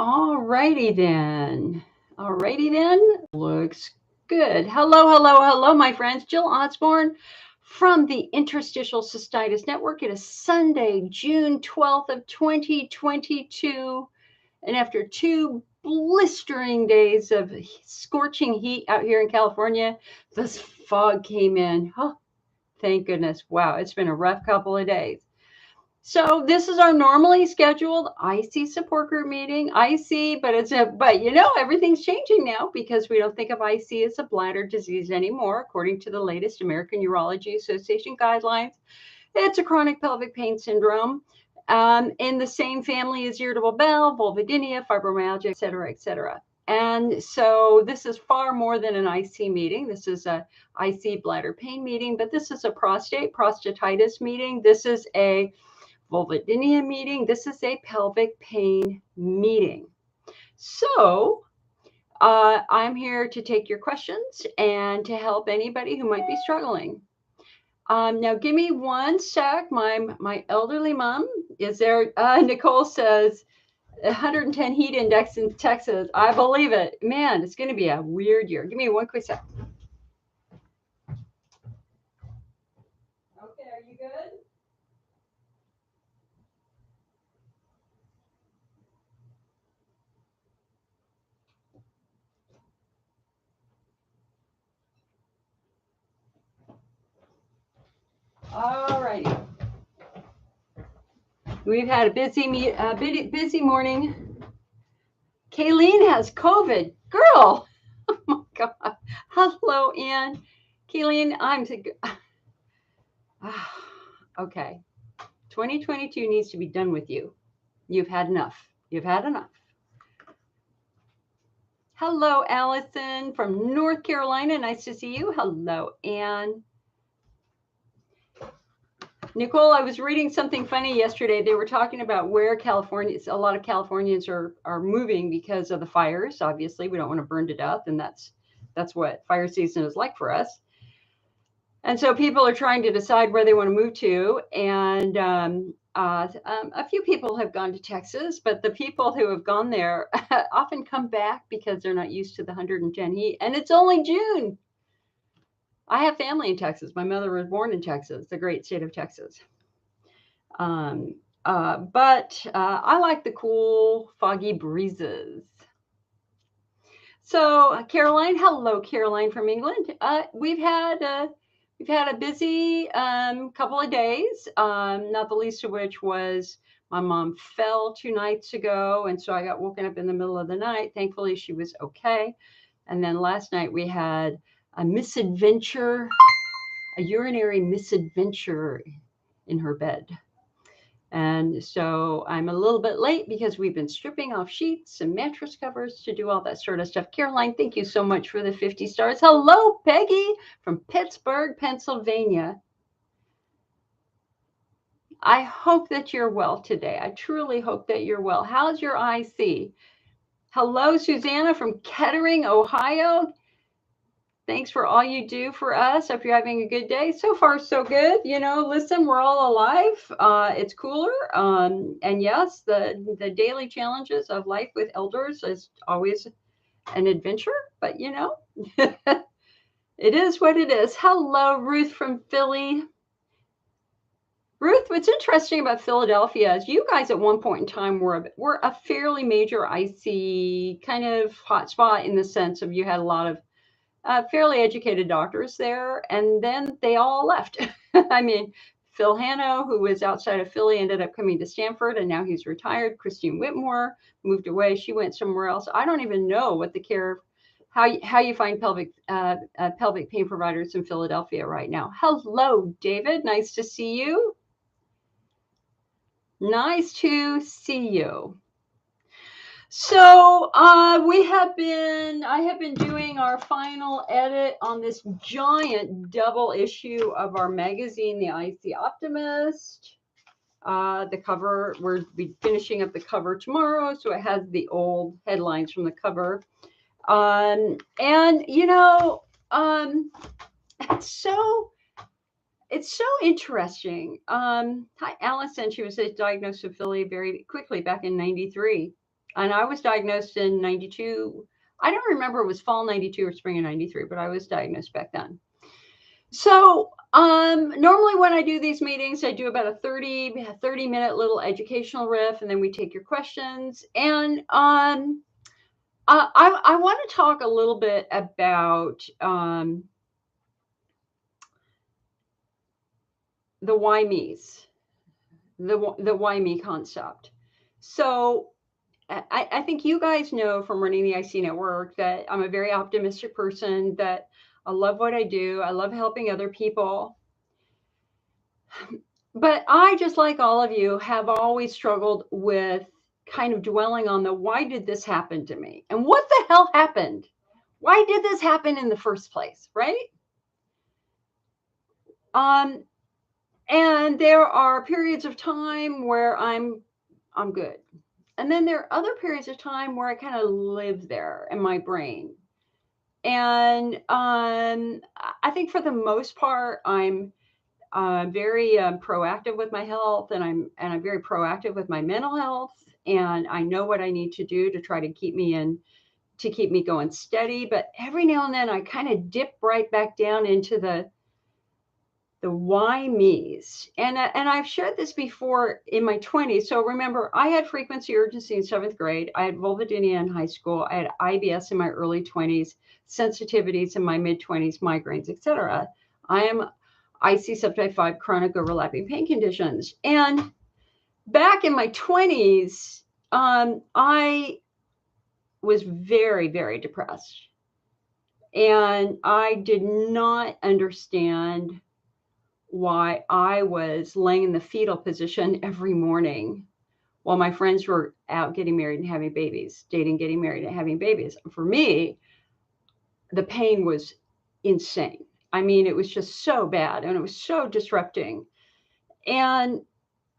Alrighty then. Alrighty then. Looks good. Hello, hello, hello, my friends. Jill Osborne from the Interstitial Cystitis Network. It is Sunday, June 12th of 2022. And after 2 blistering days of scorching heat out here in California, this fog came in. Oh, thank goodness. Wow, it's been a rough couple of days. So this is our normally scheduled IC support group meeting. IC, but everything's changing now because we don't think of IC as a bladder disease anymore, according to the latest American Urology Association guidelines. It's a chronic pelvic pain syndrome in the same family as irritable bowel, vulvodynia, fibromyalgia, et cetera, et cetera. And so this is far more than an IC meeting. This is a IC bladder pain meeting, but this is a prostatitis meeting. This is a vulvodynia meeting. This is a pelvic pain meeting. So I'm here to take your questions and to help anybody who might be struggling. Now, give me one sec. My elderly mom is there. Nicole says 110 heat index in Texas. I believe it. Man, it's going to be a weird year. Give me one quick sec. Okay, are you good? All righty. We've had a busy morning. Kayleen has COVID. Girl. Oh my God. Hello, Ann. Kayleen, okay. 2022 needs to be done with you. You've had enough. You've had enough. Hello, Allison from North Carolina. Nice to see you. Hello, Ann. Nicole, I was reading something funny yesterday. They were talking about where a lot of Californians are moving because of the fires. Obviously, we don't want to burn to death, and that's what fire season is like for us. And so people are trying to decide where they want to move to. And a few people have gone to Texas, but the people who have gone there often come back because they're not used to the 110 heat. And it's only June. I have family in Texas. My mother was born in Texas, the great state of Texas. But I like the cool, foggy breezes. So, Caroline, hello, Caroline from England. We've had a busy couple of days, not the least of which was my mom fell 2 nights ago, and so I got woken up in the middle of the night. Thankfully, she was okay. And then last night we had a urinary misadventure in her bed. And so I'm a little bit late because we've been stripping off sheets and mattress covers to do all that sort of stuff. Caroline, thank you so much for the 50 stars. Hello, Peggy from Pittsburgh, Pennsylvania. I hope that you're well today. I truly hope that you're well. How's your IC? Hello, Susanna from Kettering, Ohio. Thanks for all you do for us. Hope you're having a good day. So far, so good. Listen, we're all alive. It's cooler. And yes, the daily challenges of life with elders is always an adventure, but it is what it is. Hello, Ruth from Philly. Ruth, what's interesting about Philadelphia is you guys at one point in time were a fairly major IC kind of hotspot in the sense of you had a lot of fairly educated doctors there, and then they all left. I mean, Phil Hanno, who was outside of Philly, ended up coming to Stanford, and now he's retired. Christine Whitmore moved away. She went somewhere else. I don't even know what the care, how you find pelvic pain providers in Philadelphia right now. Hello, David. Nice to see you. Nice to see you. So I have been doing our final edit on this giant double issue of our magazine, the IC Optimist. The cover, we'll be finishing up the cover tomorrow, so it has the old headlines from the cover. It's so interesting. Hi, Allison. She was diagnosed with Philly very quickly back in '93. And I was diagnosed in 92. I don't remember it was fall 92 or spring of 93, but I was diagnosed back then. So normally when I do these meetings, I do about a 30-minute little educational riff, and then we take your questions. And I want to talk a little bit about the why me's, the why me concept. So I think you guys know from running the IC network that I'm a very optimistic person, that I love what I do. I love helping other people. But I, just like all of you, have always struggled with kind of dwelling on the why did this happen to me? And what the hell happened? Why did this happen in the first place, right? And there are periods of time where I'm good. And then there are other periods of time where I kind of live there in my brain. And I think for the most part, I'm very proactive with my health, and I'm very proactive with my mental health, and I know what I need to do to try to keep me going steady. But every now and then, I kind of dip right back down into the why me's. And I've shared this before in my 20s. So remember, I had frequency urgency in 7th grade. I had vulvodynia in high school. I had IBS in my early 20s, sensitivities in my mid 20s, migraines, etc. I am IC subtype 5 chronic overlapping pain conditions. And back in my 20s, I was very, very depressed. And I did not understand why I was laying in the fetal position every morning while my friends were out getting married and having babies, dating, getting married and having babies. For me, the pain was insane. I mean, it was just so bad, and it was so disrupting. And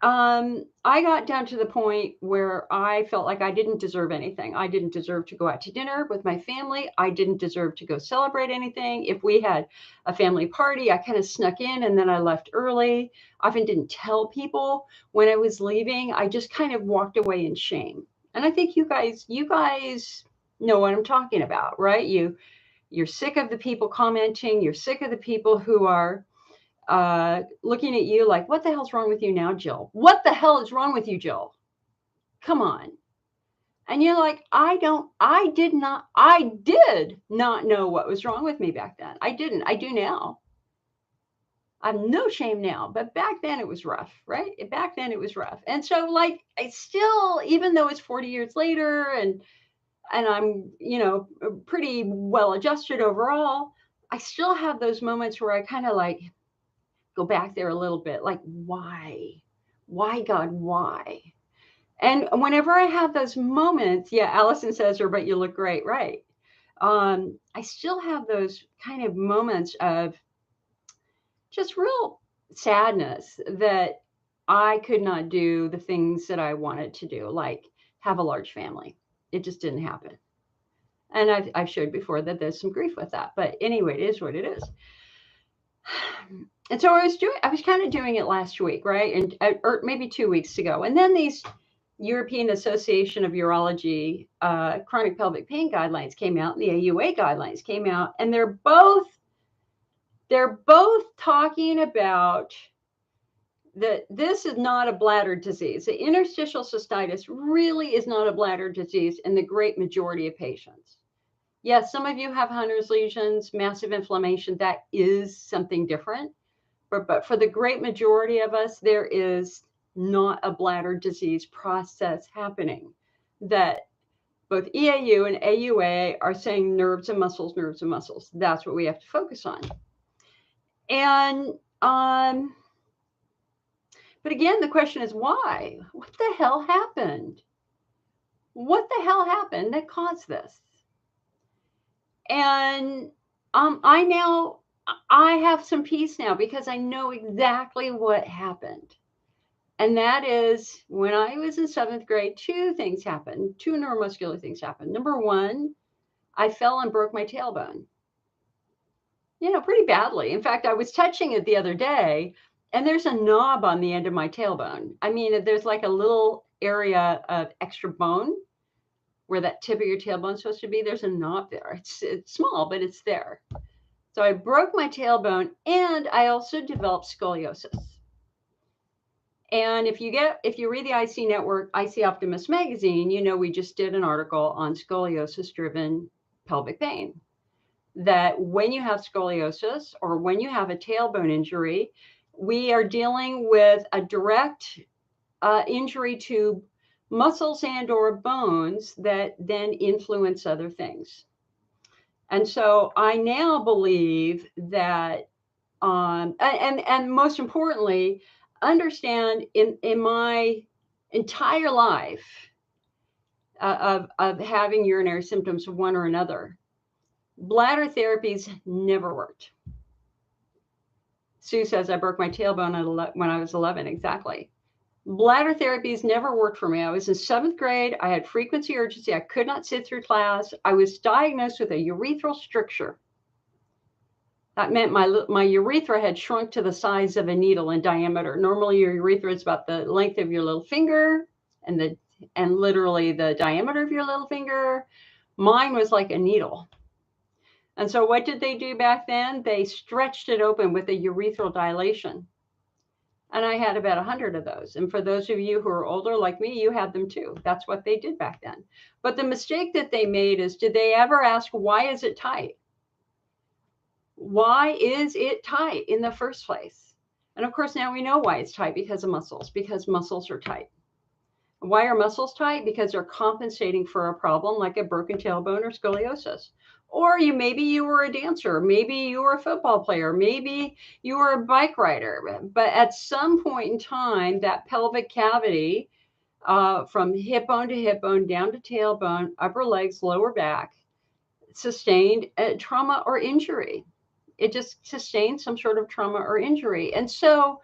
I got down to the point where I felt like I didn't deserve anything. I didn't deserve to go out to dinner with my family. I didn't deserve to go celebrate anything. If we had a family party, I kind of snuck in and then I left early. I often didn't tell people when I was leaving. I just kind of walked away in shame. And I think you guys know what I'm talking about, right? You're sick of the people commenting. You're sick of the people who are looking at you like, what the hell's wrong with you now, Jill? What the hell is wrong with you, Jill? Come on. And you're like, I did not know what was wrong with me back then. I didn't. I do now. I have no shame now, but back then it was rough, right? Back then it was rough. And so like, I still, even though it's 40 years later and I'm, pretty well adjusted overall, I still have those moments where I kind of like go back there a little bit, like, why, God, why? And whenever I have those moments, yeah, Allison says, or, but you look great, right? I still have those kind of moments of just real sadness that I could not do the things that I wanted to do, like have a large family. It just didn't happen. And I've shared before that there's some grief with that. But anyway, it is what it is. And so I was kind of doing it last week, right? And or maybe 2 weeks ago. And then these European Association of Urology chronic pelvic pain guidelines came out, and the AUA guidelines came out, and they're both talking about that this is not a bladder disease. The interstitial cystitis really is not a bladder disease in the great majority of patients. Yes, some of you have Hunner's lesions, massive inflammation. That is something different. But for the great majority of us, there is not a bladder disease process happening. That both EAU and AUA are saying nerves and muscles, nerves and muscles. That's what we have to focus on. And but again, the question is why? What the hell happened? What the hell happened that caused this? And I have some peace now because I know exactly what happened. And that is when I was in 7th grade, two things happened. Two neuromuscular things happened. Number one, I fell and broke my tailbone. Pretty badly. In fact, I was touching it the other day, and there's a knob on the end of my tailbone. I mean, there's like a little area of extra bone where that tip of your tailbone is supposed to be, there's a knob there. It's small, but it's there. So I broke my tailbone, and I also developed scoliosis. And if you read the IC Network, IC Optimist magazine, you know we just did an article on scoliosis-driven pelvic pain. That when you have scoliosis or when you have a tailbone injury, we are dealing with a direct injury to muscles and or bones that then influence other things. And so I now believe that, and most importantly, understand in my entire life of having urinary symptoms of one or another, bladder therapies never worked. Sue says I broke my tailbone when I was 11. Exactly. Bladder therapies never worked for me. I was in 7th grade. I had frequency urgency. I could not sit through class. I was diagnosed with a urethral stricture. That meant my urethra had shrunk to the size of a needle in diameter. Normally, your urethra is about the length of your little finger and literally the diameter of your little finger. Mine was like a needle. And so what did they do back then? They stretched it open with a urethral dilation. And I had about 100 of those. And for those of you who are older like me, you had them too. That's what they did back then. But the mistake that they made is, did they ever ask, why is it tight? Why is it tight in the first place? And of course, now we know why it's tight, because of muscles, because muscles are tight. Why are muscles tight? Because they're compensating for a problem like a broken tailbone or scoliosis. Or maybe you were a dancer, maybe you were a football player, maybe you were a bike rider. But at some point in time, that pelvic cavity, from hip bone to hip bone, down to tailbone, upper legs, lower back, sustained a trauma or injury. It just sustained some sort of trauma or injury. And so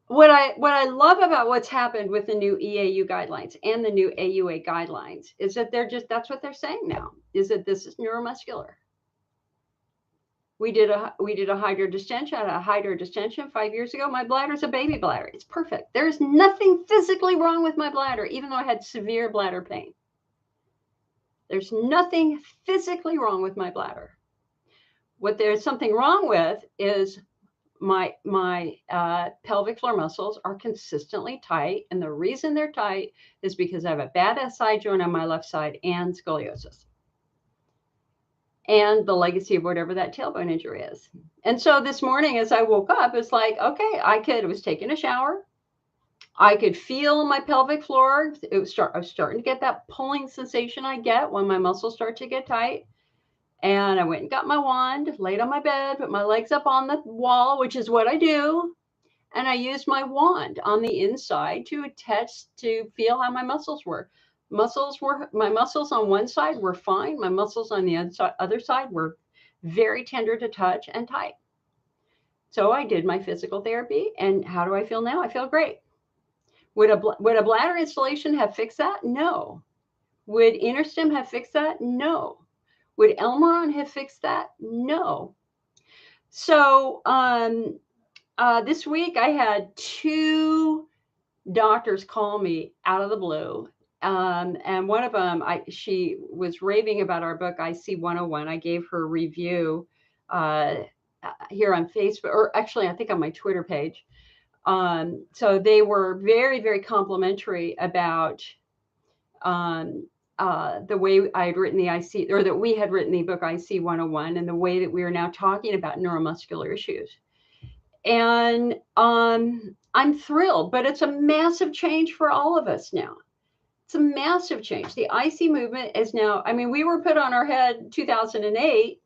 what I love about what's happened with the new EAU guidelines and the new AUA guidelines is that that's what they're saying now, is that this is neuromuscular. We did a hydrodistension 5 years ago. My bladder's a baby bladder. It's perfect. There's nothing physically wrong with my bladder, even though I had severe bladder pain. There's nothing physically wrong with my bladder. What there's something wrong with is my pelvic floor muscles are consistently tight. And the reason they're tight is because I have a bad SI joint on my left side and scoliosis. And the legacy of whatever that tailbone injury is. And so this morning as I woke up, it's like, okay, I was taking a shower. I could feel my pelvic floor. I was starting to get that pulling sensation I get when my muscles start to get tight. And I went and got my wand, laid on my bed, put my legs up on the wall, which is what I do. And I used my wand on the inside to test, to feel how my muscles were. My muscles on one side were fine. My muscles on the other side were very tender to touch and tight. So I did my physical therapy. And how do I feel now? I feel great. Would a bladder installation have fixed that? No. Would InterStim have fixed that? No. Would Elmeron have fixed that? No. So this week I had 2 doctors call me out of the blue. And one of them, she was raving about our book, IC 101. I gave her a review here on Facebook, or actually I think on my Twitter page. So they were very, very complimentary about the way I had written the IC, or that we had written the book IC 101, and the way that we are now talking about neuromuscular issues. And I'm thrilled, but it's a massive change for all of us now. It's a massive change. The IC movement is now, I mean, we were put on our head in 2008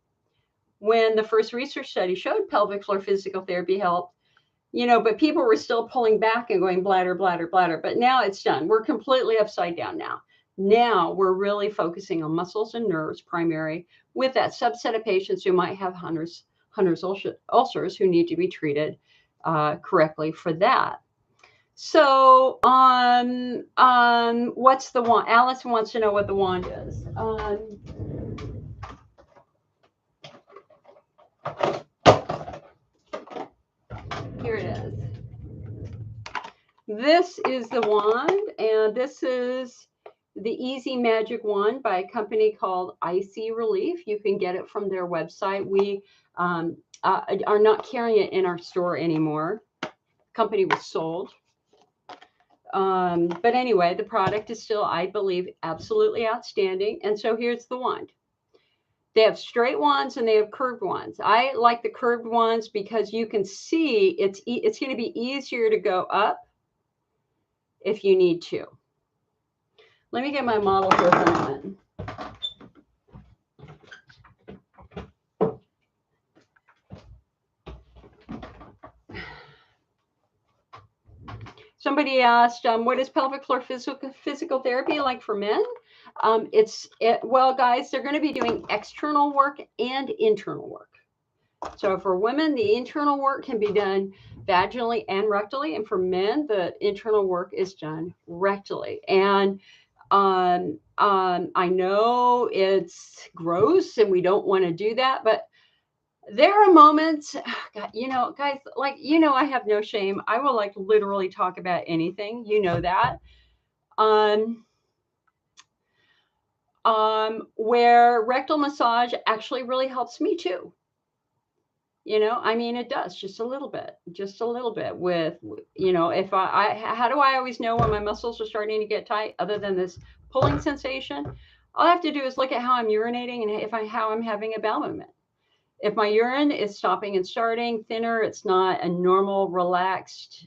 when the first research study showed pelvic floor physical therapy helped, but people were still pulling back and going bladder, bladder, bladder. But now it's done. We're completely upside down now. Now we're really focusing on muscles and nerves primary, with that subset of patients who might have Hunner's ulcers who need to be treated correctly for that. So what's the wand? Alice wants to know what the wand is. Here it is. This is the wand, and this is the Easy Magic Wand by a company called Icy Relief. You can get it from their website. We are not carrying it in our store anymore. The company was sold. But anyway, the product is still, I believe, absolutely outstanding. And so here's the wand. They have straight wands and they have curved wands. I like the curved ones because you can see it's going to be easier to go up if you need to. Let me get my model here for a moment. Somebody asked, what is pelvic floor physical therapy like for men? Well, guys, they're going to be doing external work and internal work. So for women, the internal work can be done vaginally and rectally. And for men, the internal work is done rectally. And I know it's gross and we don't want to do that, but there are moments, God, you know, guys, like, you know, I have no shame. I will like literally talk about anything. You know that. Where rectal massage actually really helps me too. You know, I mean, it does just a little bit with, you know, if how do I always know when my muscles are starting to get tight other than this pulling sensation? All I have to do is look at how I'm urinating and how I'm having a bowel movement. If my urine is stopping and starting thinner, it's not a normal relaxed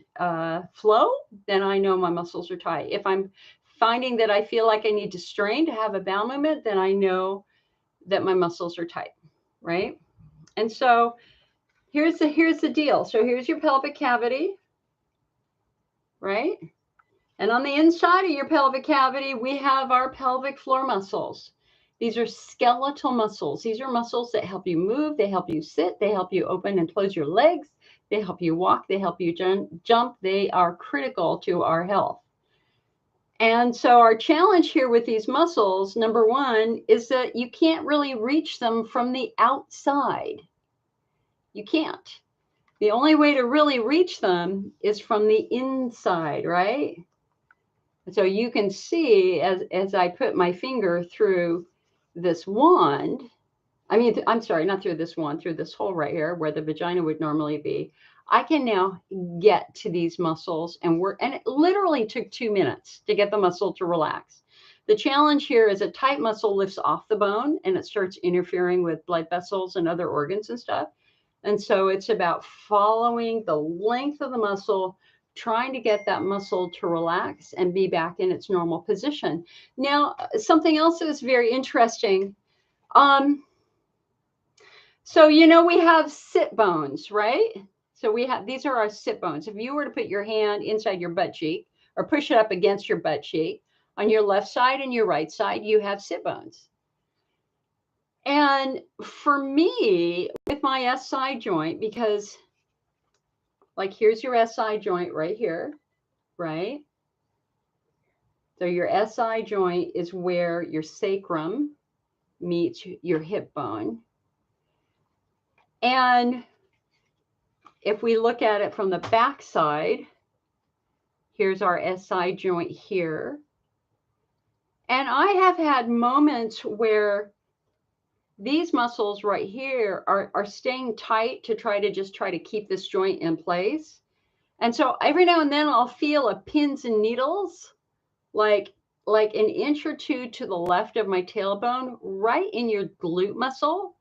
flow, then I know my muscles are tight. If I'm finding that I feel like I need to strain to have a bowel movement, then I know that my muscles are tight, right? And so here's the deal. So here's your pelvic cavity, right? And on the inside of your pelvic cavity, we have our pelvic floor muscles. These are skeletal muscles. These are muscles that help you move. They help you sit. They help you open and close your legs. They help you walk. They help you jump. They are critical to our health. And so our challenge here with these muscles, number one, is that you can't really reach them from the outside. You can't. The only way to really reach them is from the inside, right? So you can see as I put my finger through this wand, I'm sorry, not through this wand, through this hole right here where the vagina would normally be, I can now get to these muscles and it literally took 2 minutes to get the muscle to relax. The challenge here is a tight muscle lifts off the bone and it starts interfering with blood vessels and other organs and stuff. And so it's about following the length of the muscle, trying to get that muscle to relax and be back in its normal position. Now, something else that is very interesting. So, you know, we have sit bones, right? So these are our sit bones. If you were to put your hand inside your butt cheek or push it up against your butt cheek, on your left side and your right side, you have sit bones. And for me, with my SI joint, because like here's your SI joint right here, right? So your SI joint is where your sacrum meets your hip bone. And if we look at it from the back side, here's our SI joint here. And I have had moments where these muscles right here are staying tight to try to keep this joint in place. And so every now and then I'll feel a pins and needles, like an inch or two to the left of my tailbone, right in your glute muscle.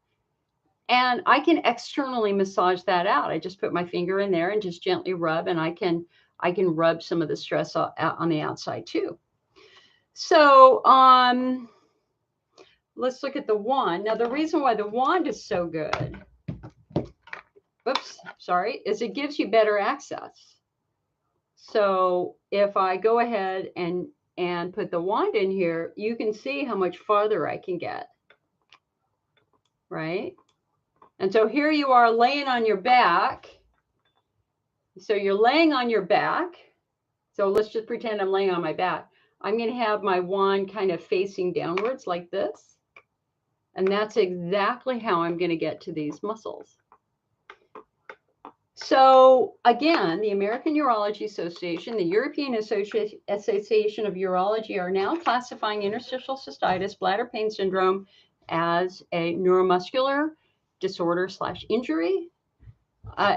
And I can externally massage that out. I just put my finger in there and just gently rub, and I can rub some of the stress out on the outside too. So let's look at the wand. Now, the reason why the wand is so good, is it gives you better access. So if I go ahead and put the wand in here, you can see how much farther I can get, right? And so here you are laying on your back. So you're laying on your back. So let's just pretend I'm laying on my back. I'm going to have my wand kind of facing downwards like this. And that's exactly how I'm going to get to these muscles. So again, the American Urology Association, the European Association of Urology are now classifying interstitial cystitis, bladder pain syndrome as a neuromuscular disorder / injury,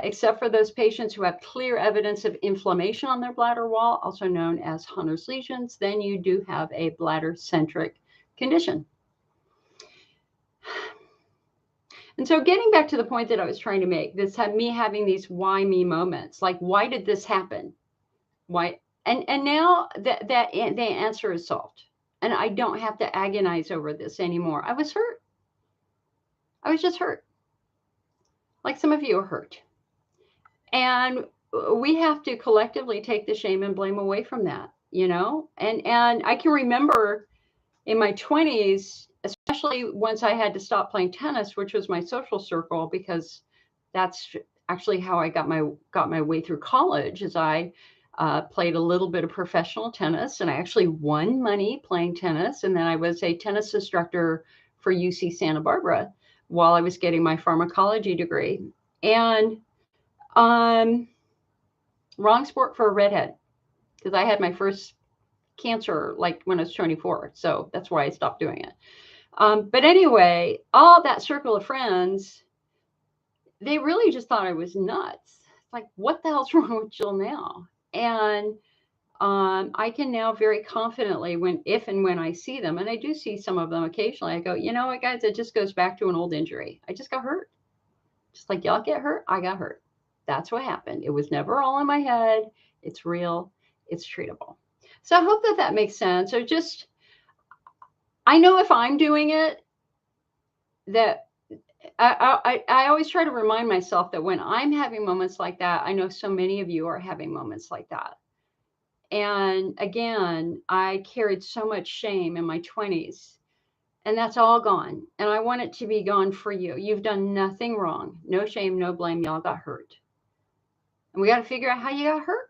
except for those patients who have clear evidence of inflammation on their bladder wall, also known as Hunner's lesions. Then you do have a bladder-centric condition. And so getting back to the point that I was trying to make, this had me having these why me moments, like, why did this happen? Why? And now that the answer is solved. And I don't have to agonize over this anymore. I was hurt. I was just hurt. Like some of you are hurt. And we have to collectively take the shame and blame away from that, you know? And I can remember in my 20s, especially once I had to stop playing tennis, which was my social circle, because that's actually how I got my way through college, as I played a little bit of professional tennis, and I actually won money playing tennis. And then I was a tennis instructor for UC Santa Barbara while I was getting my pharmacology degree. And wrong sport for a redhead, because I had my first cancer like when I was 24. So that's why I stopped doing it. But anyway, all that circle of friends, they really just thought I was nuts. Like, what the hell's wrong with Jill now? And I can now very confidently, if and when I see them, and I do see some of them occasionally, I go, you know what, guys, it just goes back to an old injury. I just got hurt. Just like y'all get hurt, I got hurt. That's what happened. It was never all in my head. It's real. It's treatable. So I hope that makes sense. So just, I know if I'm doing it, that I always try to remind myself that when I'm having moments like that, I know so many of you are having moments like that. And again, I carried so much shame in my 20s, and that's all gone. And I want it to be gone for you. You've done nothing wrong. No shame, no blame. Y'all got hurt. And we got to figure out how you got hurt.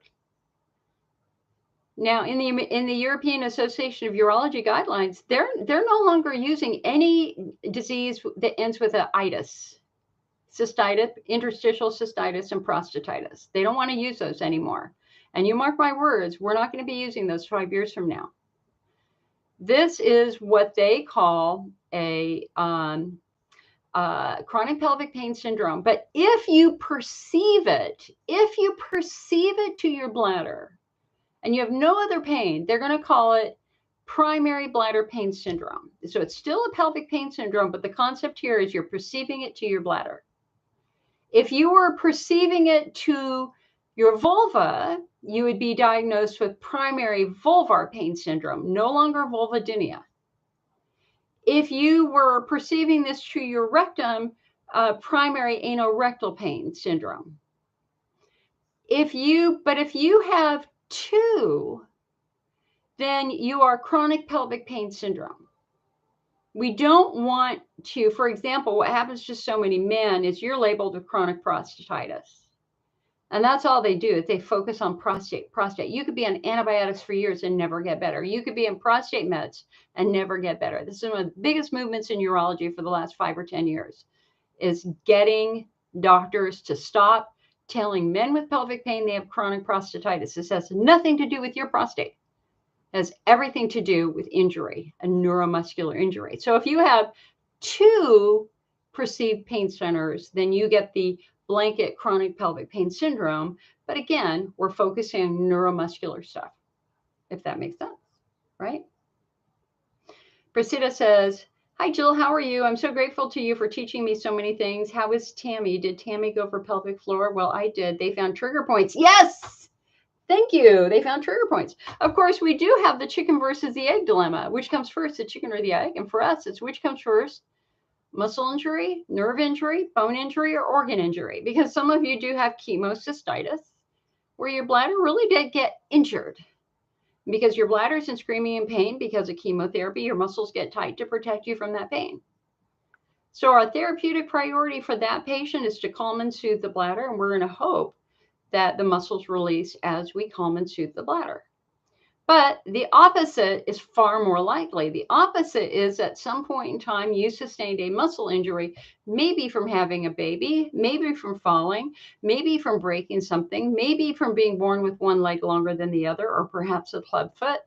Now, in the European Association of Urology guidelines, they're no longer using any disease that ends with a itis, cystitis, interstitial cystitis, and prostatitis. They don't want to use those anymore. And you mark my words, we're not going to be using those 5 years from now. This is what they call a chronic pelvic pain syndrome. But if you perceive it to your bladder, and you have no other pain, they're going to call it primary bladder pain syndrome. So it's still a pelvic pain syndrome, but the concept here is you're perceiving it to your bladder. If you were perceiving it to your vulva, you would be diagnosed with primary vulvar pain syndrome, no longer vulvodynia. If you were perceiving this to your rectum, primary anorectal pain syndrome. If you have two, then you are chronic pelvic pain syndrome. We don't want to, for example, what happens to so many men is you're labeled with chronic prostatitis. And that's all they do, is they focus on prostate. You could be on antibiotics for years and never get better. You could be on prostate meds and never get better. This is one of the biggest movements in urology for the last 5 or 10 years, is getting doctors to stop telling men with pelvic pain they have chronic prostatitis. This has nothing to do with your prostate. It has everything to do with injury, a neuromuscular injury. So if you have 2 perceived pain centers, then you get the blanket chronic pelvic pain syndrome. But again, we're focusing on neuromuscular stuff, if that makes sense, right? Priscilla says, hi, Jill, how are you? I'm so grateful to you for teaching me so many things. How is Tammy? Did Tammy go for pelvic floor? Well, I did. They found trigger points. Yes! Thank you. They found trigger points. Of course, we do have the chicken versus the egg dilemma. Which comes first, the chicken or the egg? And for us, it's which comes first? Muscle injury, nerve injury, bone injury, or organ injury? Because some of you do have chemocystitis, where your bladder really did get injured. Because your bladder is in screaming in pain because of chemotherapy, your muscles get tight to protect you from that pain. So our therapeutic priority for that patient is to calm and soothe the bladder, and we're going to hope that the muscles release as we calm and soothe the bladder. But the opposite is far more likely. The opposite is at some point in time, you sustained a muscle injury, maybe from having a baby, maybe from falling, maybe from breaking something, maybe from being born with one leg longer than the other, or perhaps a club foot.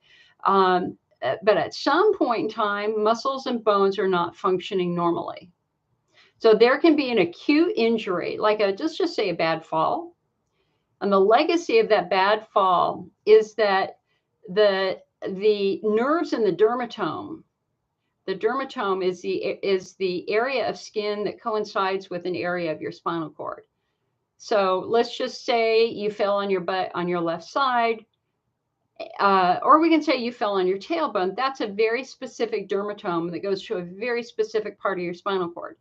But at some point in time, muscles and bones are not functioning normally. So there can be an acute injury, like just say a bad fall. And the legacy of that bad fall is that the nerves in the dermatome is the area of skin that coincides with an area of your spinal cord. So let's just say you fell on your butt on your left side, or we can say you fell on your tailbone. That's a very specific dermatome that goes to a very specific part of your spinal cord.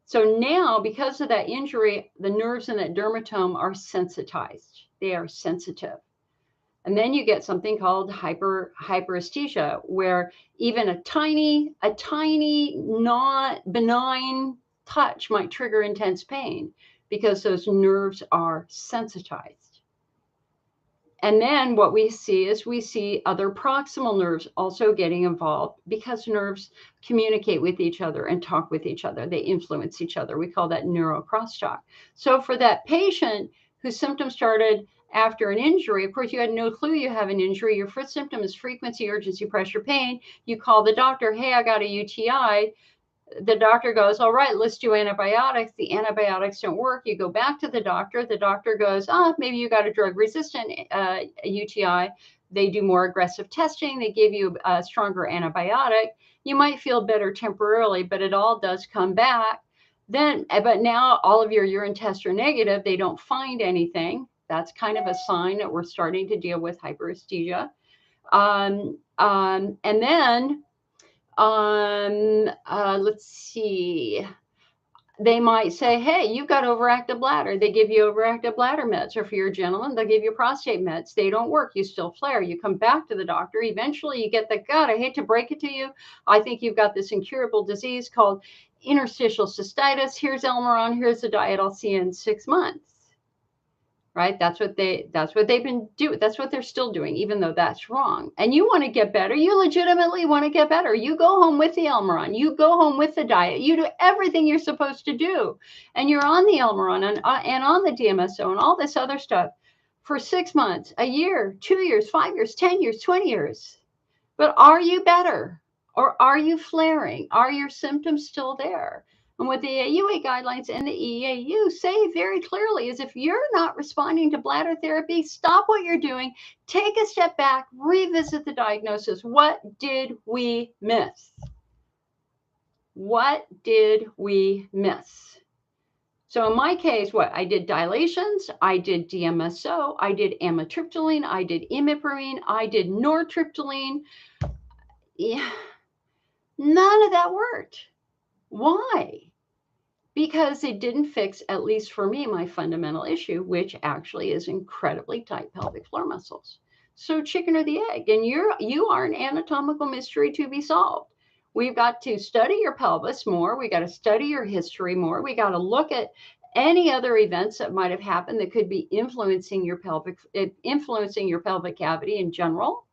So now, because of that injury, the nerves in that dermatome are sensitized. They are sensitive. And then you get something called hyperesthesia, where even a tiny, not benign touch might trigger intense pain because those nerves are sensitized. And then what we see is other proximal nerves also getting involved because nerves communicate with each other and talk with each other. They influence each other. We call that neuro crosstalk. So for that patient whose symptoms started after an injury, of course, you had no clue you have an injury. Your first symptom is frequency, urgency, pressure, pain. You call the doctor, hey, I got a UTI. The doctor goes, all right, let's do antibiotics. The antibiotics don't work. You go back to the doctor. The doctor goes, maybe you got a drug-resistant UTI. They do more aggressive testing. They give you a stronger antibiotic. You might feel better temporarily, but it all does come back. But now all of your urine tests are negative. They don't find anything. That's kind of a sign that we're starting to deal with hyperesthesia. And then let's see. They might say, hey, you've got overactive bladder. They give you overactive bladder meds, or for your gentleman, they'll give you prostate meds. They don't work. You still flare. You come back to the doctor. Eventually you get the, God, I hate to break it to you. I think you've got this incurable disease called interstitial cystitis. Here's Elmeron. Here's the diet. I'll see you in 6 months. Right? That's what they've been doing. That's what they're still doing, even though that's wrong. And you want to get better. You legitimately want to get better. You go home with the Elmeron. You go home with the diet. You do everything you're supposed to do. And you're on the Elmeron and on the DMSO and all this other stuff for 6 months, a year, 2 years, 5 years, 10 years, 20 years. But are you better? Or are you flaring? Are your symptoms still there? And what the AUA guidelines and the EAU say very clearly is if you're not responding to bladder therapy, stop what you're doing, take a step back, revisit the diagnosis. What did we miss? What did we miss? So in my case, I did dilations, I did DMSO, I did amitriptyline, I did imiprine, I did nortriptyline. Yeah, none of that worked. Why? Because it didn't fix, at least for me, my fundamental issue, which actually is incredibly tight pelvic floor muscles. So chicken or the egg, and you are an anatomical mystery to be solved. We've got to study your pelvis more. We got to study your history more. We got to look at any other events that might have happened that could be influencing your pelvic cavity in general.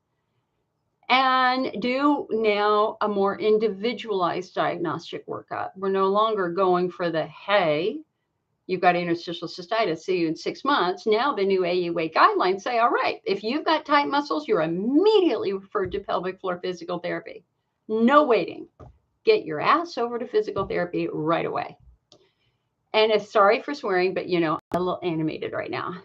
And do now a more individualized diagnostic workup. We're no longer going for the, hey, you've got interstitial cystitis, see you in 6 months. Now the new AUA guidelines say, all right, if you've got tight muscles, you're immediately referred to pelvic floor physical therapy. No waiting. Get your ass over to physical therapy right away. And sorry for swearing, but I'm a little animated right now.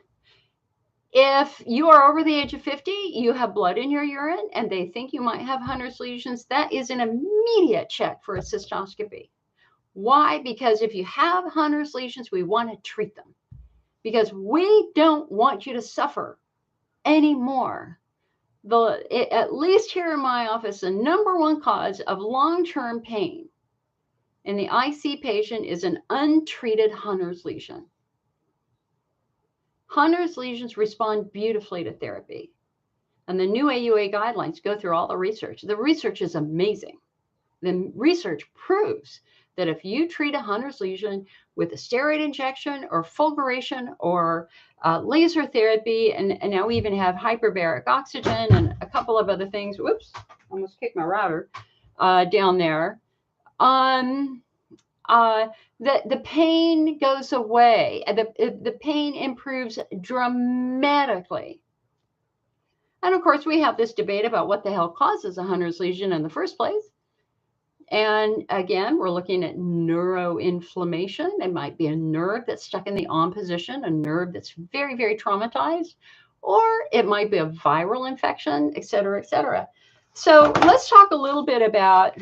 If you are over the age of 50, you have blood in your urine, and they think you might have Hunner's lesions, that is an immediate check for a cystoscopy. Why? Because if you have Hunner's lesions, we want to treat them. Because we don't want you to suffer anymore. At least here in my office, the number one cause of long-term pain in the IC patient is an untreated Hunner's lesion. Hunner's lesions respond beautifully to therapy. And the new AUA guidelines go through all the research. The research is amazing. The research proves that if you treat a Hunner's lesion with a steroid injection or fulguration or laser therapy, and now we even have hyperbaric oxygen and a couple of other things. Whoops, almost kicked my router down there. The pain goes away. The pain improves dramatically. And of course, we have this debate about what the hell causes a Hunner's lesion in the first place. And again, we're looking at neuroinflammation. It might be a nerve that's stuck in the on position, a nerve that's very, very traumatized, or it might be a viral infection, et cetera, et cetera. So let's talk a little bit about.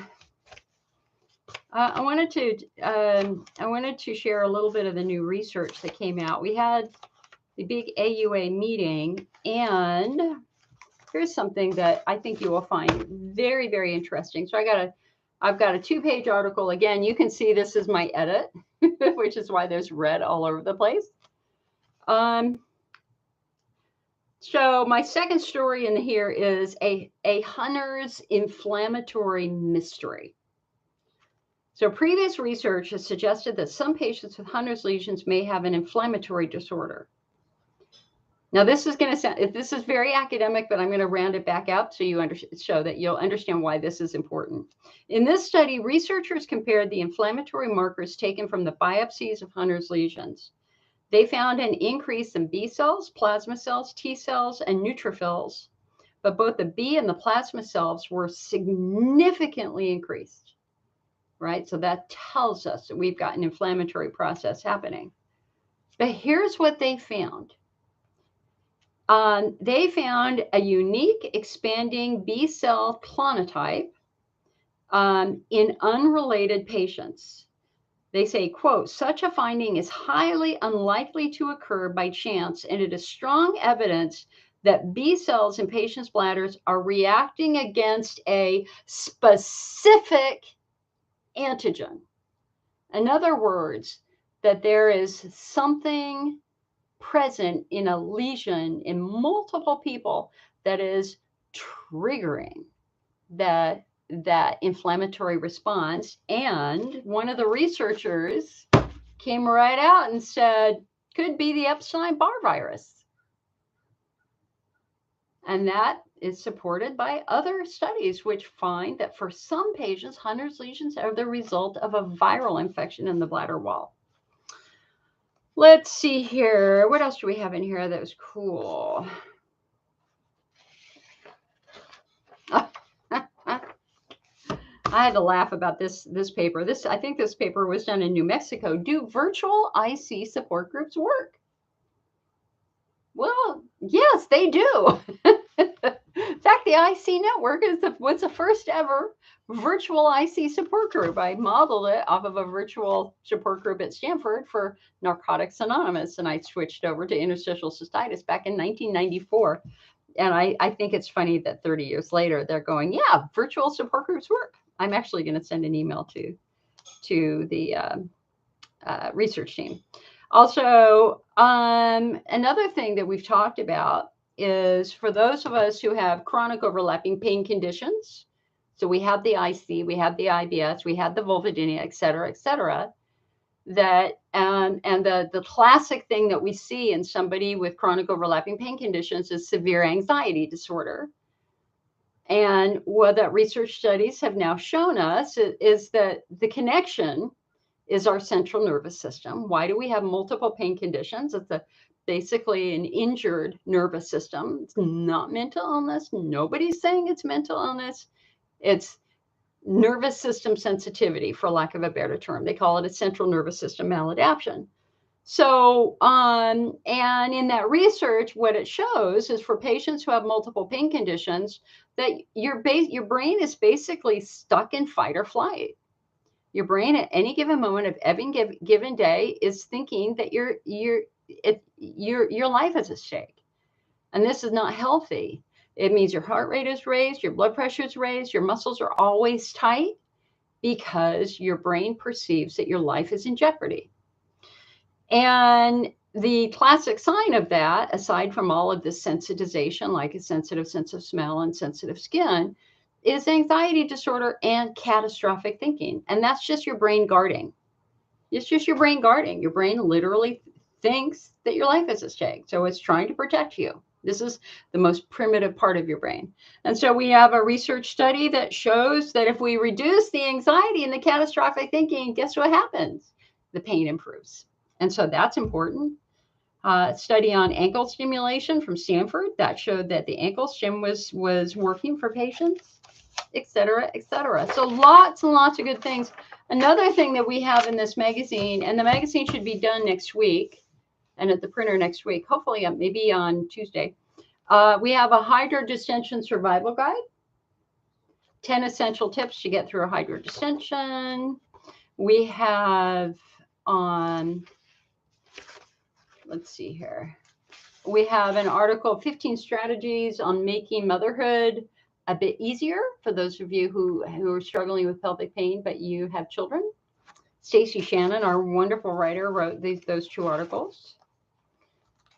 I wanted to share a little bit of the new research that came out. We had the big AUA meeting, and here's something that I think you will find very, very interesting. So I've got a 2-page article. Again, you can see this is my edit, which is why there's red all over the place. So my second story in here is a Hunner's inflammatory mystery. So previous research has suggested that some patients with Hunner's lesions may have an inflammatory disorder. Now, this is going to sound, this is very academic, but I'm going to round it back up so so that you'll understand why this is important. In this study, researchers compared the inflammatory markers taken from the biopsies of Hunner's lesions. They found an increase in B cells, plasma cells, T cells, and neutrophils, but both the B and the plasma cells were significantly increased. Right? So that tells us that we've got an inflammatory process happening. But here's what they found. They found a unique expanding B cell clonotype in unrelated patients. They say, quote, such a finding is highly unlikely to occur by chance, and it is strong evidence that B cells in patients' bladders are reacting against a specific antigen. In other words, that there is something present in a lesion in multiple people that is triggering that inflammatory response. And one of the researchers came right out and said, could be the Epstein-Barr virus. And that is supported by other studies, which find that for some patients, Hunner's lesions are the result of a viral infection in the bladder wall. Let's see here. What else do we have in here that was cool? I had to laugh about this paper. I think this paper was done in New Mexico. Do virtual IC support groups work? Well, yes, they do. In fact, the IC network was the first ever virtual IC support group. I modeled it off of a virtual support group at Stanford for Narcotics Anonymous, and I switched over to interstitial cystitis back in 1994. And I think it's funny that 30 years later, they're going, yeah, virtual support groups work. I'm actually going to send an email to the research team. Also, another thing that we've talked about is for those of us who have chronic overlapping pain conditions. So we have the IC, we have the IBS, we have the vulvodynia, et cetera, that, and the classic thing that we see in somebody with chronic overlapping pain conditions is severe anxiety disorder. And what that research studies have now shown us is that the connection is our central nervous system. Why do we have multiple pain conditions? It's basically an injured nervous system. It's not mental illness. Nobody's saying it's mental illness. It's nervous system sensitivity, for lack of a better term. They call it a central nervous system maladaption. So, and in that research, what it shows is for patients who have multiple pain conditions, that your brain is basically stuck in fight or flight. Your brain at any given moment of every given day is thinking that your life is at stake. And this is not healthy. It means your heart rate is raised, your blood pressure is raised, your muscles are always tight because your brain perceives that your life is in jeopardy. And the classic sign of that, aside from all of this sensitization, like a sensitive sense of smell and sensitive skin, is anxiety disorder and catastrophic thinking. And that's just your brain guarding. It's just your brain guarding. Your brain literally thinks that your life is at stake. So it's trying to protect you. This is the most primitive part of your brain. And so we have a research study that shows that if we reduce the anxiety and the catastrophic thinking, guess what happens? The pain improves. And so that's important. Study on ankle stimulation from Stanford that showed that the ankle stim was working for patients, et cetera, et cetera. So lots and lots of good things. Another thing that we have in this magazine, and the magazine should be done next week and at the printer next week, hopefully maybe on Tuesday. We have a hydrodistension survival guide, 10 essential tips to get through a hydrodistension. We have let's see here. We have an article, 15 strategies on making motherhood a bit easier for those of you who are struggling with pelvic pain, but you have children. Stacy Shannon, our wonderful writer, wrote those 2 articles.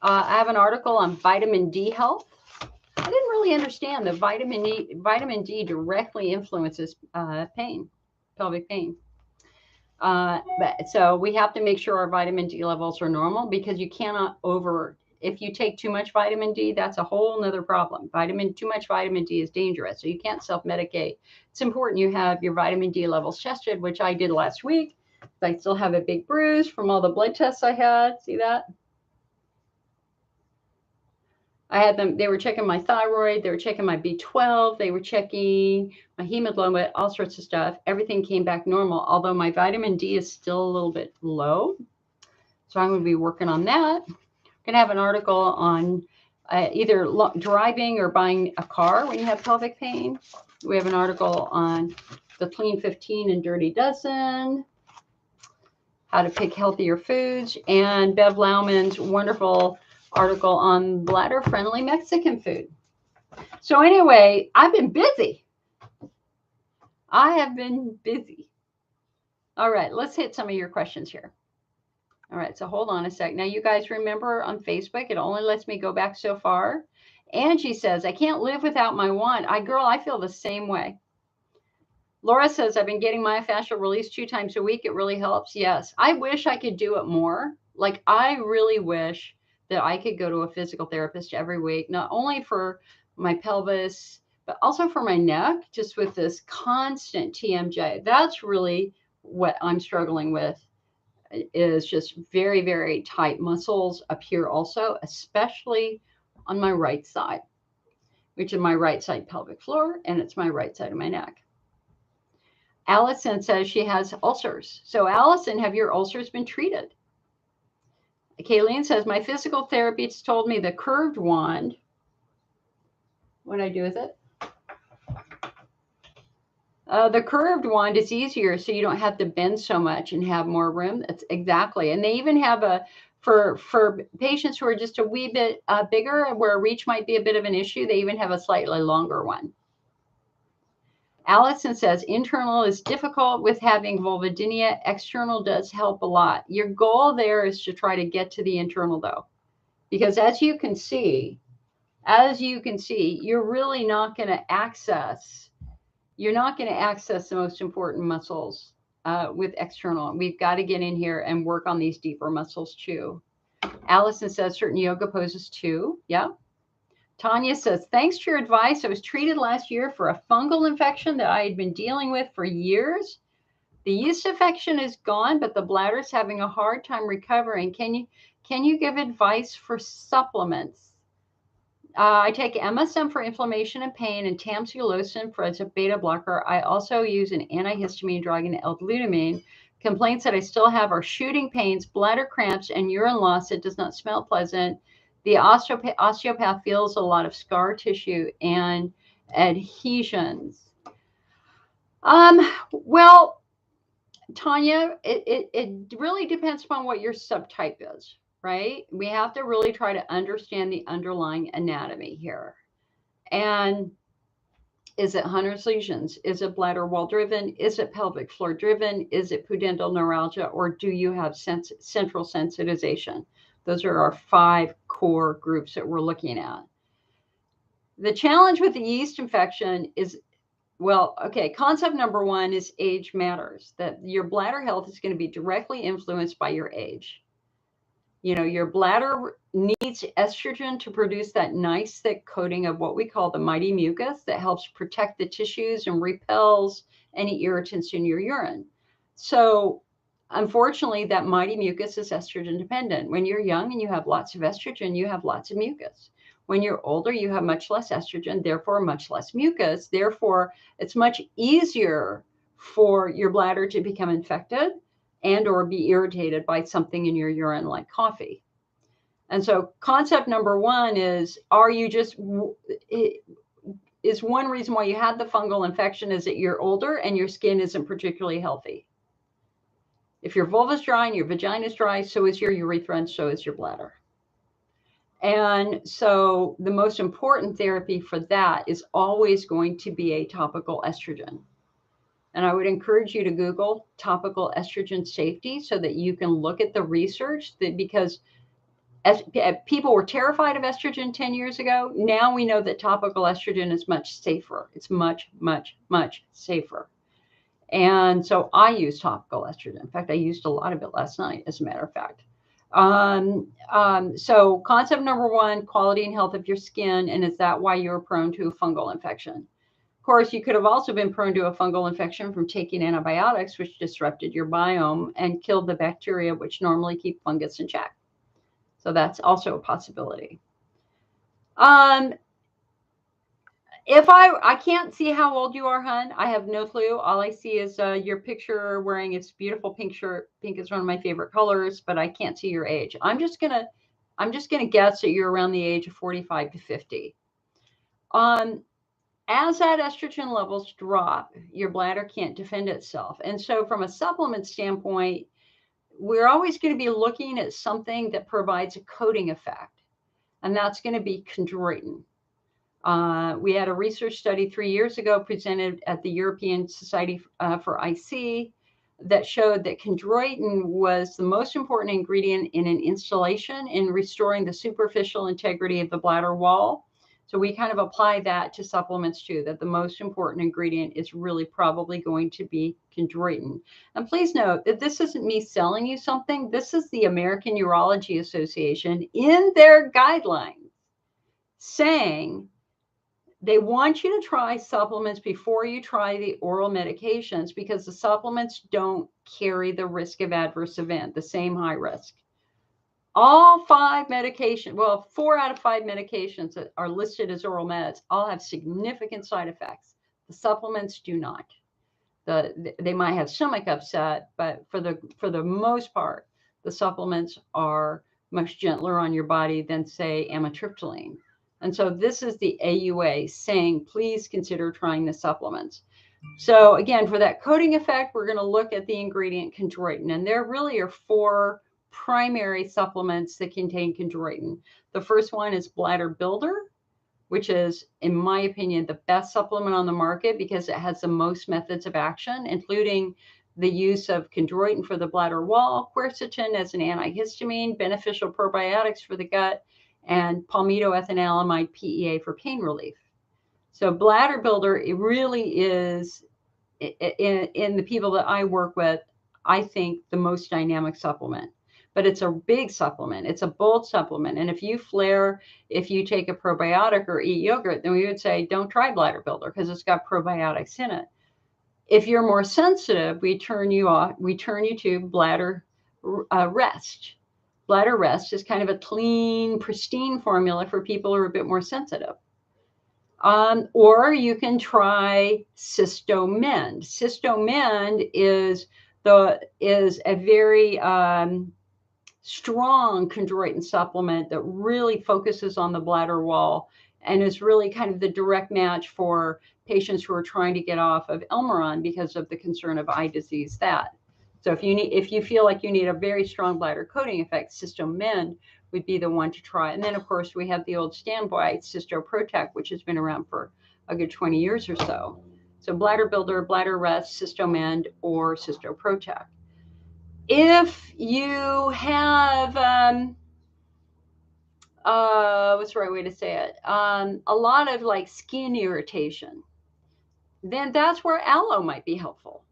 I have an article on vitamin D health. I didn't really understand that vitamin D directly influences pain, pelvic pain. So we have to make sure our vitamin D levels are normal, because you cannot if you take too much vitamin D, that's a whole nother problem. Too much vitamin D is dangerous. So you can't self-medicate. It's important you have your vitamin D levels tested, which I did last week. I still have a big bruise from all the blood tests I had. See that? I had them, they were checking my thyroid, they were checking my B12, they were checking my hemoglobin, all sorts of stuff. Everything came back normal, although my vitamin D is still a little bit low. So I'm going to be working on that. I'm going to have an article on either driving or buying a car when you have pelvic pain. We have an article on the Clean 15 and Dirty Dozen, how to pick healthier foods, and Bev Lauman's wonderful article on bladder-friendly Mexican food. So anyway, I've been busy. I have been busy. All right, let's hit some of your questions here. All right, so hold on a sec. Now, you guys remember on Facebook, it only lets me go back so far. Angie says, I can't live without my wand. Girl, I feel the same way. Laura says, I've been getting myofascial release 2 times a week. It really helps. Yes, I wish I could do it more. Like, I really wish that I could go to a physical therapist every week, not only for my pelvis, but also for my neck, just with this constant TMJ. That's really what I'm struggling with, is just very, very tight muscles up here also, especially on my right side, which is my right side pelvic floor, and it's my right side of my neck. Allison says she has ulcers. So Allison, have your ulcers been treated? Kayleen says, my physical therapist told me the curved wand, what do I do with it? The curved wand is easier, so you don't have to bend so much and have more room. That's exactly. And they even have for patients who are just a wee bit bigger, where reach might be a bit of an issue, they even have a slightly longer one. Allison says, internal is difficult with having vulvodynia. External does help a lot. Your goal there is to try to get to the internal, though, because as you can see, you're really not going to access the most important muscles with external. We've got to get in here and work on these deeper muscles too. Allison says certain yoga poses too. Yeah. Tanya says, thanks to your advice, I was treated last year for a fungal infection that I had been dealing with for years. The yeast infection is gone, but the bladder is having a hard time recovering. Can you give advice for supplements? I take MSM for inflammation and pain and tamsulosin as a beta blocker. I also use an antihistamine drug and L-glutamine. Complaints that I still have are shooting pains, bladder cramps, and urine loss that does not smell pleasant. The osteopath feels a lot of scar tissue and adhesions. Well, Tanya, it really depends upon what your subtype is, right? We have to really try to understand the underlying anatomy here. And is it Hunner's lesions? Is it bladder wall driven? Is it pelvic floor driven? Is it pudendal neuralgia? Or do you have central sensitization? Those are our 5 core groups that we're looking at. The challenge with the yeast infection is, well, okay, concept number 1 is age matters, that your bladder health is going to be directly influenced by your age. Your bladder needs estrogen to produce that nice thick coating of what we call the mighty mucus that helps protect the tissues and repels any irritants in your urine. So unfortunately, that mighty mucus is estrogen dependent. When you're young and you have lots of estrogen, you have lots of mucus. When you're older, you have much less estrogen, therefore much less mucus. Therefore, it's much easier for your bladder to become infected and or be irritated by something in your urine like coffee. And so concept number one is, is one reason why you had the fungal infection is that you're older and your skin isn't particularly healthy. If your vulva is dry and your vagina is dry, so is your urethra and so is your bladder. And so the most important therapy for that is always going to be a topical estrogen. And I would encourage you to Google topical estrogen safety so that you can look at the research, because as people were terrified of estrogen 10 years ago, now we know that topical estrogen is much safer. It's much, much, much safer. And so I use topical estrogen. In fact, I used a lot of it last night, as a matter of fact. So concept number one, quality and health of your skin. And is that why you're prone to a fungal infection? Of course, you could have also been prone to a fungal infection from taking antibiotics, which disrupted your biome and killed the bacteria, which normally keep fungus in check. So that's also a possibility. If I can't see how old you are, hun. I have no clue. All I see is your picture wearing its beautiful pink shirt. Pink is one of my favorite colors, but I can't see your age. I'm just gonna guess that you're around the age of 45 to 50. As that estrogen levels drop, your bladder can't defend itself. And so from a supplement standpoint, we're always going to be looking at something that provides a coating effect, and that's going to be chondroitin. We had a research study 3 years ago presented at the European Society for IC that showed that chondroitin was the most important ingredient in an installation in restoring the superficial integrity of the bladder wall. So we kind of apply that to supplements too, that the most important ingredient is really probably going to be chondroitin. And please note that this isn't me selling you something. This is the American Urology Association in their guidelines saying they want you to try supplements before you try the oral medications, because the supplements don't carry the risk of adverse event, the same high risk. All 4 out of 5 medications that are listed as oral meds all have significant side effects. The supplements do not. They might have stomach upset, but for the most part, the supplements are much gentler on your body than, say, amitriptyline. And so this is the AUA saying, please consider trying the supplements. So again, for that coating effect, we're going to look at the ingredient chondroitin. And there really are 4 primary supplements that contain chondroitin. The first one is Bladder Builder, which is, in my opinion, the best supplement on the market because it has the most methods of action, including the use of chondroitin for the bladder wall, quercetin as an antihistamine, beneficial probiotics for the gut, and palmitoethanolamide PEA for pain relief. So Bladder Builder, it really is, in the people that I work with, I think the most dynamic supplement. But it's a big supplement. It's a bold supplement. And if you take a probiotic or eat yogurt, then we would say, don't try Bladder Builder because it's got probiotics in it. If you're more sensitive, we turn you to Bladder Rest. Bladder Rest is kind of a clean, pristine formula for people who are a bit more sensitive. Or you can try Cystomend. Cystomend is a very strong chondroitin supplement that really focuses on the bladder wall and is really kind of the direct match for patients who are trying to get off of Elmeron because of the concern of eye disease. So if you feel like you need a very strong bladder coating effect, Cystomend would be the one to try. And then of course we have the old standby Cystoprotect, which has been around for a good 20 years or so. So Bladder Builder, Bladder Rest, Cystomend, or Cystoprotect. If you have, what's the right way to say it? A lot of like skin irritation, then that's where aloe might be helpful.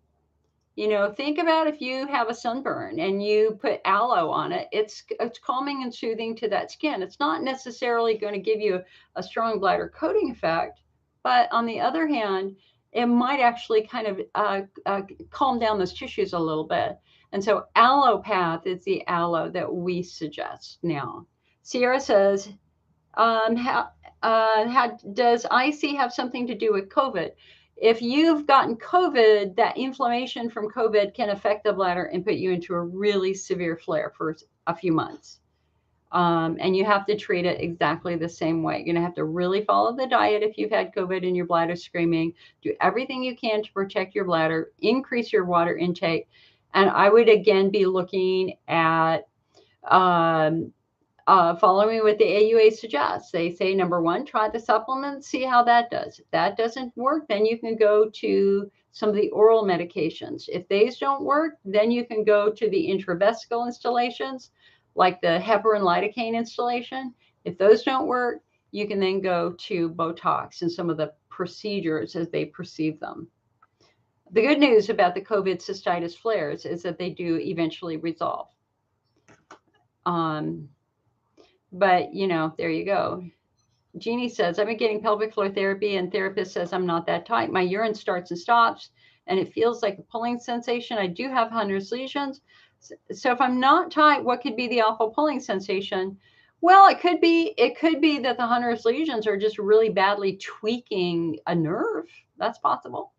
You know, think about if you have a sunburn and you put aloe on it, it's calming and soothing to that skin. It's not necessarily going to give you a strong bladder coating effect, but on the other hand, it might actually kind of calm down those tissues a little bit. And so aloe path is the aloe that we suggest now. Sierra says, how does IC have something to do with COVID? If you've gotten COVID, that inflammation from COVID can affect the bladder and put you into a really severe flare for a few months. And you have to treat it exactly the same way. You're going to have to really follow the diet if you've had COVID and your bladder's screaming. Do everything you can to protect your bladder, increase your water intake. And I would again be looking at following what the AUA suggests. They say, number one, try the supplements, see how that does. If that doesn't work, then you can go to some of the oral medications. If these don't work, then you can go to the intravesical installations, like the heparin lidocaine installation. If those don't work, you can then go to Botox and some of the procedures as they perceive them. The good news about the COVID cystitis flares is that they do eventually resolve. But, you know, there you go. Jeannie says, I've been getting pelvic floor therapy and therapist says I'm not that tight. My urine starts and stops and it feels like a pulling sensation. I do have Hunner's lesions. So if I'm not tight, what could be the awful pulling sensation? Well, it could be that the Hunner's lesions are just really badly tweaking a nerve. That's possible.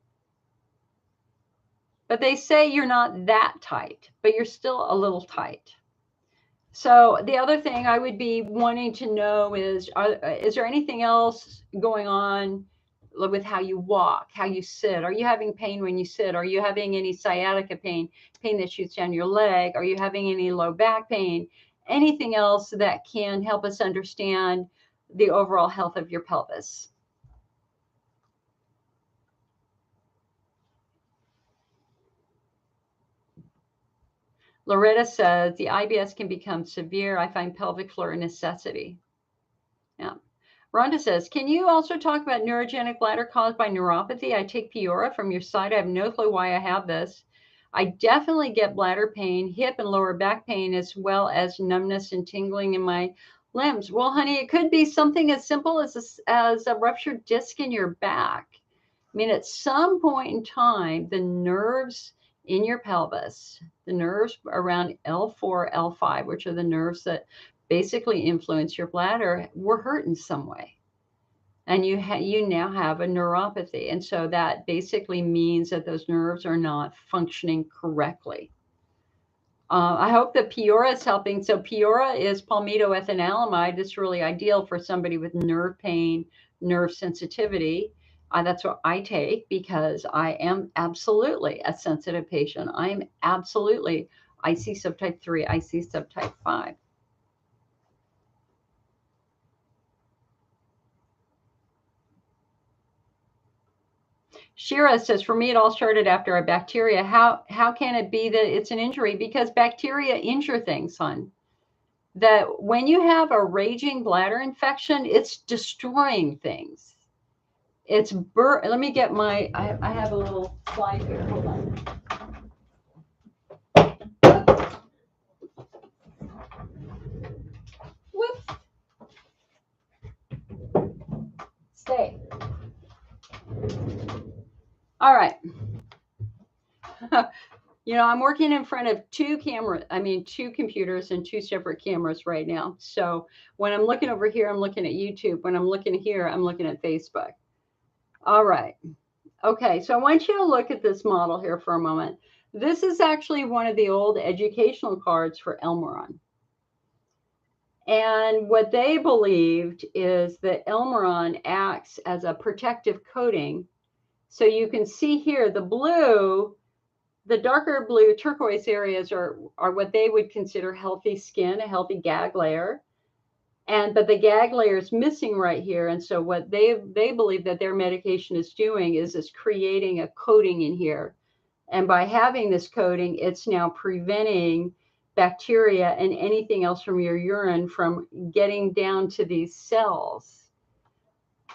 But they say you're not that tight, but you're still a little tight. So the other thing I would be wanting to know is there anything else going on with how you walk, how you sit? Are you having pain when you sit? Are you having any sciatica pain that shoots down your leg? Are you having any low back pain? Anything else that can help us understand the overall health of your pelvis? Loretta says, the IBS can become severe. I find pelvic floor a necessity. Yeah. Rhonda says, can you also talk about neurogenic bladder caused by neuropathy? I take Peora from your site. I have no clue why I have this. I definitely get bladder pain, hip and lower back pain, as well as numbness and tingling in my limbs. Well, honey, it could be something as simple as a ruptured disc in your back. I mean, at some point in time, the nerves in your pelvis, the nerves around L4, L5, which are the nerves that basically influence your bladder, were hurt in some way. And you now have a neuropathy. And so that basically means that those nerves are not functioning correctly. I hope that Peora is helping. So Peora is palmitoethanolamide. It's really ideal for somebody with nerve pain, nerve sensitivity. That's what I take because I am absolutely a sensitive patient. I am absolutely IC subtype 3, IC subtype 5. Shira says, for me, it all started after a bacteria. How can it be that it's an injury? Because bacteria injure things, hon. That when you have a raging bladder infection, it's destroying things. It's let me get my, I have a little slide here. Hold on. Whoops. Stay. All right. You know, I'm working in front of two computers and two separate cameras right now. So when I'm looking over here, I'm looking at YouTube. When I'm looking here, I'm looking at Facebook. All right. Okay, so I want you to look at this model here for a moment. This is actually one of the old educational cards for Elmeron. And what they believed is that Elmeron acts as a protective coating. So you can see here the blue, the darker blue turquoise areas are what they would consider healthy skin, a healthy gag layer. But the gag layer is missing right here. And so what they believe that their medication is doing is creating a coating in here. And by having this coating, it's now preventing bacteria and anything else from your urine from getting down to these cells.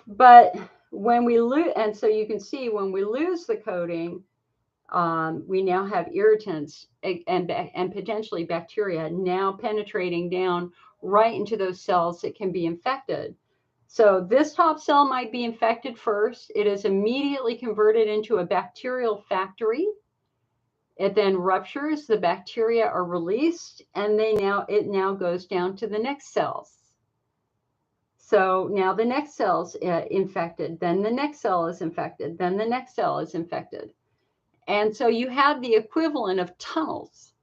But when we lose, and so you can see when we lose the coating, We now have irritants and potentially bacteria now penetrating down right into those cells that can be infected. So this top cell might be infected first. It is immediately converted into a bacterial factory. It then ruptures, the bacteria are released, and it now goes down to the next cells. So now the next cell's infected, then the next cell is infected, then the next cell is infected. And so you have the equivalent of tunnels.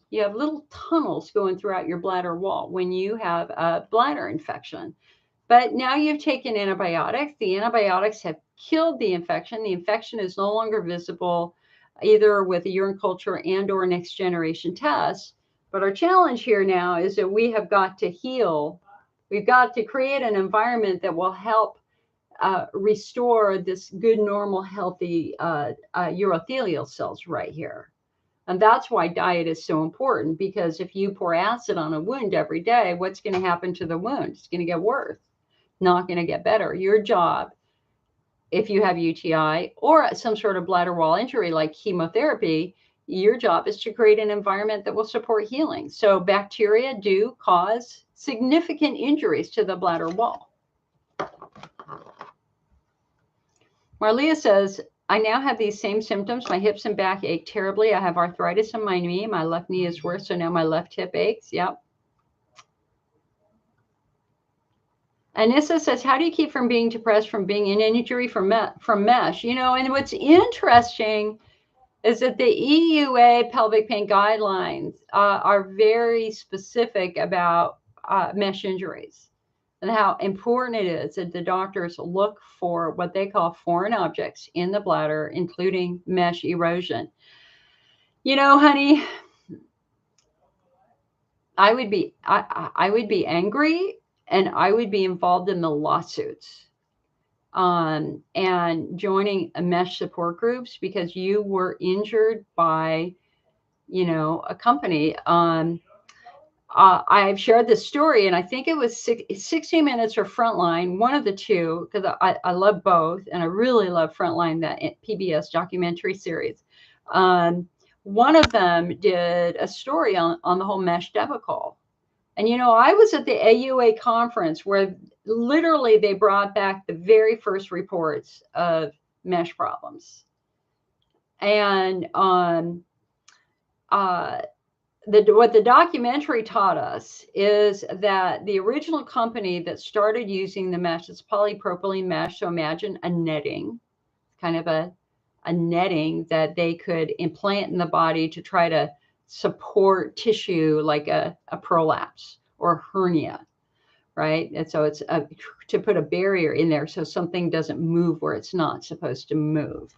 You have little tunnels going throughout your bladder wall when you have a bladder infection. But now you've taken antibiotics. The antibiotics have killed the infection. The infection is no longer visible either with a urine culture and or next generation tests. But our challenge here now is that we have got to heal. We've got to create an environment that will help restore this good, normal, healthy urothelial cells right here. And that's why diet is so important, because if you pour acid on a wound every day, what's going to happen to the wound? It's going to get worse, not going to get better. Your job, if you have UTI or some sort of bladder wall injury like chemotherapy, your job is to create an environment that will support healing. So bacteria do cause significant injuries to the bladder wall. Marlia says, I now have these same symptoms. My hips and back ache terribly. I have arthritis in my knee. My left knee is worse, so now my left hip aches. Yep. Anissa says, how do you keep from being depressed from being in injury from mesh? You know, and what's interesting is that the EUA pelvic pain guidelines are very specific about mesh injuries and how important it is that the doctors look for what they call foreign objects in the bladder, including mesh erosion. You know, honey, I would be angry, and I would be involved in the lawsuits and joining mesh support groups because you were injured by, you know, a company. I've shared this story, and I think it was 60 Minutes or Frontline, one of the two, because I love both, and I really love Frontline, that PBS documentary series. One of them did a story on the whole mesh debacle. And, you know, I was at the AUA conference where literally they brought back the very first reports of mesh problems. And what the documentary taught us is that the original company that started using the mesh is polypropylene mesh. So imagine a netting, kind of a netting that they could implant in the body to try to support tissue like a prolapse or hernia, right? And so it's to put a barrier in there so something doesn't move where it's not supposed to move.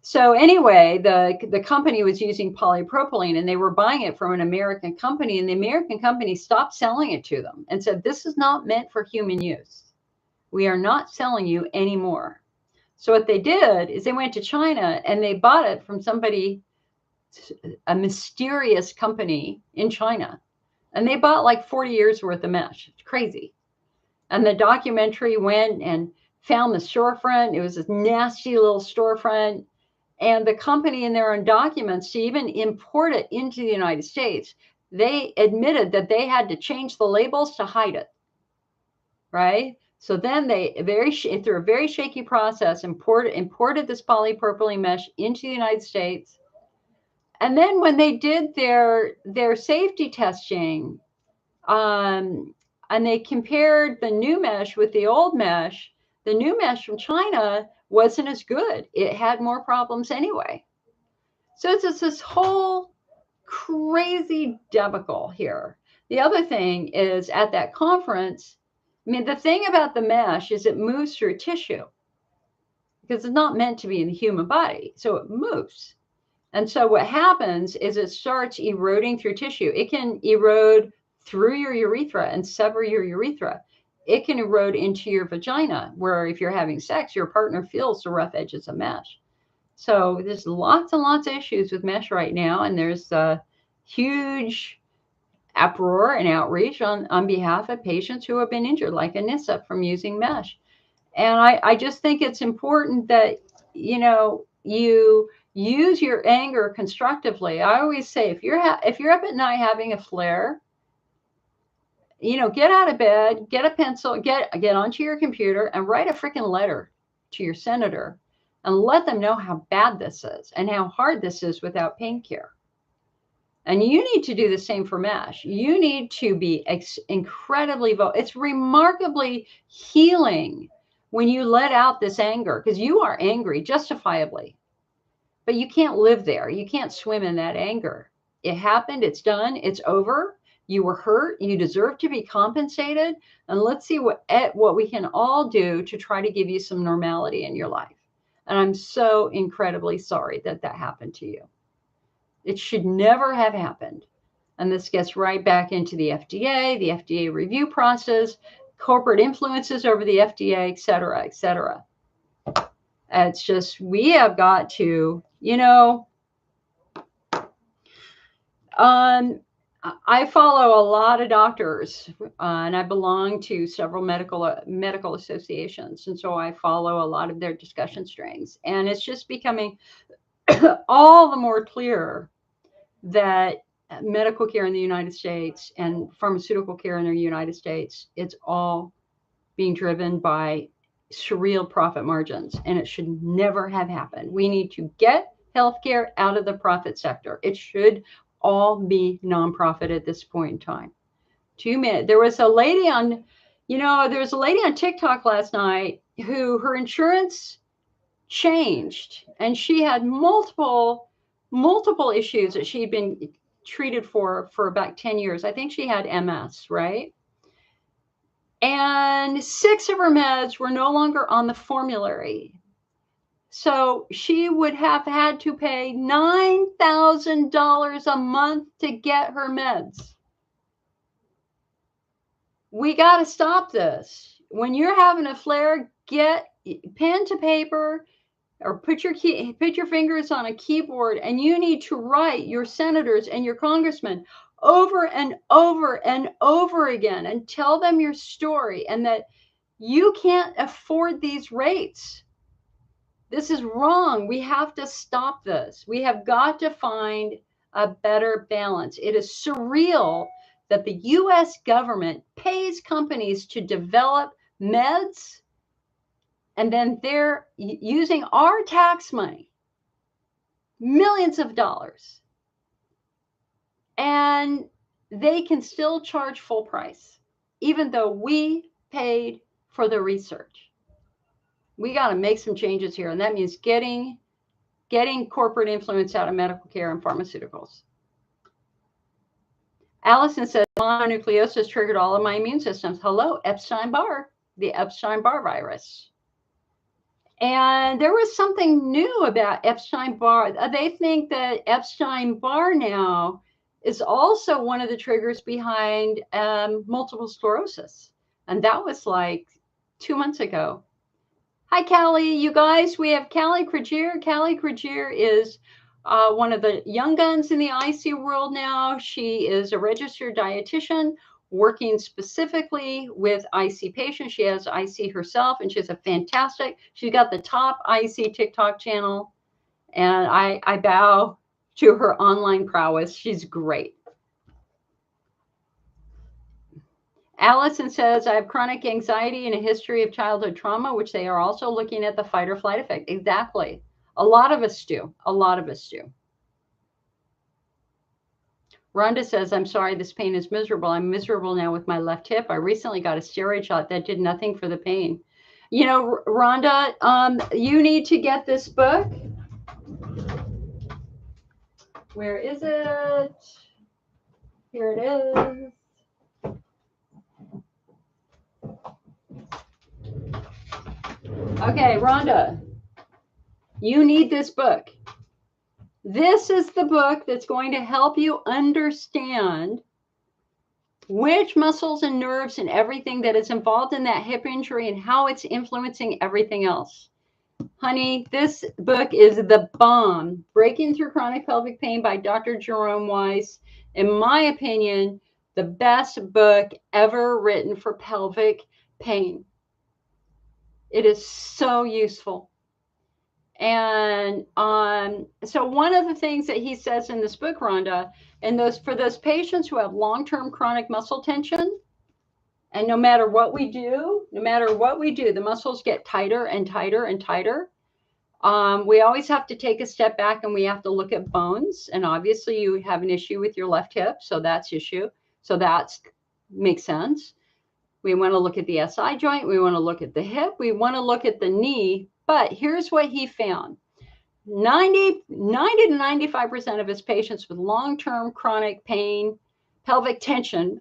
So anyway, the company was using polypropylene, and they were buying it from an American company, and the American company stopped selling it to them and said, this is not meant for human use. We are not selling you anymore. So what they did is they went to China and they bought it from somebody, a mysterious company in China, and they bought like 40 years worth of mesh. It's crazy. And the documentary went and found the storefront. It was a nasty little storefront. And the company, in their own documents, to even import it into the United States, they admitted that they had to change the labels to hide it, right? So then they, through a very shaky process, imported this polypropylene mesh into the United States. And then when they did their safety testing, and they compared the new mesh with the old mesh, the new mesh from China wasn't as good. It had more problems anyway. So it's just this whole crazy debacle here. The other thing is, at that conference, I mean, the thing about the mesh is it moves through tissue because it's not meant to be in the human body. So it moves. And so what happens is it starts eroding through tissue. It can erode through your urethra and sever your urethra. It can erode into your vagina, where if you're having sex, your partner feels the rough edges of mesh. So there's lots and lots of issues with mesh right now, and there's a huge uproar and outreach on behalf of patients who have been injured, like Anissa, from using mesh. And I just think it's important that, you know, you Use your anger constructively. I always say, if you're up at night having a flare, get out of bed, get a pencil, get onto your computer and write a freaking letter to your senator and let them know how bad this is and how hard this is without pain care. And you need to do the same for MASH. You need to be incredibly vocal. It's remarkably healing when you let out this anger, because you are angry justifiably, but you can't live there. You can't swim in that anger. It happened. It's done. It's over. You were hurt. You deserve to be compensated. And let's see what we can all do to try to give you some normality in your life. And I'm so incredibly sorry that happened to you. It should never have happened. And this gets right back into the FDA review process, corporate influences over the FDA, et cetera, et cetera. It's just, we have got to, I follow a lot of doctors, and I belong to several medical associations. And so I follow a lot of their discussion strings. And it's just becoming all the more clear that medical care in the United States and pharmaceutical care in the United States, it's all being driven by surreal profit margins, and it should never have happened. We need to get healthcare out of the profit sector. It should all be nonprofit at this point in time. 2 minutes. There was a lady on TikTok last night who her insurance changed, and she had multiple issues that she'd been treated for about 10 years. I think she had MS, right? And 6 of her meds were no longer on the formulary. So she would have had to pay $9,000 a month to get her meds. We got to stop this. When you're having a flare, get pen to paper, or put your fingers on a keyboard, and you need to write your senators and your congressmen over and over and over again and tell them your story and that you can't afford these rates. This is wrong. We have to stop this. We have got to find a better balance. It is surreal that the US government pays companies to develop meds, and then they're using our tax money, millions of dollars, and they can still charge full price, even though we paid for the research. We got to make some changes here, and that means getting corporate influence out of medical care and pharmaceuticals. Allison says, mononucleosis triggered all of my immune systems. Hello, Epstein-Barr, the Epstein-Barr virus. And there was something new about Epstein-Barr. They think that Epstein-Barr now is also one of the triggers behind multiple sclerosis. And that was like 2 months ago. Hi, Callie. You guys, we have Callie Kragier. Callie Kragier is one of the young guns in the IC world now. She is a registered dietitian working specifically with IC patients. She has IC herself, and she's she's got the top IC TikTok channel, and I bow to her online prowess. She's great. Allison says, I have chronic anxiety and a history of childhood trauma, which they are also looking at the fight or flight effect. Exactly. A lot of us do. A lot of us do. Rhonda says, I'm sorry, this pain is miserable. I'm miserable now with my left hip. I recently got a steroid shot that did nothing for the pain. Rhonda, you need to get this book. Where is it? Here it is. Okay, Rhonda, you need this book. This is the book that's going to help you understand which muscles and nerves and everything that is involved in that hip injury and how it's influencing everything else. Honey, this book is the bomb. Breaking Through Chronic Pelvic Pain by Dr. Jerome Weiss. In my opinion, the best book ever written for pelvic pain. It is so useful. And so one of the things that he says in this book, Rhonda, and for those patients who have long-term chronic muscle tension, and no matter what we do, the muscles get tighter and tighter and tighter. We always have to take a step back and we have to look at bones. And obviously you have an issue with your left hip, so that's issue. So that makes sense. We want to look at the SI joint. We want to look at the hip. We want to look at the knee. But here's what he found. 90 to 95% of his patients with long-term chronic pain, pelvic tension,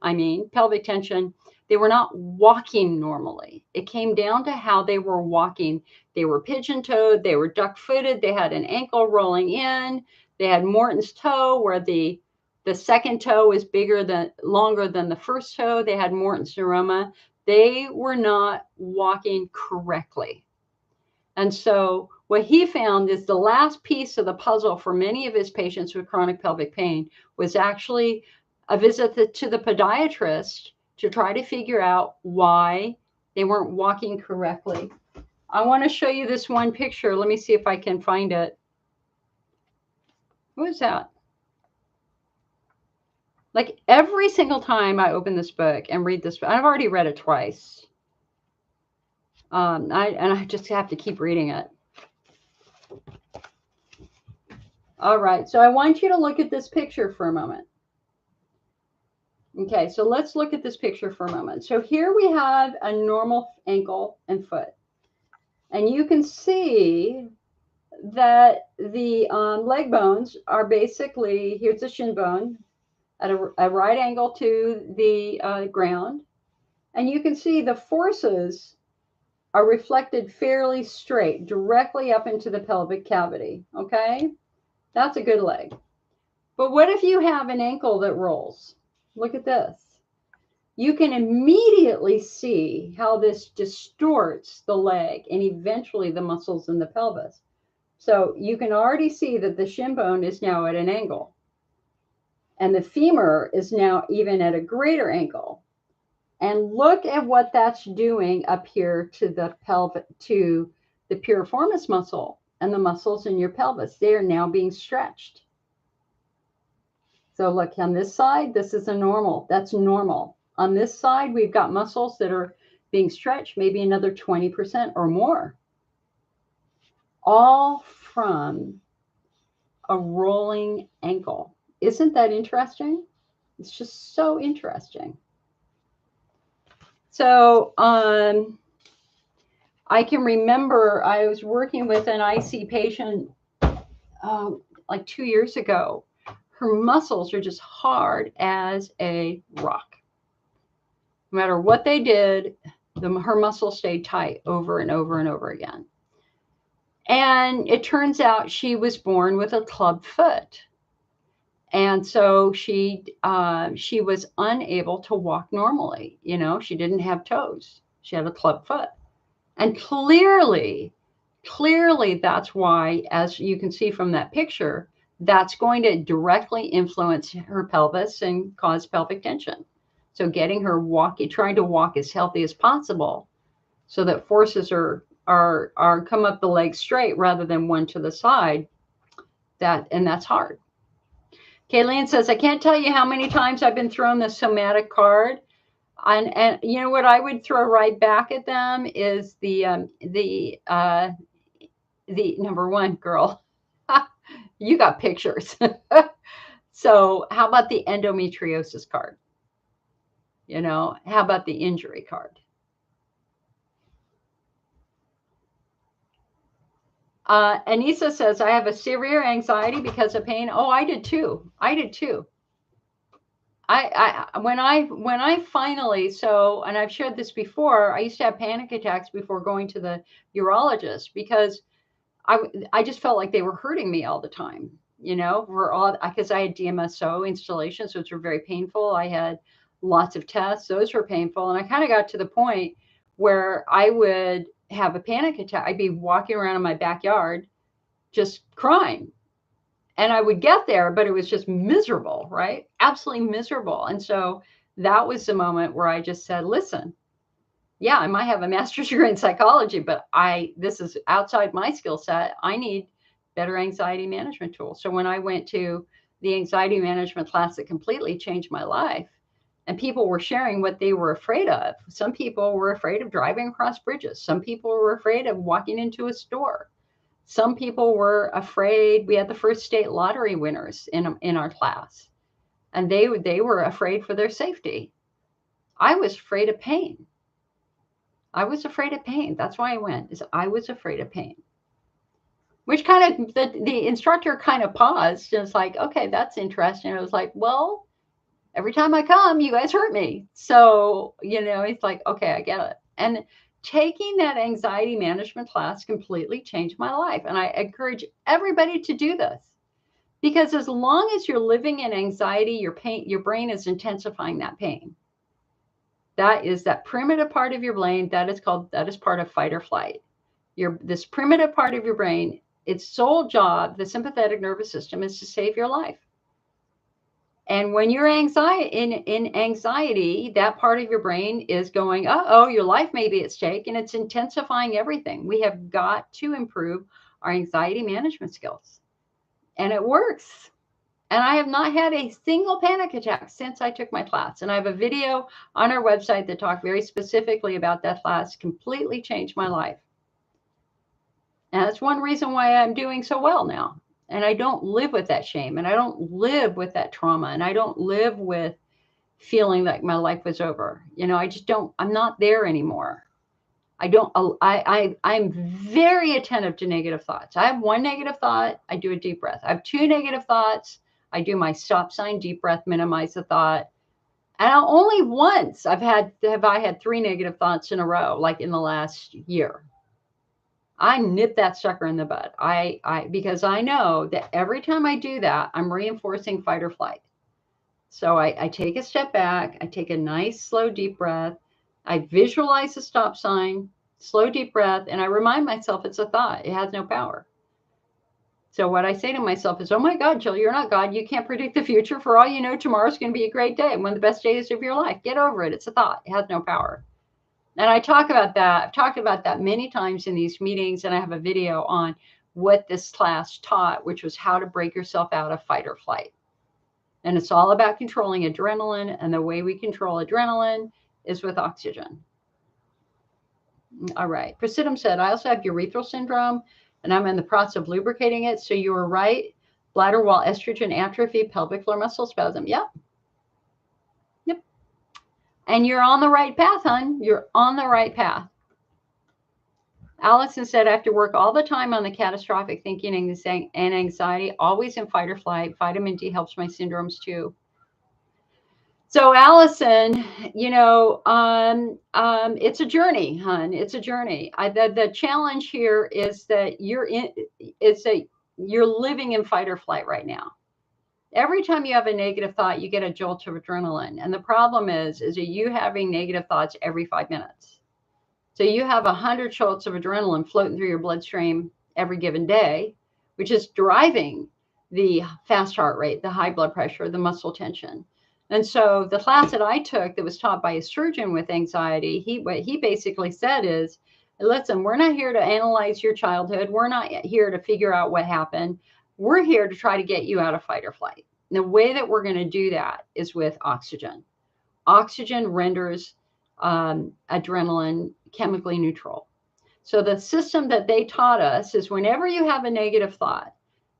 they were not walking normally. It came down to how they were walking. They were pigeon-toed, they were duck-footed, they had an ankle rolling in, they had Morton's toe where the second toe is longer than the first toe. They had Morton's neuroma. They were not walking correctly. And so what he found is the last piece of the puzzle for many of his patients with chronic pelvic pain was actually a visit to the podiatrist to try to figure out why they weren't walking correctly. I want to show you this one picture. Let me see if I can find it. What is that? Like every single time I open this book and read this, I've already read it twice. I just have to keep reading it. All right, so I want you to look at this picture for a moment. Okay, so let's look at this picture for a moment. So here we have a normal ankle and foot. And you can see that the leg bones are basically, here's the shin bone at a right angle to the ground. And you can see the forces are reflected fairly straight, directly up into the pelvic cavity, okay? That's a good leg. But what if you have an ankle that rolls? Look at this. You can immediately see how this distorts the leg and eventually the muscles in the pelvis. So you can already see that the shin bone is now at an angle. And the femur is now even at a greater angle. And look at what that's doing up here to the pelvic, to the piriformis muscle and the muscles in your pelvis. They are now being stretched. So look on this side, this is a normal. That's normal. On this side, we've got muscles that are being stretched, maybe another 20% or more. All from a rolling ankle. Isn't that interesting? It's just so interesting. So I can remember I was working with an IC patient like 2 years ago. Her muscles are just hard as a rock. No matter what they did, her muscles stayed tight over and over and over again. And it turns out she was born with a club foot. And so she was unable to walk normally. You know, she didn't have toes. She had a club foot. And clearly that's why, as you can see from that picture, that's going to directly influence her pelvis and cause pelvic tension. So getting her trying to walk as healthy as possible so that forces are come up the leg straight rather than one to the side, and that's hard. Kayleen says, I can't tell you how many times I've been thrown the somatic card. And you know what I would throw right back at them is the number one, girl, you got pictures. So how about the endometriosis card? You know, how about the injury card? Anissa says, I have a severe anxiety because of pain. Oh, I did too. When I finally, and I've shared this before, I used to have panic attacks before going to the urologist because I just felt like they were hurting me all the time, you know, because I had DMSO installations, which were very painful. I had lots of tests. Those were painful. And I kind of got to the point where I would have a panic attack. I'd be walking around in my backyard just crying. And I would get there, but it was just miserable, right? Absolutely miserable. And so that was the moment where I just said, listen, yeah, I might have a master's degree in psychology, but this is outside my skill set. I need better anxiety management tools. So when I went to the anxiety management class that completely changed my life, and people were sharing what they were afraid of. Some people were afraid of driving across bridges. Some people were afraid of walking into a store. Some people were afraid. We had the first state lottery winners in our class, and they were afraid for their safety. I was afraid of pain. I was afraid of pain. That's why I went, is I was afraid of pain. Which kind of, the instructor kind of paused and was like, okay, that's interesting. I was like, well, every time I come, you guys hurt me. So, it's like, okay, I get it. And taking that anxiety management class completely changed my life. And I encourage everybody to do this, because as long as you're living in anxiety, your brain is intensifying that pain. That is that primitive part of your brain that is part of fight or flight. This primitive part of your brain, its sole job, the sympathetic nervous system, is to save your life. And when you're in anxiety, that part of your brain is going, uh-oh, your life may be at stake, and it's intensifying everything. We have got to improve our anxiety management skills. And it works. And I have not had a single panic attack since I took my class. And I have a video on our website that talked very specifically about that class. Completely changed my life. And that's one reason why I'm doing so well now. And I don't live with that shame, and I don't live with that trauma, and I don't live with feeling like my life was over. I just don't, I'm not there anymore. I'm very attentive to negative thoughts. I have one negative thought, I do a deep breath. I have two negative thoughts, I do my stop sign, deep breath, minimize the thought. And only once have I had three negative thoughts in a row, like in the last year. I nip that sucker in the bud. Because I know that every time I do that, I'm reinforcing fight or flight. So I take a step back, I take a nice, slow, deep breath. I visualize the stop sign, slow, deep breath, and I remind myself it's a thought. It has no power. So what I say to myself is, oh my God, Jill, you're not God. You can't predict the future. For all you know, tomorrow's going to be a great day, one of the best days of your life. Get over it. It's a thought. It has no power. And I talk about that. I've talked about that many times in these meetings, and I have a video on what this class taught, which was how to break yourself out of fight or flight. And it's all about controlling adrenaline, and the way we control adrenaline is with oxygen. All right. Prasidam said, I also have urethral syndrome, and I'm in the process of lubricating it. So you were right. Bladder wall estrogen atrophy, pelvic floor muscle spasm. Yep. And you're on the right path, hon. You're on the right path. Allison said, I have to work all the time on the catastrophic thinking and anxiety, always in fight or flight. Vitamin D helps my syndromes too. So Allison, it's a journey, hon. It's a journey. The challenge here is that you're living in fight or flight right now. Every time you have a negative thought, you get a jolt of adrenaline. And the problem is that you having negative thoughts every 5 minutes. So you have 100 jolts of adrenaline floating through your bloodstream every given day, which is driving the fast heart rate, the high blood pressure, the muscle tension. And so the class that I took that was taught by a surgeon with anxiety, what he basically said is, listen, we're not here to analyze your childhood. We're not here to figure out what happened. We're here to try to get you out of fight or flight. And the way that we're going to do that is with oxygen. Oxygen renders adrenaline chemically neutral. So the system that they taught us is whenever you have a negative thought,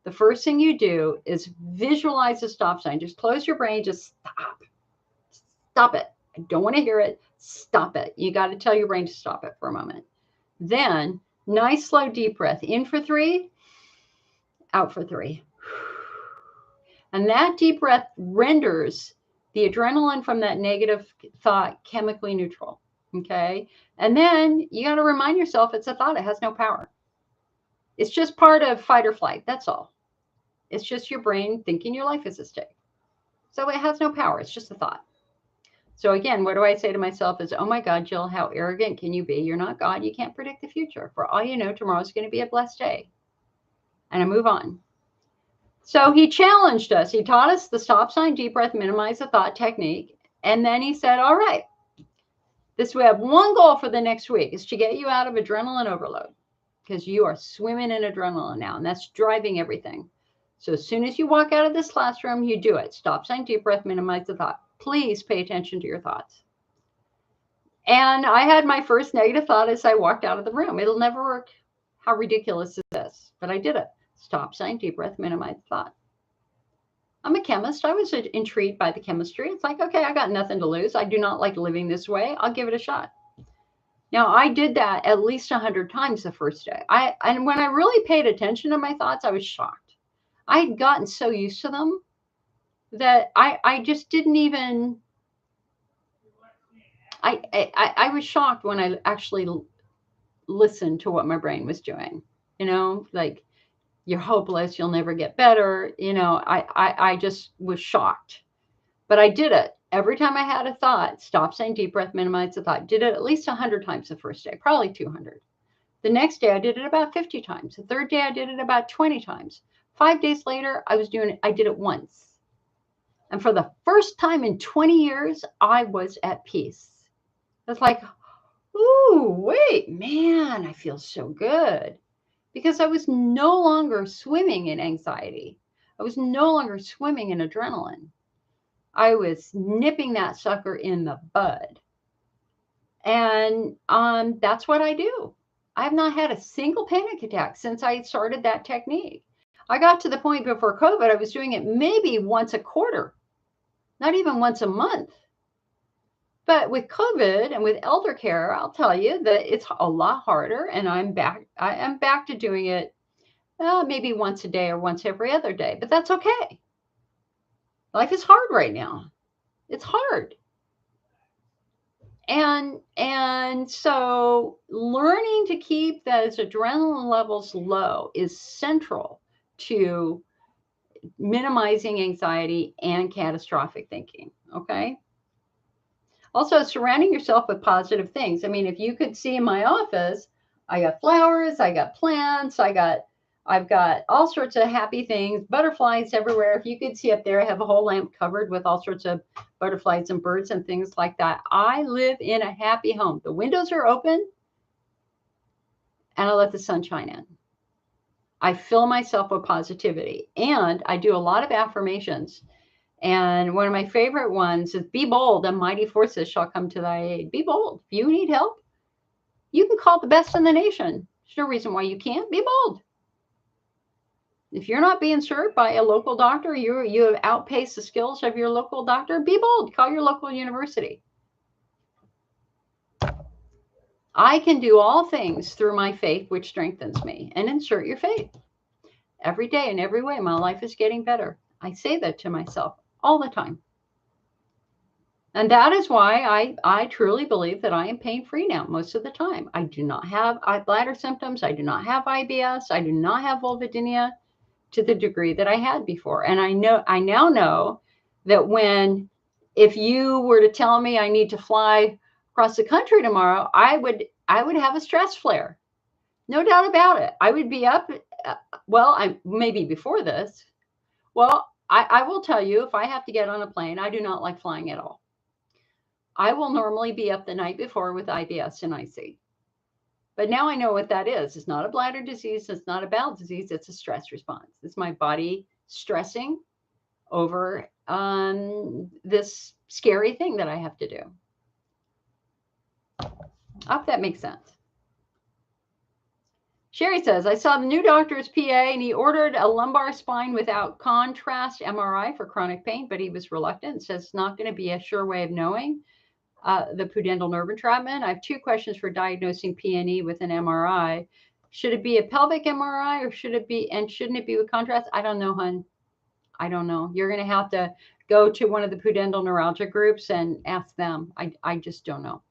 the first thing you do is visualize the stop sign. Just close your brain. Just stop. Stop it. I don't want to hear it. Stop it. You got to tell your brain to stop it for a moment. Then nice, slow, deep breath. In for 3, out for 3. And that deep breath renders the adrenaline from that negative thought chemically neutral. Okay. And then you got to remind yourself it's a thought. It has no power. It's just part of fight or flight. That's all. It's just your brain thinking your life is at stake. So it has no power. It's just a thought. So again, what do I say to myself is, oh my God, Jill, how arrogant can you be? You're not God. You can't predict the future. For all you know, tomorrow's going to be a blessed day. And I move on. So he challenged us. He taught us the stop sign, deep breath, minimize the thought technique. And then he said, all right, This we have one goal for the next week is to get you out of adrenaline overload, because you are swimming in adrenaline now, and that's driving everything. So as soon as you walk out of this classroom, you do it. Stop sign, deep breath, minimize the thought. Please pay attention to your thoughts. And I had my first negative thought as I walked out of the room. It'll never work. How ridiculous is this? But I did it. Stop sign, deep breath, minimize the thought. I'm a chemist. I was intrigued by the chemistry. It's like, okay, I got nothing to lose. I do not like living this way. I'll give it a shot. Now, I did that at least 100 times the first day. And when I really paid attention to my thoughts, I was shocked. I had gotten so used to them that I just didn't even, I was shocked when I actually listened to what my brain was doing. You know, like, you're hopeless, you'll never get better. You know, I just was shocked. But I did it. Every time I had a thought, stop saying deep breath, minimize the thought. Did it at least 100 times the first day, probably 200. The next day, I did it about 50 times. The third day, I did it about 20 times. 5 days later, I did it once. And for the first time in 20 years, I was at peace. It's like, ooh, wait, man, I feel so good. Because I was no longer swimming in anxiety. I was no longer swimming in adrenaline. I was nipping that sucker in the bud. And that's what I do. I have not had a single panic attack since I started that technique. I got to the point before COVID, I was doing it maybe once a quarter, not even once a month. But with COVID and with elder care, I'll tell you that it's a lot harder, and I am back to doing it maybe once a day or once every other day, but that's okay. Life is hard right now. It's hard. And so learning to keep those adrenaline levels low is central to minimizing anxiety and catastrophic thinking, okay? Also, surrounding yourself with positive things. I mean, if you could see in my office, I got flowers, I got plants, I've got all sorts of happy things, butterflies everywhere. If you could see up there, I have a whole lamp covered with all sorts of butterflies and birds and things like that. I live in a happy home. The windows are open and I let the sun shine in. I fill myself with positivity, and I do a lot of affirmations. And one of my favorite ones is, be bold and mighty forces shall come to thy aid. Be bold. If you need help, you can call the best in the nation. There's no reason why you can't. Be bold. If you're not being served by a local doctor, you have outpaced the skills of your local doctor, be bold. Call your local university. I can do all things through my faith, which strengthens me. And insert your faith. Every day, in every way, my life is getting better. I say that to myself all the time. And that is why I truly believe that I am pain-free now most of the time. I do not have bladder symptoms. I do not have IBS. I do not have vulvodynia to the degree that I had before. And I now know that if you were to tell me I need to fly across the country tomorrow, I would have a stress flare. No doubt about it. I would be up, maybe before this. Well, I will tell you, if I have to get on a plane, I do not like flying at all. I will normally be up the night before with IBS and IC. But now I know what that is. It's not a bladder disease. It's not a bowel disease. It's a stress response. It's my body stressing over this scary thing that I have to do. I hope that makes sense. Sherry says, I saw the new doctor's PA and he ordered a lumbar spine without contrast MRI for chronic pain, but he was reluctant. Says it's not going to be a sure way of knowing the pudendal nerve entrapment. I have 2 questions for diagnosing PNE with an MRI. Should it be a pelvic MRI or shouldn't it be with contrast? I don't know, hon. I don't know. You're going to have to go to one of the Pudendal Neuralgia groups and ask them. I just don't know.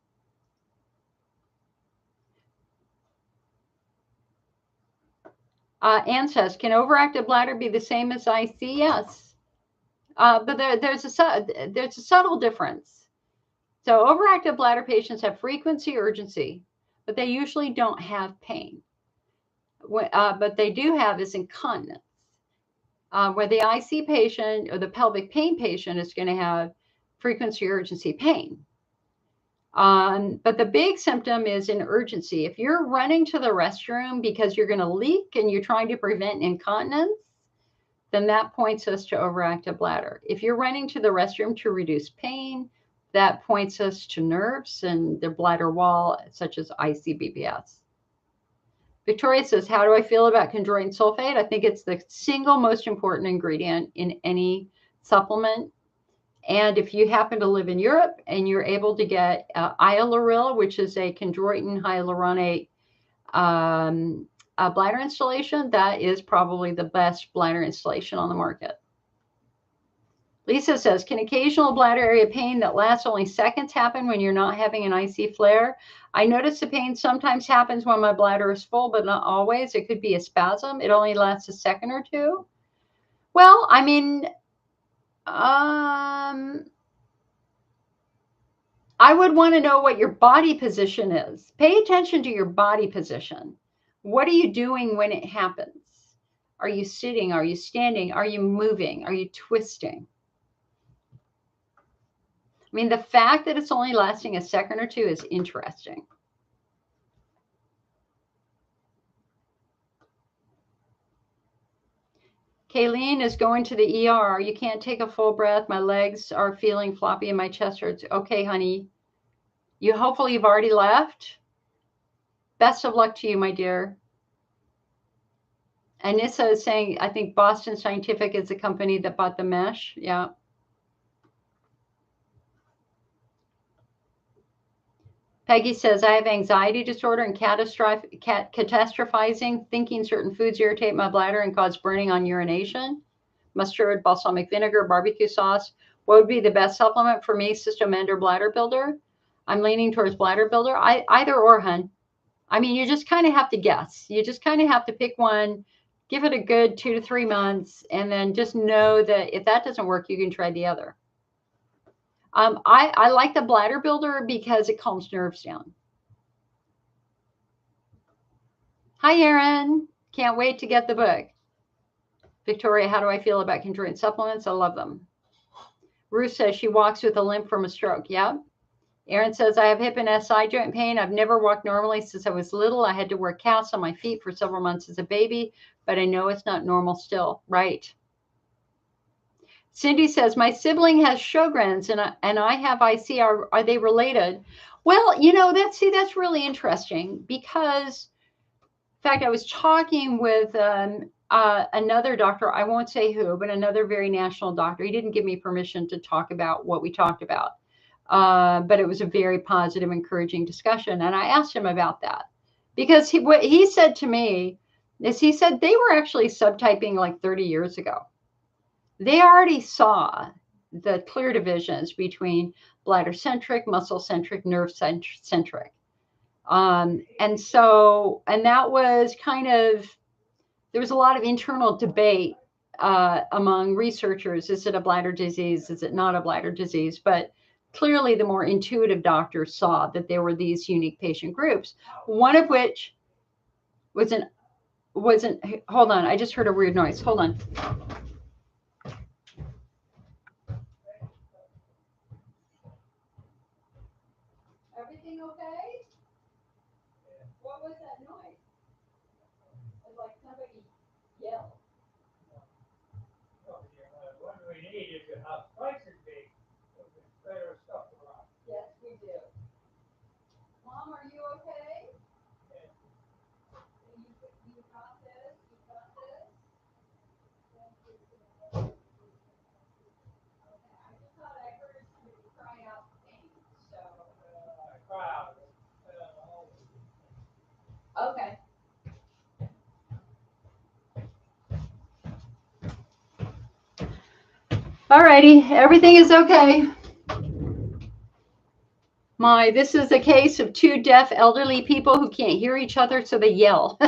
Anne says, can overactive bladder be the same as IC? Yes. But there's a subtle difference. So overactive bladder patients have frequency, urgency, but they usually don't have pain. But they do have is incontinence, where the IC patient or the pelvic pain patient is going to have frequency, urgency, pain. But the big symptom is an urgency. If you're running to the restroom because you're going to leak and you're trying to prevent incontinence, then that points us to overactive bladder. If you're running to the restroom to reduce pain, that points us to nerves and the bladder wall, such as ICBPS. Victoria says, how do I feel about chondroitin sulfate? I think it's the single most important ingredient in any supplement. And if you happen to live in Europe and you're able to get Ioloril, which is a chondroitin hyaluronate bladder installation, that is probably the best bladder installation on the market. Lisa says, can occasional bladder area pain that lasts only seconds happen when you're not having an IC flare? I notice the pain sometimes happens when my bladder is full, but not always. It could be a spasm. It only lasts a second or two. Well, I mean, I would want to know what your body position is. Pay attention to your body position. What are you doing when it happens? Are you sitting? Are you standing? Are you moving? Are you twisting? I mean, the fact that it's only lasting a second or two is interesting. Kayleen is going to the ER. You can't take a full breath. My legs are feeling floppy and my chest hurts. Okay, honey. Hopefully you've already left. Best of luck to you, my dear. Anissa is saying, I think Boston Scientific is the company that bought the mesh. Yeah. Peggy says, I have anxiety disorder and catastrophizing, thinking certain foods irritate my bladder and cause burning on urination. Mustard, balsamic vinegar, barbecue sauce. What would be the best supplement for me, Cystomend or Bladder Builder? I'm leaning towards Bladder Builder. Either or, hun. I mean, you just kind of have to guess. You just kind of have to pick one, give it a good 2 to 3 months, and then just know that if that doesn't work, you can try the other. I like the Bladder Builder because it calms nerves down. Hi, Erin. Can't wait to get the book. Victoria, how do I feel about chondroitin supplements? I love them. Ruth says she walks with a limp from a stroke. Yep. Erin says, I have hip and SI joint pain. I've never walked normally since I was little. I had to wear casts on my feet for several months as a baby, but I know it's not normal still. Right. Cindy says, my sibling has Sjogren's and I have IC. Are they related? Well, you know, that's really interesting because, in fact, I was talking with another doctor. I won't say who, but another very national doctor. He didn't give me permission to talk about what we talked about. But it was a very positive, encouraging discussion. And I asked him about that because what he said to me is he said they were actually subtyping like 30 years ago. They already saw the clear divisions between bladder-centric, muscle-centric, nerve-centric. And that was kind of, there was a lot of internal debate among researchers. Is it a bladder disease? Is it not a bladder disease? But clearly the more intuitive doctors saw that there were these unique patient groups, one of which wasn't, hold on, I just heard a weird noise. Hold on. Everything okay? What was that noise? It was like somebody yelled. What we need is to have twice as big with better stuff around. Yes, we do. Mom, are you okay? Yeah. You got this? You got this? Okay, I just thought I heard somebody cry out pain, so. Crowd. Okay. Alrighty, everything is okay. This is a case of two deaf elderly people who can't hear each other, so they yell.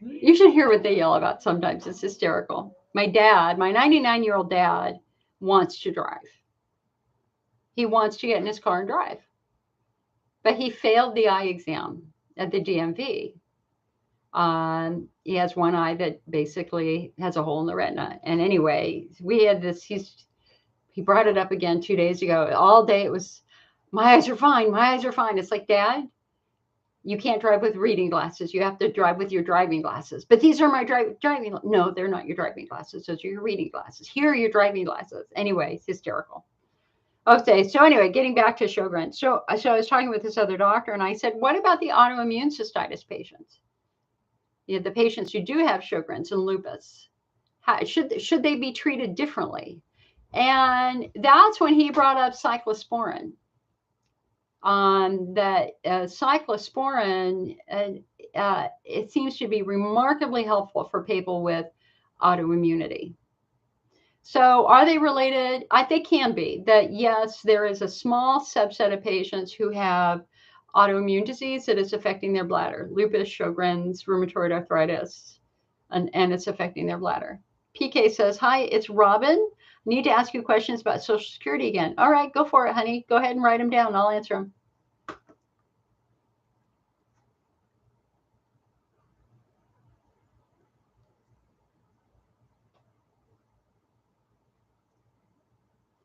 You should hear what they yell about sometimes. It's hysterical. My dad, my 99-year-old dad, wants to drive. He wants to get in his car and drive. But he failed the eye exam at the DMV. He has one eye that basically has a hole in the retina. And anyway, we had this, he He brought it up again 2 days ago. All day it was, my eyes are fine. My eyes are fine. It's like, Dad, you can't drive with reading glasses. You have to drive with your driving glasses. But these are my driving. No, they're not your driving glasses. Those are your reading glasses. Here are your driving glasses. Anyway, it's hysterical. Okay, so anyway, getting back to Sjogren's. So I was talking with this other doctor, and I said, what about the autoimmune cystitis patients? The patients who do have Sjogren's and lupus. Should they be treated differently? And that's when he brought up cyclosporin. That cyclosporin, it seems to be remarkably helpful for people with autoimmunity. So are they related? They can be. That yes, there is a small subset of patients who have autoimmune disease that is affecting their bladder, lupus, Sjogren's, rheumatoid arthritis, and it's affecting their bladder. PK says, hi, it's Robin. Need to ask you questions about Social Security again. All right, go for it, honey. Go ahead and write them down. I'll answer them.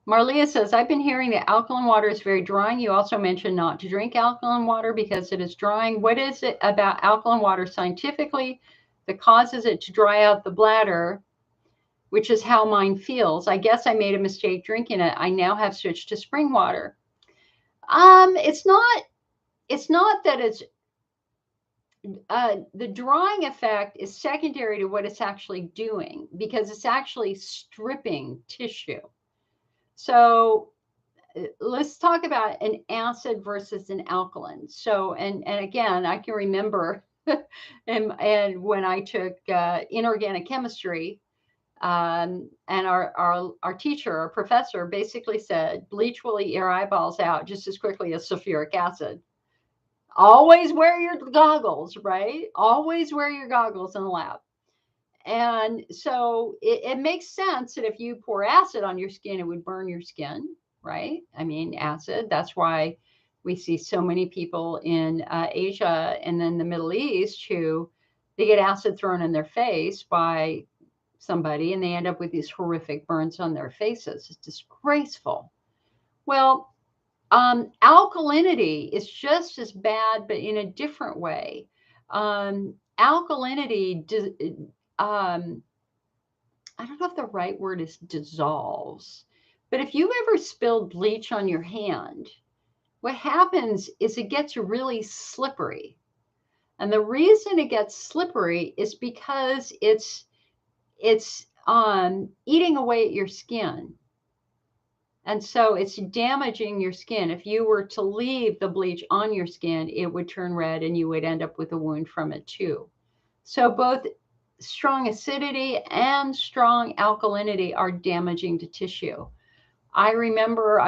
Marlia says, I've been hearing that alkaline water is very drying. You also mentioned not to drink alkaline water because it is drying. What is it about alkaline water scientifically that causes it to dry out the bladder, which is how mine feels? I guess I made a mistake drinking it. I now have switched to spring water. It's not that it's the drying effect is secondary to what it's actually doing, because it's actually stripping tissue. So let's talk about an acid versus an alkaline. So, and again, I can remember and when I took inorganic chemistry, and our teacher, our professor, basically said, bleach will eat your eyeballs out just as quickly as sulfuric acid. Always wear your goggles, right? Always wear your goggles in the lab. And so it makes sense that if you pour acid on your skin, it would burn your skin, right? I mean, acid, that's why we see so many people in Asia and then the Middle East who they get acid thrown in their face by somebody and they end up with these horrific burns on their faces. It's disgraceful. Well, alkalinity is just as bad, but in a different way. Alkalinity, I don't know if the right word is dissolves, but if you've ever spilled bleach on your hand, what happens is it gets really slippery. And the reason it gets slippery is because it's eating away at your skin. And so it's damaging your skin. If you were to leave the bleach on your skin, it would turn red and you would end up with a wound from it too. So both strong acidity and strong alkalinity are damaging to tissue. I remember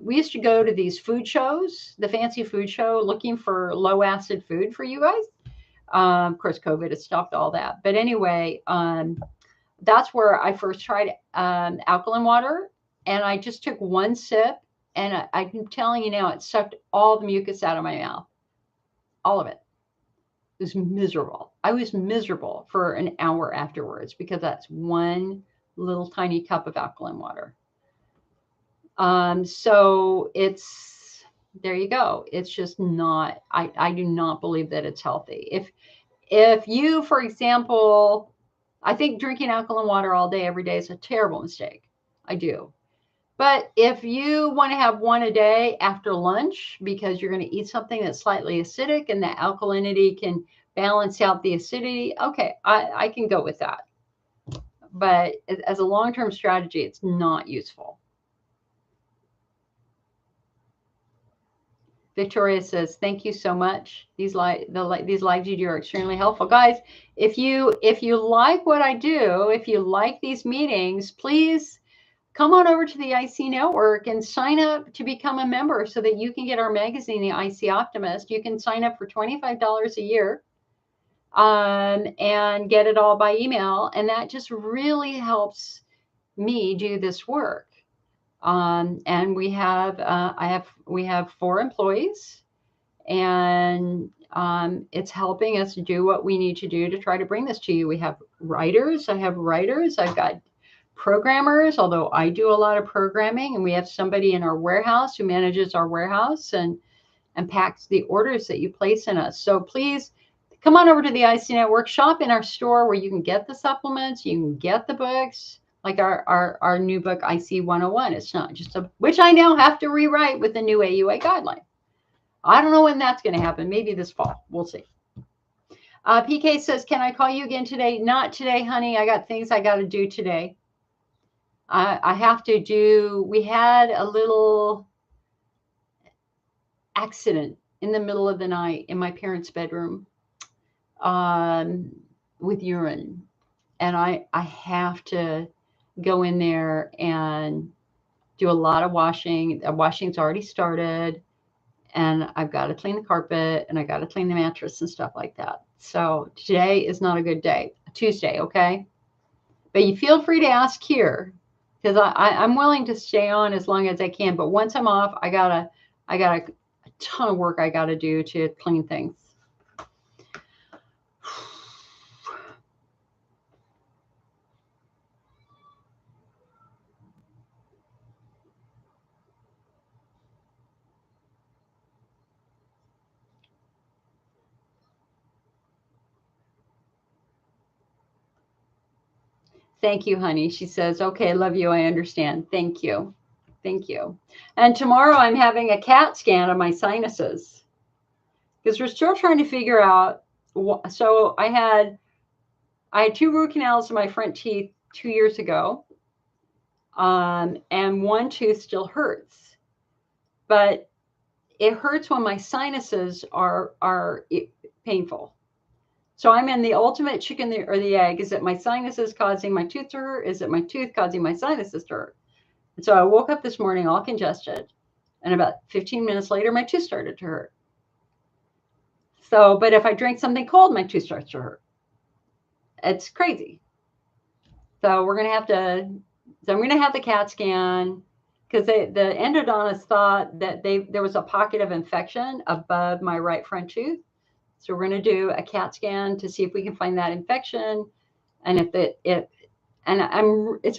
we used to go to these food shows, the fancy food show, looking for low acid food for you guys. Of course, COVID has stopped all that. But anyway, that's where I first tried alkaline water. And I just took one sip, and I'm telling you now, it sucked all the mucus out of my mouth. All of it. It was miserable. I was miserable for an hour afterwards because that's one little tiny cup of alkaline water. So there you go. It's just not, I do not believe that it's healthy. If you, for example, I think drinking alkaline water all day, every day is a terrible mistake. I do. But if you want to have one a day after lunch because you're going to eat something that's slightly acidic and the alkalinity can balance out the acidity, okay, I can go with that. But as a long-term strategy, it's not useful. Victoria says, thank you so much. These lives you do are extremely helpful. Guys, if you like what I do, if you like these meetings, please come on over to the IC Network and sign up to become a member so that you can get our magazine, the IC Optimist. You can sign up for $25 a year and get it all by email. And that just really helps me do this work. And we have 4 employees, and it's helping us do what we need to do to try to bring this to you. We have writers. I have writers. I've got programmers, although I do a lot of programming, and we have somebody in our warehouse who manages our warehouse and packs the orders that you place in us. So please come on over to the IC Network, shop in our store where you can get the supplements, you can get the books, like our new book, IC 101. It's not just which I now have to rewrite with the new AUA guideline. I don't know when that's going to happen. Maybe this fall. We'll see. PK says, can I call you again today? Not today, honey. I got things I got to do today. I have to do, we had a little accident in the middle of the night in my parents' bedroom with urine. And I have to go in there and do a lot of washing. The washing's already started. And I've got to clean the carpet and I got to clean the mattress and stuff like that. So today is not a good day. Tuesday, okay? But you feel free to ask here because I'm willing to stay on as long as I can. But once I'm off, I got a ton of work I got to do to clean things. Thank you, honey. She says, okay, love you. I understand. Thank you. Thank you. And tomorrow I'm having a CAT scan of my sinuses because we're still trying to figure out. So I had 2 root canals in my front teeth 2 years ago. And one tooth still hurts, but it hurts when my sinuses are painful. So I'm in the ultimate chicken or the egg. Is it my sinuses causing my tooth to hurt? Is it my tooth causing my sinuses to hurt? And so I woke up this morning all congested, and about 15 minutes later, my tooth started to hurt. So, but if I drink something cold, my tooth starts to hurt. It's crazy. So we're going to have to, so I'm going to have the CAT scan because the endodontist thought that there was a pocket of infection above my right front tooth. So we're going to do a CAT scan to see if we can find that infection. And it's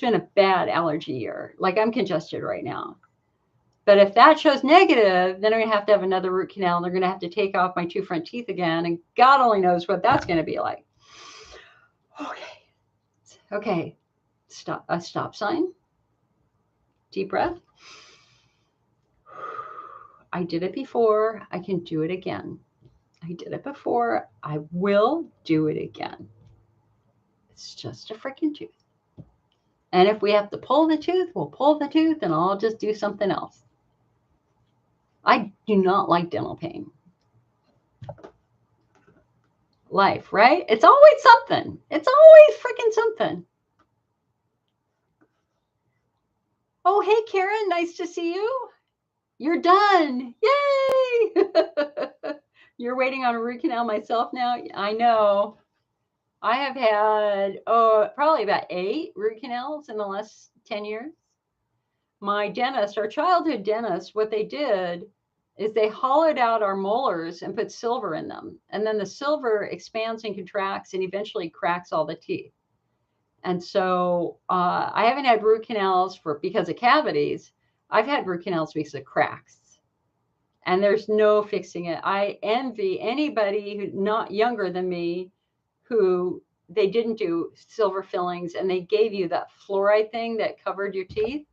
been a bad allergy year. Like I'm congested right now. But if that shows negative, then I'm going to have another root canal. They're going to have to take off my 2 front teeth again. And God only knows what that's going to be like. Okay. A stop sign. Deep breath. I did it before. I can do it again. I did it before. I will do it again. It's just a freaking tooth. And if we have to pull the tooth, we'll pull the tooth and I'll just do something else. I do not like dental pain. Life, right? It's always something. It's always freaking something. Oh, hey, Karen. Nice to see you. You're done. Yay! You're waiting on a root canal myself now? I know. I have had, probably about 8 root canals in the last 10 years. My dentist, our childhood dentist, what they did is they hollowed out our molars and put silver in them. And then the silver expands and contracts and eventually cracks all the teeth. And so I haven't had root canals because of cavities. I've had root canals because of cracks. And there's no fixing it. I envy anybody who's not younger than me who they didn't do silver fillings and they gave you that fluoride thing that covered your teeth.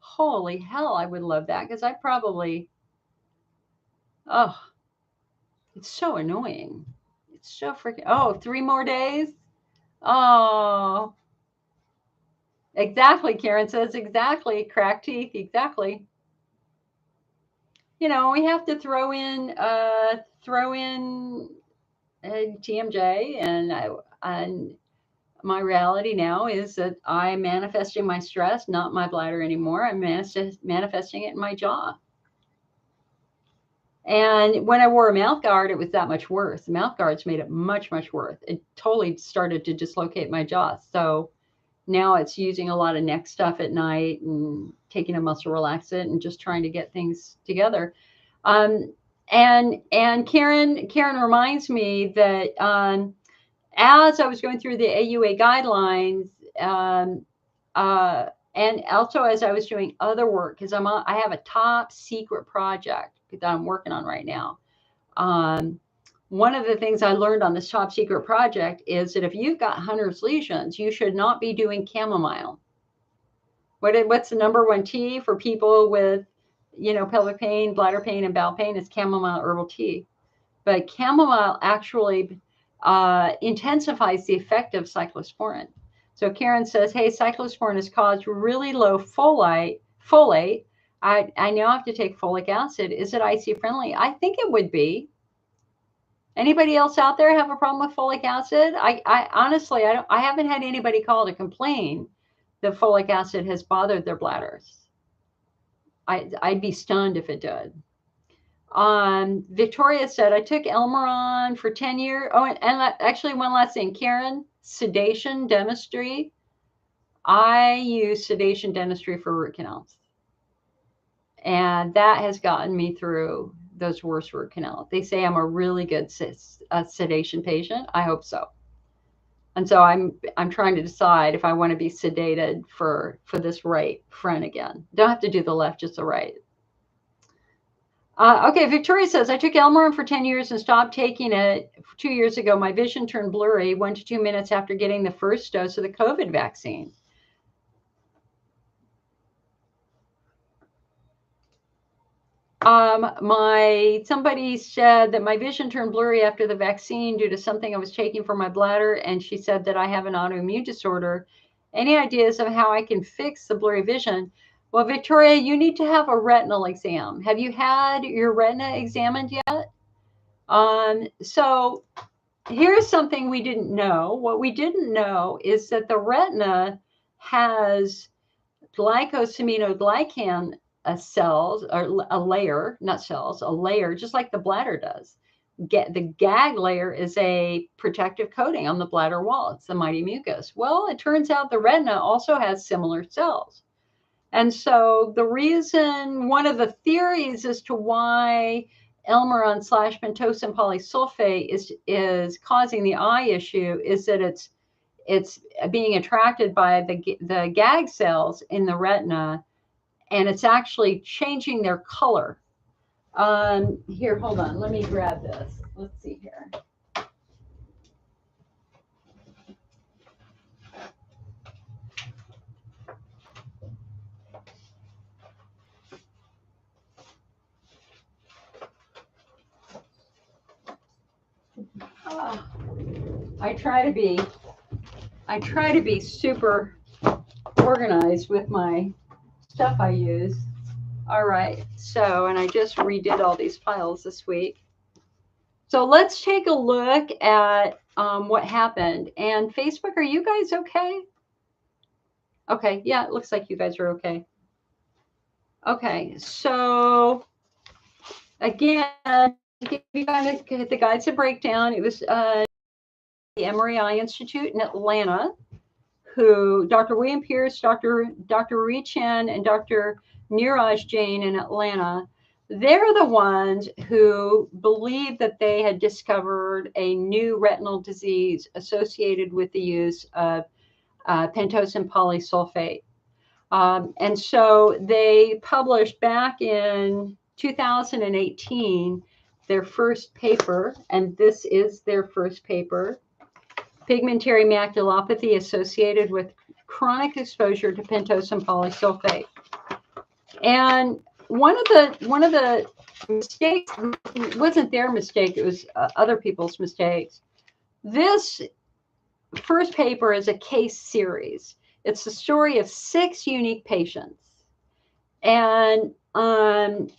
Holy hell, I would love that because I probably, it's so annoying. It's so freaking, 3 more days? Oh, exactly. Karen says exactly. Cracked teeth. Exactly. You know, we have to throw in TMJ, and my reality now is that I'm manifesting my stress, not my bladder anymore. I'm manifesting it in my jaw. And when I wore a mouth guard, it was that much worse. The mouth guards made it much, much worse. It totally started to dislocate my jaw. So now it's using a lot of neck stuff at night and taking a muscle relaxant and just trying to get things together. And Karen reminds me that as I was going through the AUA guidelines, and also as I was doing other work, because I have a top secret project that I'm working on right now. One of the things I learned on this top secret project is that if you've got Hunner's lesions, you should not be doing chamomile. What's the number one tea for people with, pelvic pain, bladder pain, and bowel pain? Is chamomile herbal tea. But chamomile actually intensifies the effect of cyclosporin. So Karen says, hey, cyclosporin has caused really low folate. I now have to take folic acid. Is it IC friendly? I think it would be. Anybody else out there have a problem with folic acid? I honestly, I haven't had anybody call to complain that folic acid has bothered their bladders. I'd be stunned if it did. Victoria said, I took Elmeron for 10 years. Oh, and actually one last thing, Karen, sedation dentistry. I use sedation dentistry for root canals. And that has gotten me through those worst root canals. They say I'm a really good sedation patient. I hope so. And so I'm trying to decide if I want to be sedated for this right front again. Don't have to do the left, just the right. Okay, Victoria says, I took Elmeron for 10 years and stopped taking it 2 years ago. My vision turned blurry 1 to 2 minutes after getting the first dose of the COVID vaccine. Somebody said that my vision turned blurry after the vaccine due to something I was taking for my bladder, and she said that I have an autoimmune disorder. Any ideas of how I can fix the blurry vision? Well, Victoria, you need to have a retinal exam. Have you had your retina examined yet? So here's something we didn't know. What we didn't know is that the retina has glycosaminoglycan cells, or a layer, not cells, a layer, just like the bladder does. The gag layer is a protective coating on the bladder wall. It's the mighty mucus. Well, it turns out the retina also has similar cells. And so the reason, one of the theories as to why Elmeron / pentosan polysulfate is causing the eye issue is that it's being attracted by the gag cells in the retina, and it's actually changing their color. Here, hold on. Let me grab this. Let's see here. I try to be super organized with my stuff I use. All right, so, and I just redid all these files this week. So let's take a look at what happened. And Facebook, are you guys okay? Okay, yeah, it looks like you guys are okay. Okay, so again, to give you guys the guides to breakdown, it was the Emory Eye Institute in Atlanta, who Dr. William Pierce, Dr. Marie Chen, and Dr. Neeraj Jain in Atlanta, they're the ones who believed that they had discovered a new retinal disease associated with the use of pentosan polysulfate. And so they published back in 2018 their first paper, and this is their first paper, Pigmentary Maculopathy Associated with Chronic Exposure to Pentosan Polysulfate. And one of the mistakes, it wasn't their mistake, it was other people's mistakes. This first paper is a case series. It's the story of 6 unique patients, and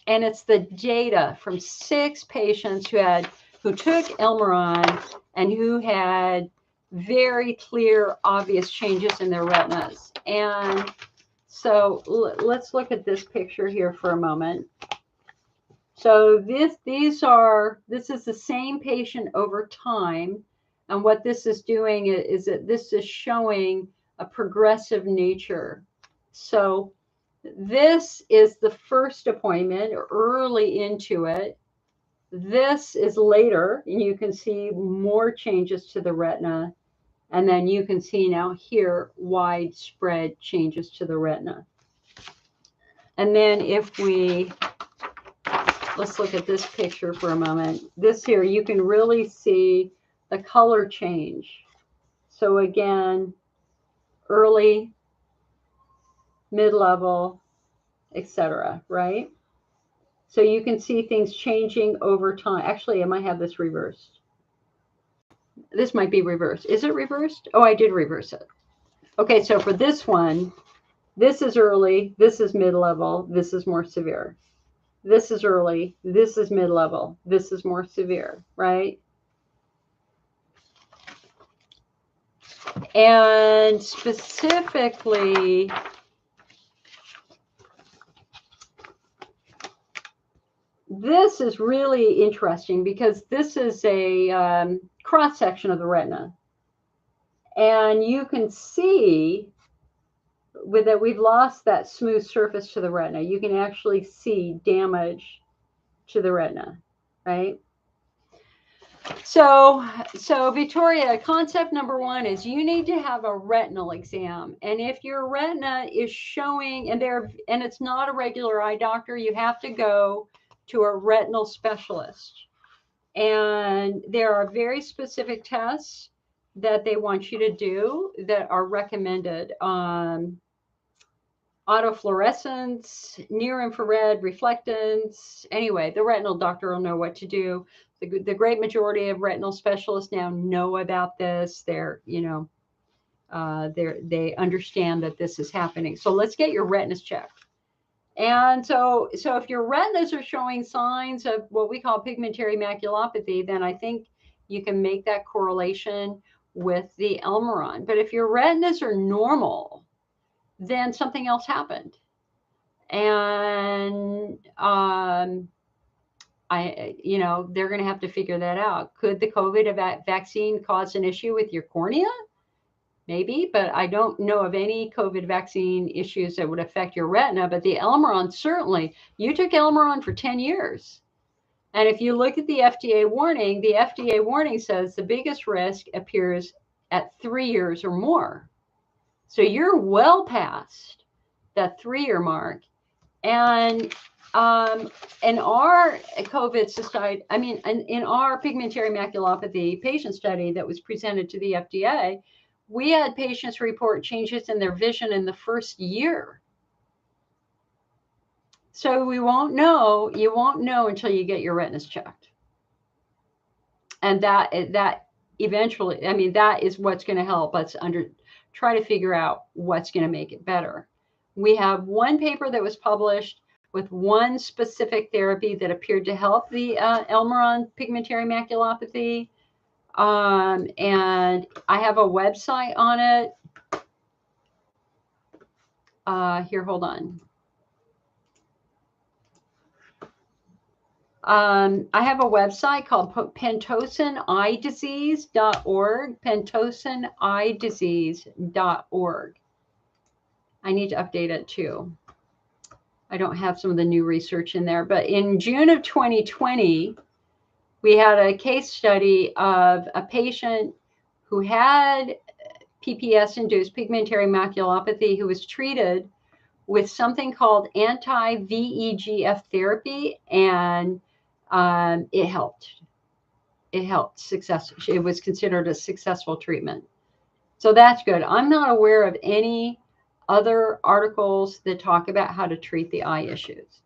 it's the data from 6 patients who took Elmeron and who had very clear, obvious changes in their retinas. And so let's look at this picture here for a moment. So this is the same patient over time. And what this is doing is that this is showing a progressive nature. So this is the first appointment, early into it. This is later, and you can see more changes to the retina. And then you can see now here widespread changes to the retina. And then if we, let's look at this picture for a moment. This here, you can really see the color change. So again, early, mid-level, etc., right? So you can see things changing over time. Actually, I might have this reversed. This might be reversed. Is it reversed? Oh, I did reverse it. Okay, so for this one, this is early, this is mid-level, this is more severe. This is early, this is mid-level, this is more severe, right? And specifically, this is really interesting because this is a cross-section of the retina. And you can see with that we've lost that smooth surface to the retina. You can actually see damage to the retina, right? So Victoria, concept number one is you need to have a retinal exam. And if your retina is showing, and it's not a regular eye doctor, you have to go to a retinal specialist. And there are very specific tests that they want you to do that are recommended. Autofluorescence, near infrared reflectance. Anyway, the retinal doctor will know what to do. The great majority of retinal specialists now know about this. They're, they understand that this is happening. So let's get your retinas checked. And so if your retinas are showing signs of what we call pigmentary maculopathy, then I think you can make that correlation with the Elmeron. But if your retinas are normal, then something else happened. And they're going to have to figure that out. Could the COVID vaccine cause an issue with your cornea? Maybe, but I don't know of any COVID vaccine issues that would affect your retina. But the Elmeron, certainly, you took Elmeron for 10 years. And if you look at the FDA warning says the biggest risk appears at 3 years or more. So you're well past that 3-year mark. And in our COVID society, in our pigmentary maculopathy patient study that was presented to the FDA, we had patients report changes in their vision in the first year. So you won't know until you get your retinas checked. And that eventually, that is what's going to help us try to figure out what's going to make it better. We have one paper that was published with one specific therapy that appeared to help the Elmeron pigmentary maculopathy. And I have a website on it. Here, hold on. I have a website called pentosaneeyedisease.org, pentosaneeyedisease.org. I need to update it too. I don't have some of the new research in there, but in June of 2020, we had a case study of a patient who had PPS-induced pigmentary maculopathy who was treated with something called anti-VEGF therapy, and it helped. It helped. It was considered a successful treatment. So that's good. I'm not aware of any other articles that talk about how to treat the eye issues.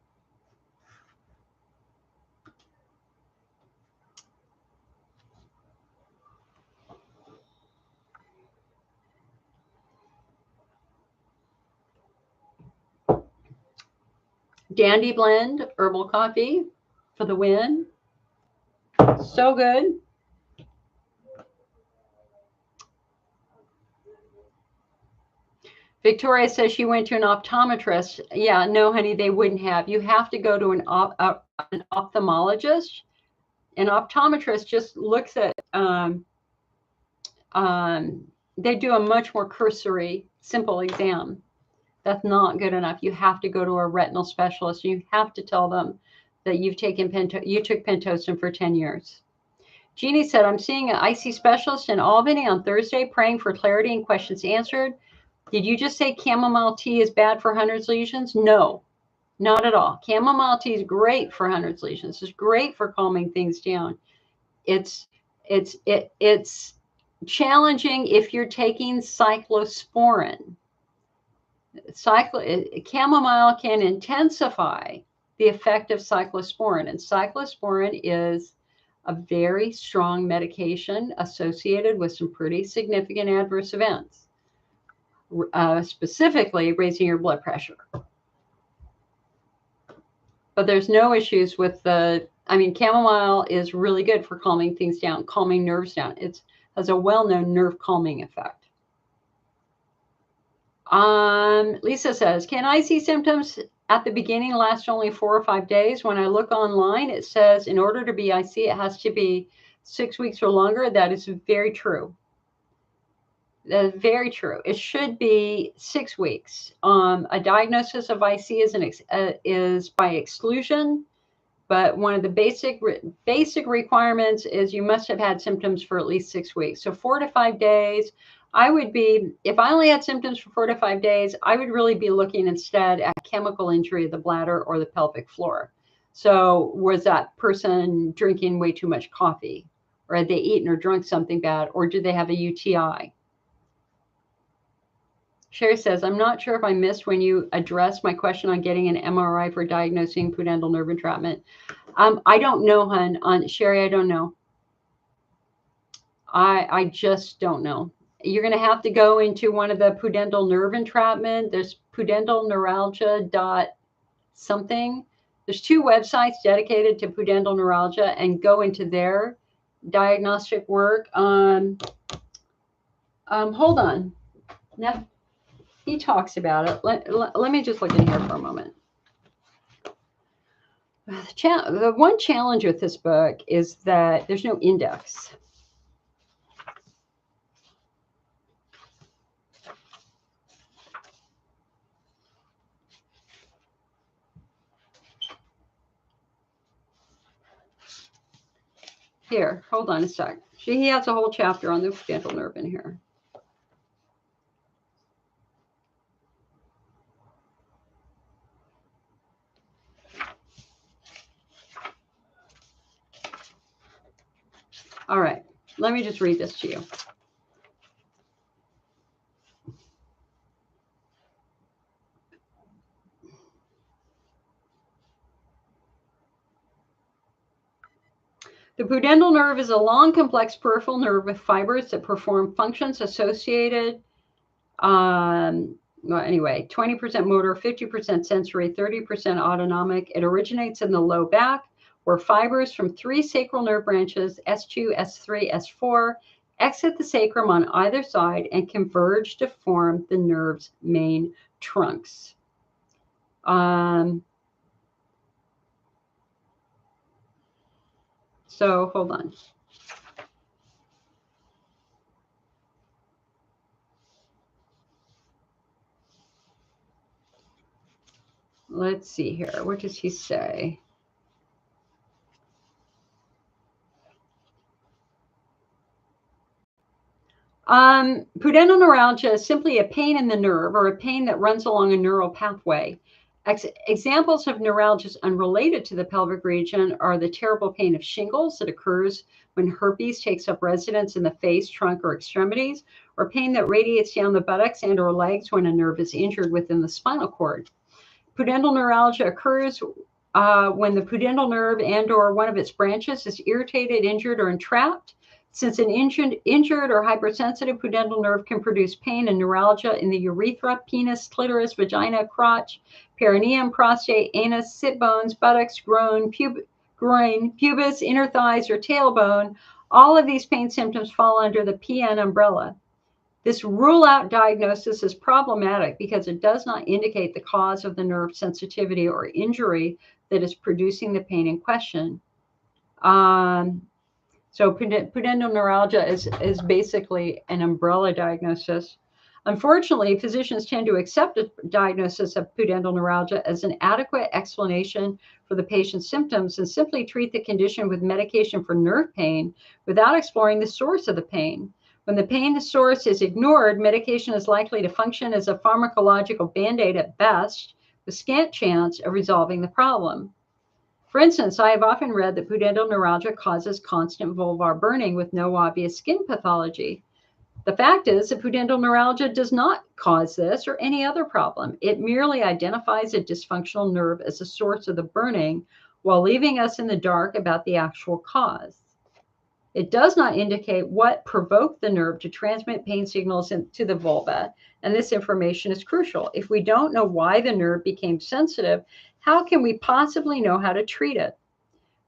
Dandy Blend herbal coffee for the win. So good. Victoria says she went to an optometrist. Yeah, no, honey, they wouldn't have. You have to go to an ophthalmologist. An optometrist just looks at, they do a much more cursory, simple exam. That's not good enough. You have to go to a retinal specialist. You have to tell them that you took Pentosan for 10 years. Jeannie said, I'm seeing an IC specialist in Albany on Thursday, praying for clarity and questions answered. Did you just say chamomile tea is bad for Hunner's lesions? No, not at all. Chamomile tea is great for Hunner's lesions. It's great for calming things down. It's challenging if you're taking cyclosporin. Chamomile can intensify the effect of cyclosporin, and cyclosporin is a very strong medication associated with some pretty significant adverse events, specifically raising your blood pressure. But there's no issues with chamomile is really good for calming things down, calming nerves down. It has a well-known nerve calming effect. Lisa says, can IC symptoms at the beginning last only 4 or 5 days? When I look online, it says in order to be IC, it has to be 6 weeks or longer. That is very true. That is very true. It should be 6 weeks. A diagnosis of IC is by exclusion, but one of the basic requirements is you must have had symptoms for at least 6 weeks. So 4 to 5 days. I would be, if I only had symptoms for 4 to 5 days, I would really be looking instead at chemical injury of the bladder or the pelvic floor. So was that person drinking way too much coffee, or had they eaten or drunk something bad, or did they have a UTI? Sherry says, I'm not sure if I missed when you addressed my question on getting an MRI for diagnosing pudendal nerve entrapment. I don't know, hon. Sherry, I don't know. I just don't know. You're going to have to go into one of the Pudendal Nerve Entrapment. There's Pudendal Neuralgia something. There's 2 websites dedicated to Pudendal Neuralgia, and go into their diagnostic work. Hold on. Now, he talks about it. Let me just look in here for a moment. The one challenge with this book is that there's no index. Here, hold on a sec. He has a whole chapter on the pudendal nerve in here. All right, let me just read this to you. The pudendal nerve is a long, complex peripheral nerve with fibers that perform functions associated, 20% motor, 50% sensory, 30% autonomic. It originates in the low back, where fibers from 3 sacral nerve branches, S2, S3, S4, exit the sacrum on either side and converge to form the nerve's main trunks. So hold on. Let's see here. What does he say? Pudendal neuralgia is simply a pain in the nerve, or a pain that runs along a neural pathway. Examples of neuralgias unrelated to the pelvic region are the terrible pain of shingles that occurs when herpes takes up residence in the face, trunk, or extremities, or pain that radiates down the buttocks and or legs when a nerve is injured within the spinal cord. Pudendal neuralgia occurs when the pudendal nerve and or one of its branches is irritated, injured, or entrapped. Since an injured or hypersensitive pudendal nerve can produce pain and neuralgia in the urethra, penis, clitoris, vagina, crotch, perineum, prostate, anus, sit bones, buttocks, groin, pubis, inner thighs, or tailbone, all of these pain symptoms fall under the PN umbrella. This rule-out diagnosis is problematic because it does not indicate the cause of the nerve sensitivity or injury that is producing the pain in question. So pudendal neuralgia is basically an umbrella diagnosis. Unfortunately, physicians tend to accept a diagnosis of pudendal neuralgia as an adequate explanation for the patient's symptoms and simply treat the condition with medication for nerve pain without exploring the source of the pain. When the pain source is ignored, medication is likely to function as a pharmacological band-aid at best, with scant chance of resolving the problem. For instance, I have often read that pudendal neuralgia causes constant vulvar burning with no obvious skin pathology. The fact is that pudendal neuralgia does not cause this or any other problem. It merely identifies a dysfunctional nerve as a source of the burning while leaving us in the dark about the actual cause. It does not indicate what provoked the nerve to transmit pain signals to the vulva, and this information is crucial. If we don't know why the nerve became sensitive, how can we possibly know how to treat it?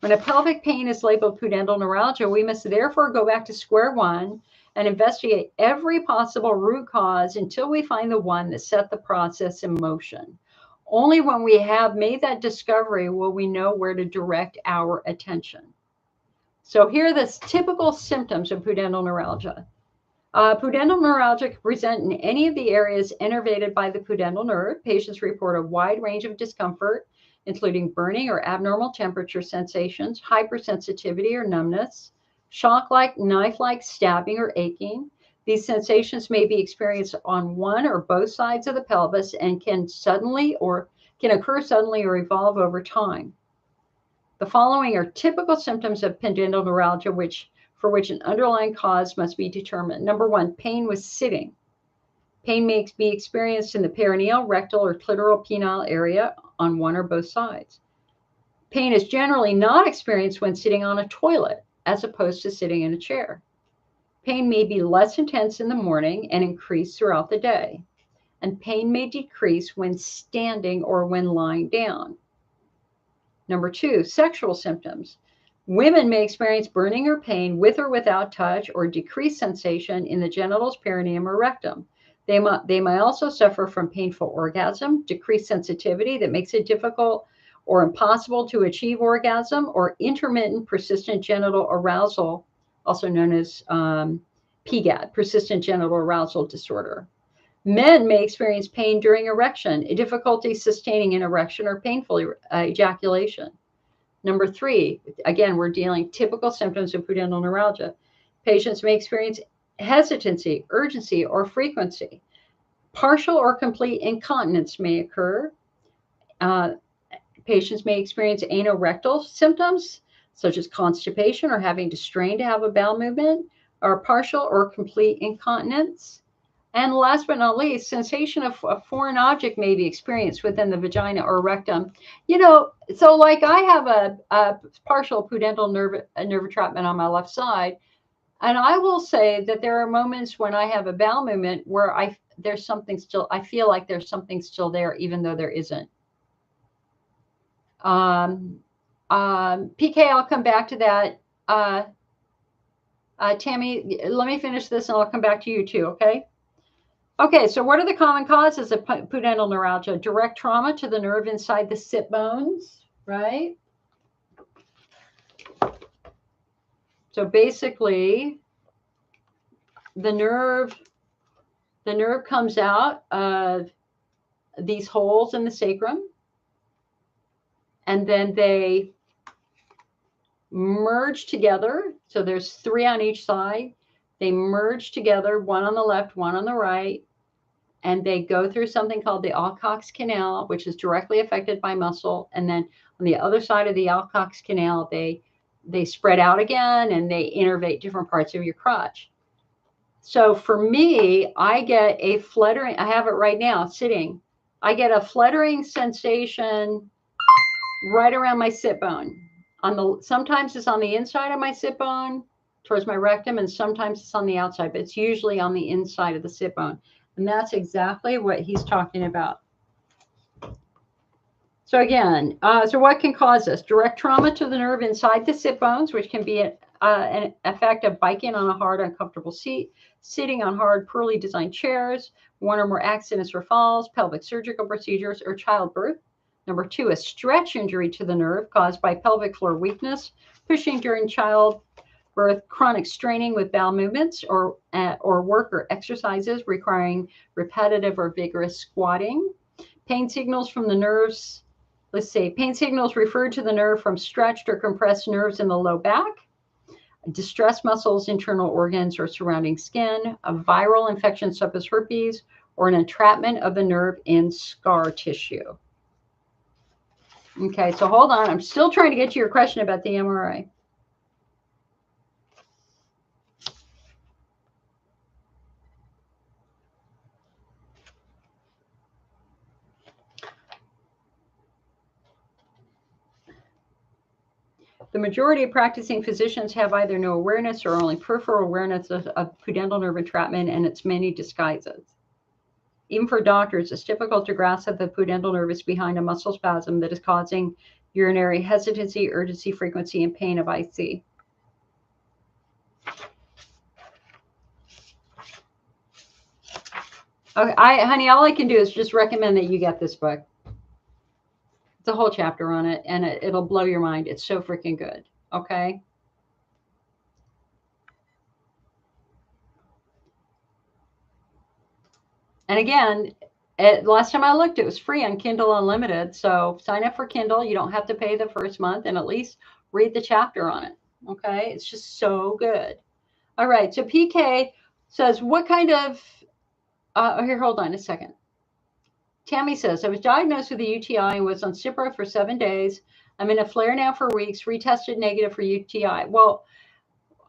When a pelvic pain is labeled pudendal neuralgia, we must therefore go back to square one and investigate every possible root cause until we find the one that set the process in motion. Only when we have made that discovery will we know where to direct our attention. So here are the typical symptoms of pudendal neuralgia. Pudendal neuralgia can present in any of the areas innervated by the pudendal nerve. Patients report a wide range of discomfort, including burning or abnormal temperature sensations, hypersensitivity or numbness, shock-like, knife-like stabbing or aching. These sensations may be experienced on one or both sides of the pelvis and can occur suddenly or evolve over time. The following are typical symptoms of pudendal neuralgia for which an underlying cause must be determined. Number one, pain with sitting. Pain may be experienced in the perineal, rectal, or clitoral penile area on one or both sides. Pain is generally not experienced when sitting on a toilet, as opposed to sitting in a chair. Pain may be less intense in the morning and increase throughout the day. And pain may decrease when standing or when lying down. Number two, sexual symptoms. Women may experience burning or pain with or without touch or decreased sensation in the genitals, perineum, or rectum. They may also suffer from painful orgasm, decreased sensitivity that makes it difficult or impossible to achieve orgasm, or intermittent persistent genital arousal, also known as PGAD, persistent genital arousal disorder. Men may experience pain during erection, difficulty sustaining an erection, or painful ejaculation. Number three, again, we're dealing typical symptoms of pudendal neuralgia. Patients may experience hesitancy, urgency, or frequency. Partial or complete incontinence may occur. Patients may experience anorectal symptoms, such as constipation or having to strain to have a bowel movement, or partial or complete incontinence. And last but not least, sensation of a foreign object may be experienced within the vagina or rectum. So like I have a partial pudendal nerve entrapment on my left side, and I will say that there are moments when I have a bowel movement where I feel like there's something still there, even though there isn't. PK, I'll come back to that. Tammy, let me finish this and I'll come back to you too, okay? Okay, so what are the common causes of pudendal neuralgia? Direct trauma to the nerve inside the sit bones, right? So basically, the nerve comes out of these holes in the sacrum, and then they merge together. So there's three on each side. They merge together, one on the left, one on the right, and they go through something called the Alcock's Canal, which is directly affected by muscle. And then on the other side of the Alcock's Canal, they spread out again and they innervate different parts of your crotch. So for me, I get a fluttering. I have it right now sitting. I get a fluttering sensation right around my sit bone. Sometimes it's on the inside of my sit bone towards my rectum, and sometimes it's on the outside, but it's usually on the inside of the sit bone. And that's exactly what he's talking about. So again, so what can cause this? Direct trauma to the nerve inside the sit bones, which can be an effect of biking on a hard, uncomfortable seat, sitting on hard, poorly designed chairs, one or more accidents or falls, pelvic surgical procedures, or childbirth. Number two, a stretch injury to the nerve caused by pelvic floor weakness, pushing during childbirth birth, chronic straining with bowel movements or work or exercises requiring repetitive or vigorous squatting. Pain signals from the nerves. Let's see, pain signals referred to the nerve from stretched or compressed nerves in the low back, distressed muscles, internal organs, or surrounding skin, a viral infection such as herpes, or an entrapment of the nerve in scar tissue. Okay, so hold on. I'm still trying to get to your question about the MRI. The majority of practicing physicians have either no awareness or only peripheral awareness of pudendal nerve entrapment and its many disguises. Even for doctors, it's difficult to grasp that the pudendal nerve is behind a muscle spasm that is causing urinary hesitancy, urgency, frequency, and pain of IC. Okay, honey, all I can do is just recommend that you get this book. It's a whole chapter on it, and it'll blow your mind. It's so freaking good. Okay. And again, last time I looked, it was free on Kindle Unlimited. So sign up for Kindle. You don't have to pay the first month, and at least read the chapter on it. Okay. It's just so good. All right. So PK says, what kind of, here, hold on a second. Tammy says, I was diagnosed with a UTI and was on Cipro for 7 days. I'm in a flare now for weeks, retested negative for UTI. Well,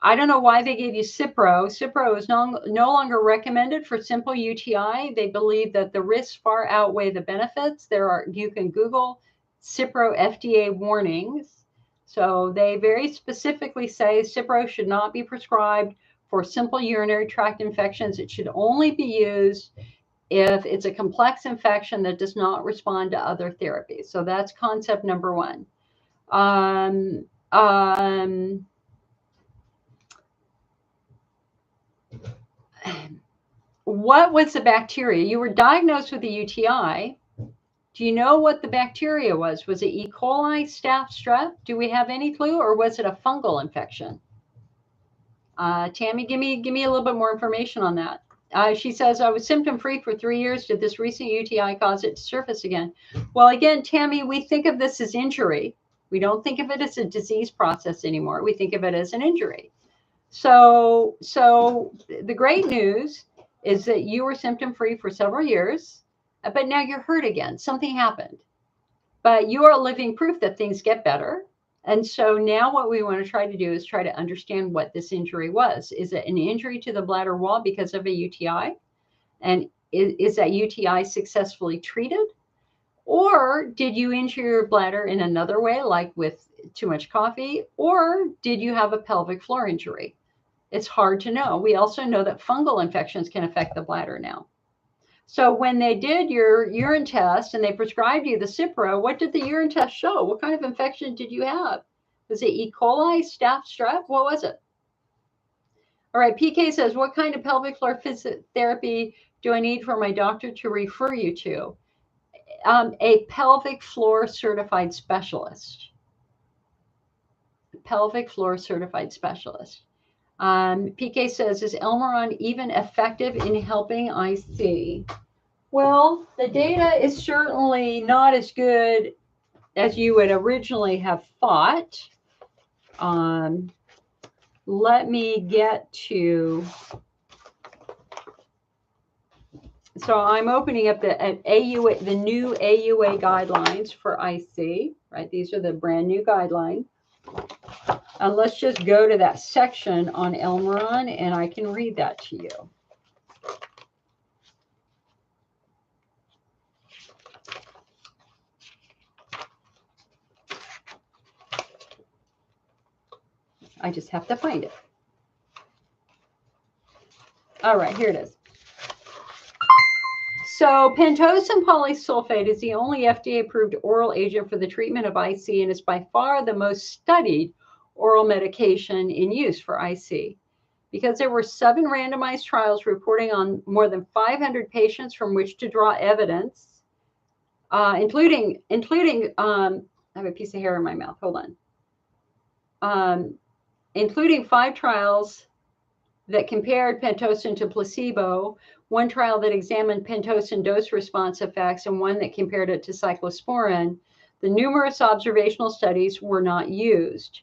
I don't know why they gave you Cipro. Cipro is no longer recommended for simple UTI. They believe that the risks far outweigh the benefits. You can Google Cipro FDA warnings. So they very specifically say Cipro should not be prescribed for simple urinary tract infections. It should only be used if it's a complex infection that does not respond to other therapies. So that's concept number one. What was the bacteria? You were diagnosed with a UTI. Do you know what the bacteria was? Was it E. coli, staph, strep? Do we have any clue, or was it a fungal infection? Tammy, give me a little bit more information on that. She says, I was symptom-free for 3 years. Did this recent UTI cause it to surface again? Well, again, Tammy, we think of this as injury. We don't think of it as a disease process anymore. We think of it as an injury. So the great news is that you were symptom-free for several years, but now you're hurt again. Something happened. But you are living proof that things get better. And so now what we want to try to do is try to understand what this injury was. Is it an injury to the bladder wall because of a UTI? And is that UTI successfully treated? Or did you injure your bladder in another way, like with too much coffee? Or did you have a pelvic floor injury? It's hard to know. We also know that fungal infections can affect the bladder now. So when they did your urine test and they prescribed you the Cipro, what did the urine test show? What kind of infection did you have? Was it E. coli, staph, strep? What was it? All right, PK says, what kind of pelvic floor physiotherapy do I need for my doctor to refer you to? A pelvic floor certified specialist. Pelvic floor certified specialist. PK says, is Elmeron even effective in helping IC? Well, the data is certainly not as good as you would originally have thought. Let me get to, so I'm opening up the AUA, the new AUA guidelines for IC, right? These are the brand new guidelines. And let's just go to that section on Elmeron, and I can read that to you. I just have to find it. All right, here it is. So pentosan polysulfate is the only FDA-approved oral agent for the treatment of IC and is by far the most studied oral medication in use for IC. Because there were 7 randomized trials reporting on more than 500 patients from which to draw evidence, including I have a piece of hair in my mouth. Hold on. including 5 trials that compared Pitocin to placebo, 1 trial that examined Pitocin dose response effects, and 1 that compared it to cyclosporin, the numerous observational studies were not used.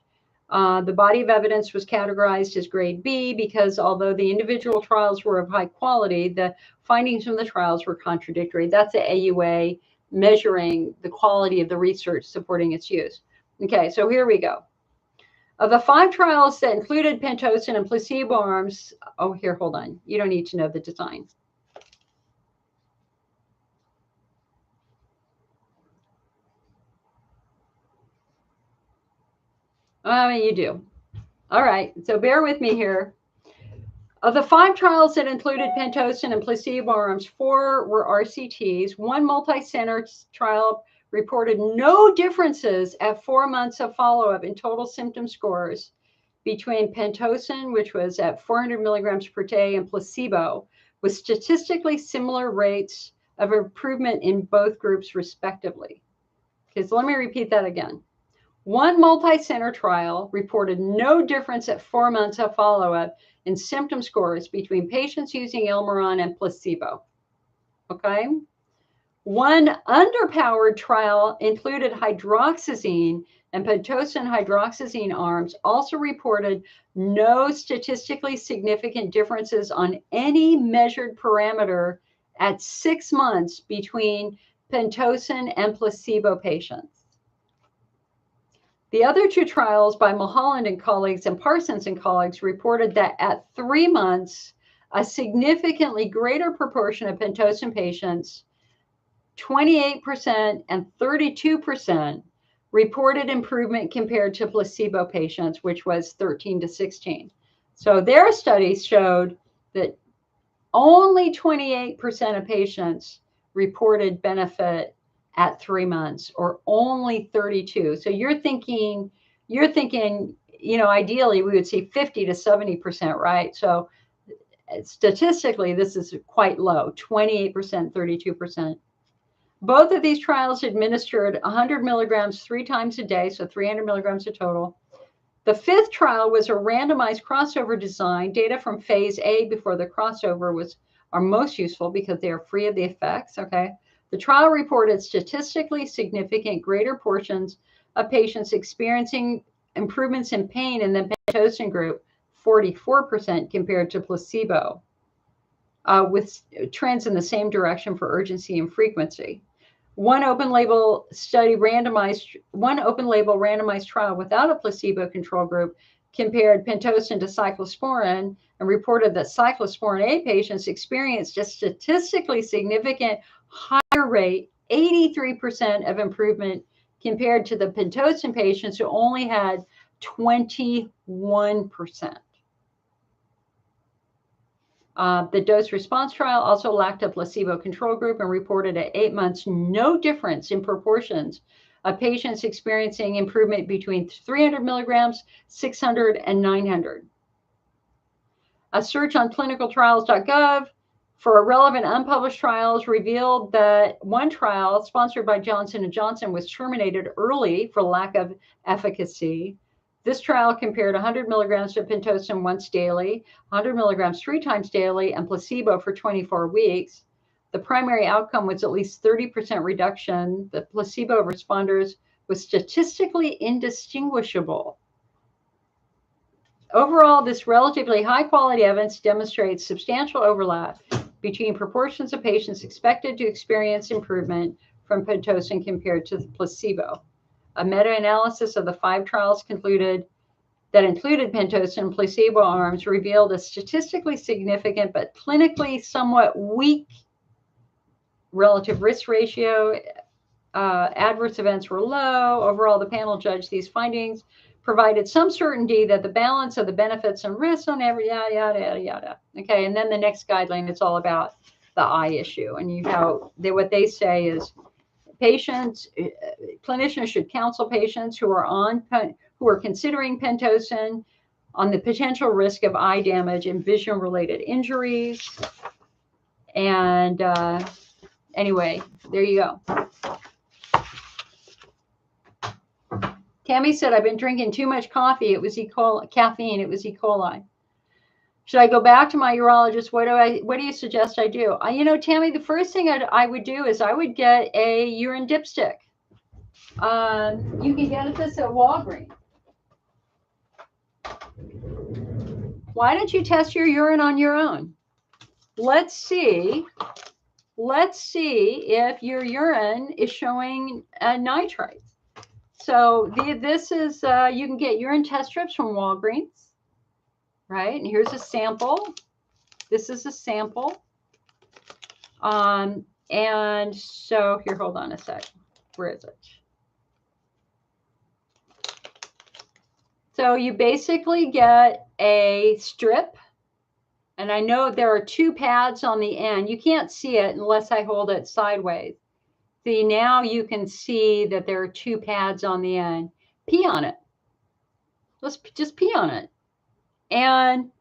The body of evidence was categorized as grade B because although the individual trials were of high quality, the findings from the trials were contradictory. That's the AUA measuring the quality of the research supporting its use. Okay, so here we go. Of the 5 trials that included Pitocin and placebo arms, oh, here, hold on. You don't need to know the design. You do. All right, so bear with me here. Of the 5 trials that included Pitocin and placebo arms, 4 were RCTs. 1 multi-center trial reported no differences at 4 months of follow-up in total symptom scores between Pitocin, which was at 400 milligrams per day, and placebo, with statistically similar rates of improvement in both groups, respectively. Okay, so let me repeat that again. 1 multi-center trial reported no difference at 4 months of follow-up in symptom scores between patients using Elmiron and placebo. Okay. 1 underpowered trial included hydroxyzine, and Pitocin hydroxyzine arms also reported no statistically significant differences on any measured parameter at 6 months between Pitocin and placebo patients. The other 2 trials by Mulholland and colleagues and Parsons and colleagues reported that at 3 months, a significantly greater proportion of Pitocin patients, 28% and 32%, reported improvement compared to placebo patients, which was 13 to 16. So their studies showed that only 28% of patients reported benefit at 3 months, or only 32. So you're thinking, ideally we would see 50 to 70%, right? So statistically, this is quite low, 28%, 32%. Both of these trials administered 100 milligrams 3 times a day, so 300 milligrams a total. The 5th trial was a randomized crossover design. Data from phase A before the crossover are most useful because they are free of the effects, okay? The trial reported statistically significant greater portions of patients experiencing improvements in pain in the Pitocin group, 44% compared to placebo, with trends in the same direction for urgency and frequency. One open label randomized trial without a placebo control group compared Pitocin to cyclosporin and reported that cyclosporin A patients experienced a statistically significant higher rate, 83% of improvement compared to the Pitocin patients who only had 21%. The dose response trial also lacked a placebo control group and reported at 8 months no difference in proportions of patients experiencing improvement between 300 milligrams, 600, and 900. A search on clinicaltrials.gov for relevant unpublished trials revealed that 1 trial sponsored by Johnson & Johnson was terminated early for lack of efficacy. This trial compared 100 milligrams of Pitocin once daily, 100 milligrams 3 times daily, and placebo for 24 weeks. The primary outcome was at least 30% reduction. The placebo responders was statistically indistinguishable. Overall, this relatively high-quality evidence demonstrates substantial overlap between proportions of patients expected to experience improvement from Pitocin compared to the placebo. A meta-analysis of the 5 trials that included Pitocin and placebo arms revealed a statistically significant but clinically somewhat weak relative risk ratio. Adverse events were low. Overall, the panel judged these findings provided some certainty that the balance of the benefits and risks on every yada, yada, yada, yada. Okay, and then the next guideline, it's all about the eye issue. And what they say is clinicians should counsel patients who are considering Pitocin on the potential risk of eye damage and vision-related injuries. And anyway, there you go. Tammy said, I've been drinking too much coffee. It was caffeine. It was E. coli. Should I go back to my urologist? What do you suggest I do? Tammy, the first thing I would do is I would get a urine dipstick. You can get this at Walgreens. Why don't you test your urine on your own? Let's see if your urine is showing nitrite. So this is, you can get urine test strips from Walgreens, right? And here's a sample. This is a sample. And so here, hold on a sec. Where is it? So you basically get a strip. And I know there are 2 pads on the end. You can't see it unless I hold it sideways. See, now you can see that there are 2 pads on the end. Pee on it. Let's just pee on it. And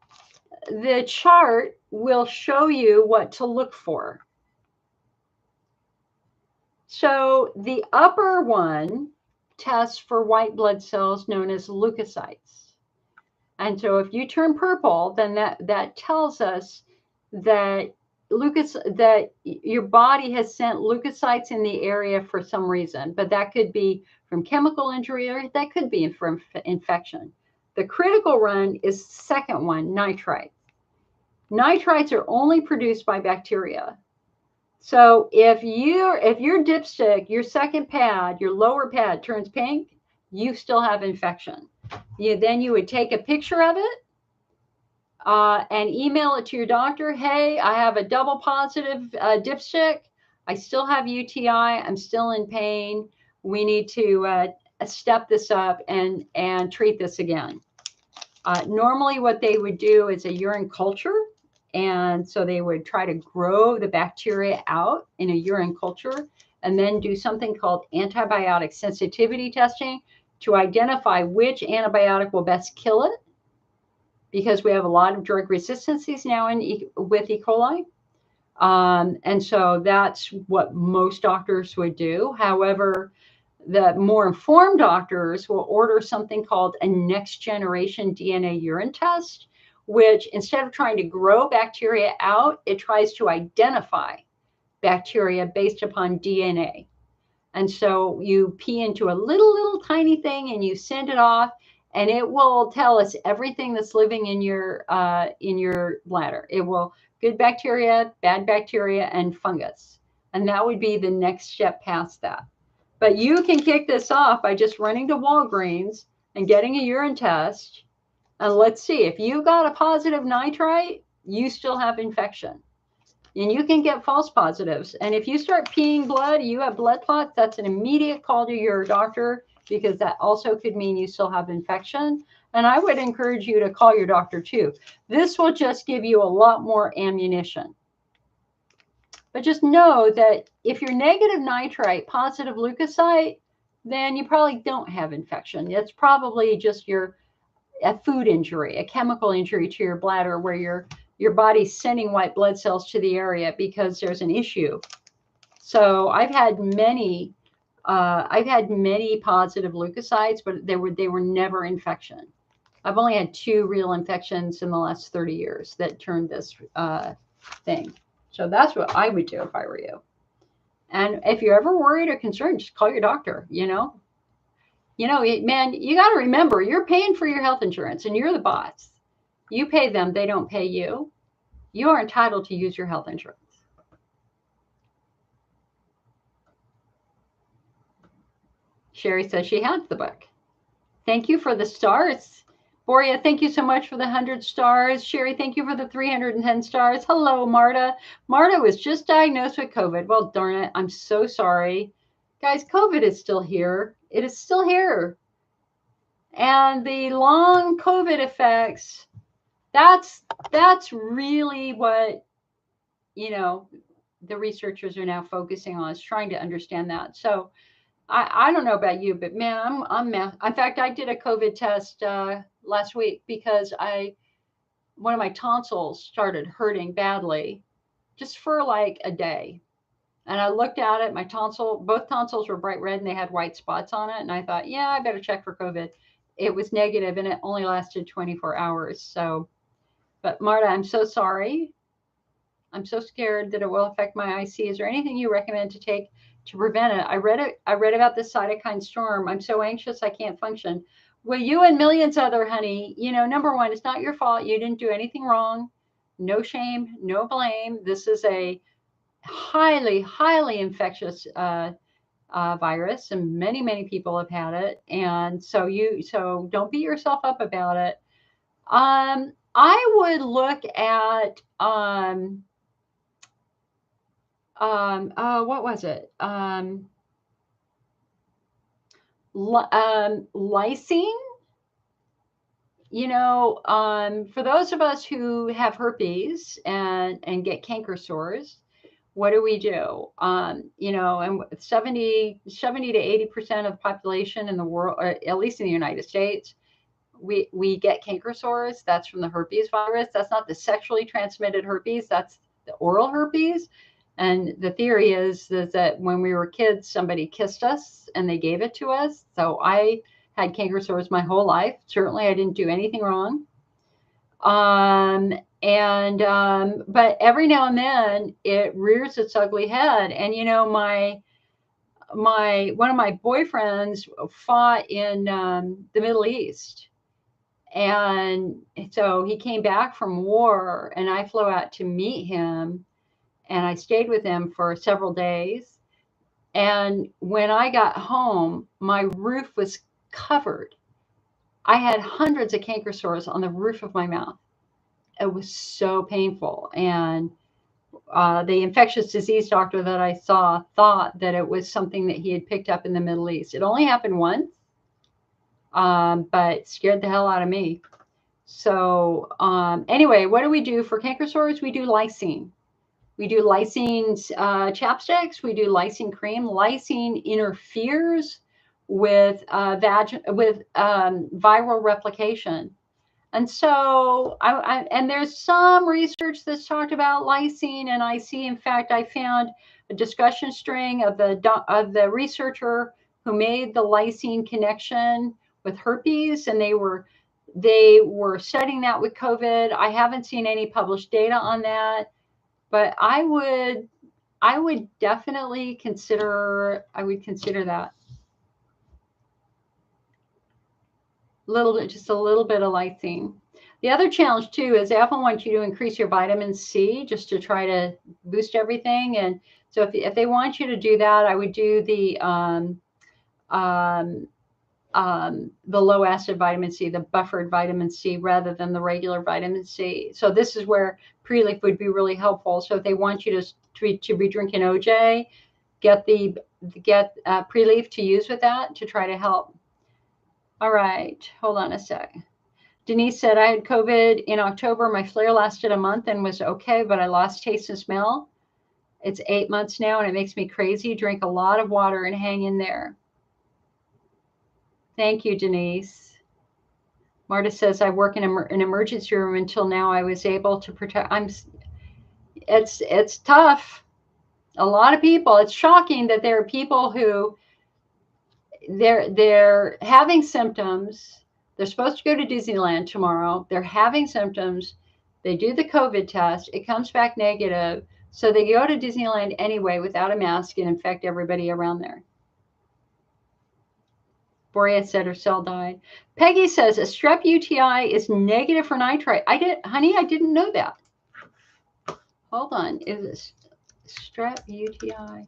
the chart will show you what to look for. So the upper one tests for white blood cells known as leukocytes. And so if you turn purple, then that tells us that your body has sent leukocytes in the area for some reason, but that could be from chemical injury or that could be from infection. The critical run is the second one, nitrite. Nitrites are only produced by bacteria. So if your dipstick, your second pad, your lower pad turns pink, you still have infection. Then you would take a picture of it and email it to your doctor. Hey, I have a double positive dipstick. I still have UTI. I'm still in pain. We need to step this up and treat this again. Normally what they would do is a urine culture. And so they would try to grow the bacteria out in a urine culture and then do something called antibiotic sensitivity testing to identify which antibiotic will best kill it, because we have a lot of drug resistances now with E. coli. And so that's what most doctors would do. However, the more informed doctors will order something called a next generation DNA urine test, which instead of trying to grow bacteria out, it tries to identify bacteria based upon DNA. And so you pee into a little tiny thing and you send it off, and it will tell us everything that's living in your bladder. It will good bacteria, bad bacteria, and fungus. And that would be the next step past that. But you can kick this off by just running to Walgreens and getting a urine test. And let's see, if you got a positive nitrite, you still have infection. And you can get false positives. And if you start peeing blood, you have blood clots, that's an immediate call to your doctor, because that also could mean you still have infection. And I would encourage you to call your doctor too. This will just give you a lot more ammunition. But just know that if you're negative nitrite, positive leukocyte, then you probably don't have infection. It's probably just a food injury, a chemical injury to your bladder where your body's sending white blood cells to the area because there's an issue. So I've had many positive leukocytes, but they were never infection. I've only had 2 real infections in the last 30 years that turned this thing. So that's what I would do if I were you. And if you're ever worried or concerned, just call your doctor, man, you got to remember, you're paying for your health insurance and you're the boss. You pay them, they don't pay you. You are entitled to use your health insurance. Sherry says she has the book. Thank you for the stars. Boria, thank you so much for the 100 stars. Sherry, thank you for the 310 stars. Hello, Marta. Marta was just diagnosed with COVID. Well, darn it. I'm so sorry. Guys, COVID is still here. It is still here. And the long COVID effects, that's really what, the researchers are now focusing on, is trying to understand that. So I don't know about you, but man, in fact, I did a COVID test last week because one of my tonsils started hurting badly just for like a day. And I looked at it, my tonsil, both tonsils were bright red and they had white spots on it. And I thought, yeah, I better check for COVID. It was negative and it only lasted 24 hours. So, but Marta, I'm so sorry. I'm so scared that it will affect my IC. Is there anything you recommend to take to prevent it? I read about this cytokine storm. I'm so anxious I can't function. Well, you and millions other, honey, you know, number one, it's not your fault. You didn't do anything wrong. No shame, no blame. This is a highly, highly infectious virus, and many people have had it. And so don't beat yourself up about it. I would look at what was it? Lysine. You know, for those of us who have herpes and get canker sores, what do we do? You know, and 70 to 80% of the population in the world, or at least in the United States, we get canker sores. That's from the herpes virus. That's not the sexually transmitted herpes. That's the oral herpes. And the theory is that when we were kids, somebody kissed us and they gave it to us. So I had canker sores my whole life. Certainly, I didn't do anything wrong. But every now and then it rears its ugly head. And you know, one of my boyfriends fought in the Middle East. And so he came back from war, and I flew out to meet him, and I stayed with him for several days. And when I got home, my roof was covered. I had hundreds of canker sores on the roof of my mouth. It was so painful. And the infectious disease doctor that I saw thought that it was something that he had picked up in the Middle East. It only happened once, but scared the hell out of me. So anyway, what do we do for canker sores? We do lysine. We do lysine chapsticks. We do lysine cream. Lysine interferes with viral replication. And so, and there's some research that's talked about lysine and IC. In fact, I found a discussion string of the researcher who made the lysine connection with herpes, and they were studying that with COVID. I haven't seen any published data on that, but I would definitely consider that. Just a little bit of lysine. The other challenge too is they often want you to increase your vitamin C just to try to boost everything. And so if they want you to do that, I would do the low acid vitamin C, the buffered vitamin C, rather than the regular vitamin C. So this is where Pre-Leaf would be really helpful. So if they want you to be drinking OJ, get Pre-Leaf to use with that to try to help. All right, hold on a sec. Denise said, I had COVID in October. My flare lasted a month and was okay, but I lost taste and smell. It's 8 months now, and it makes me crazy. Drink a lot of water and hang in there. Thank you, Denise. Marta says, I work in an emergency room. Until now, I was able to protect. It's tough. A lot of people. It's shocking that there are people who they're having symptoms. They're supposed to go to Disneyland tomorrow. They're having symptoms. They do the COVID test. It comes back negative. So they go to Disneyland anyway without a mask and infect everybody around there. Boria said her cell died. Peggy says a strep UTI is negative for nitrite. Honey, I didn't know that. Hold on. Is it strep UTI?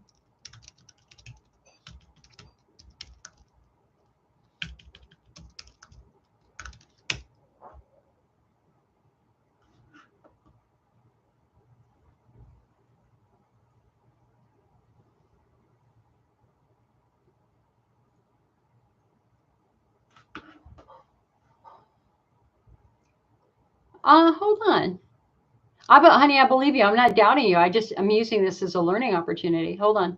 Hold on. Honey, I believe you. I'm not doubting you. I'm using this as a learning opportunity. Hold on.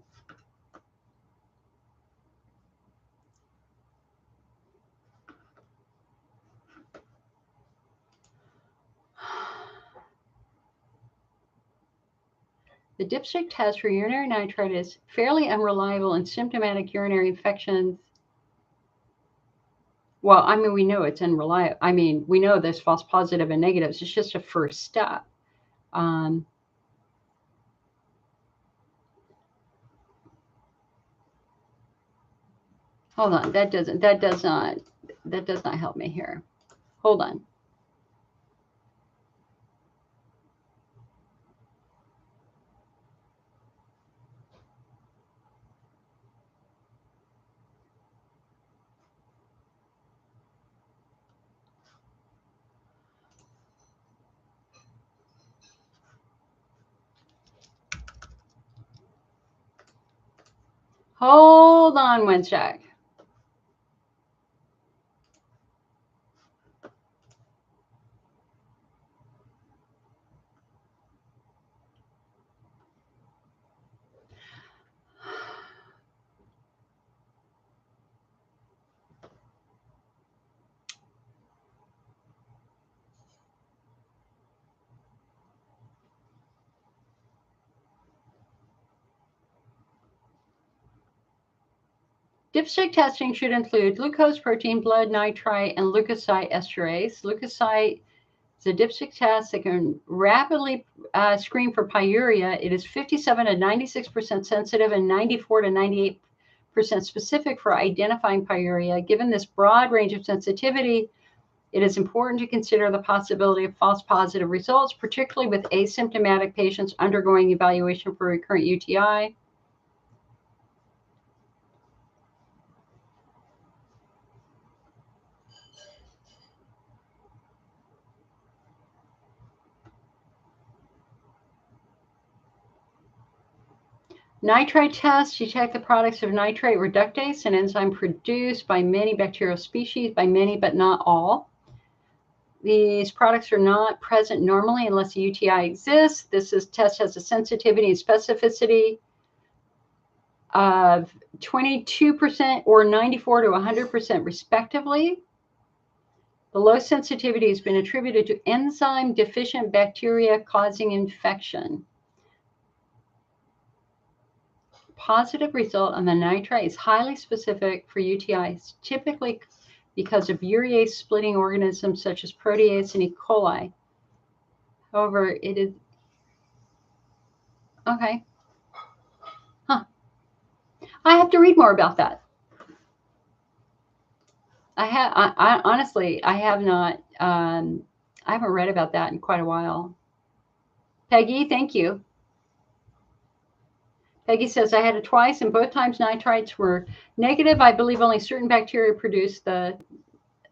The dipstick test for urinary nitrite is fairly unreliable in symptomatic urinary infections. Well, I mean, we know it's unreliable. I mean, we know there's false positive and negatives. It's just a first step. Hold on, that does not help me here. Hold on. Hold on one sec. Dipstick testing should include glucose, protein, blood, nitrite, and leukocyte esterase. Leukocyte is a dipstick test that can rapidly screen for pyuria. It is 57 to 96% sensitive and 94 to 98% specific for identifying pyuria. Given this broad range of sensitivity, it is important to consider the possibility of false positive results, particularly with asymptomatic patients undergoing evaluation for recurrent UTI. Nitrite tests detect the products of nitrate reductase, an enzyme produced by many bacterial species, by many but not all. These products are not present normally unless a UTI exists. Test has a sensitivity and specificity of 22% or 94 to 100% respectively. The low sensitivity has been attributed to enzyme deficient bacteria causing infection. Positive result on the nitrite is highly specific for UTIs, typically because of urease splitting organisms such as protease and E. coli. However, it is okay. Huh. I have to read more about that. I honestly, I have not. I haven't read about that in quite a while. Peggy, thank you. Peggy says, I had it twice, and both times nitrites were negative. I believe only certain bacteria produce the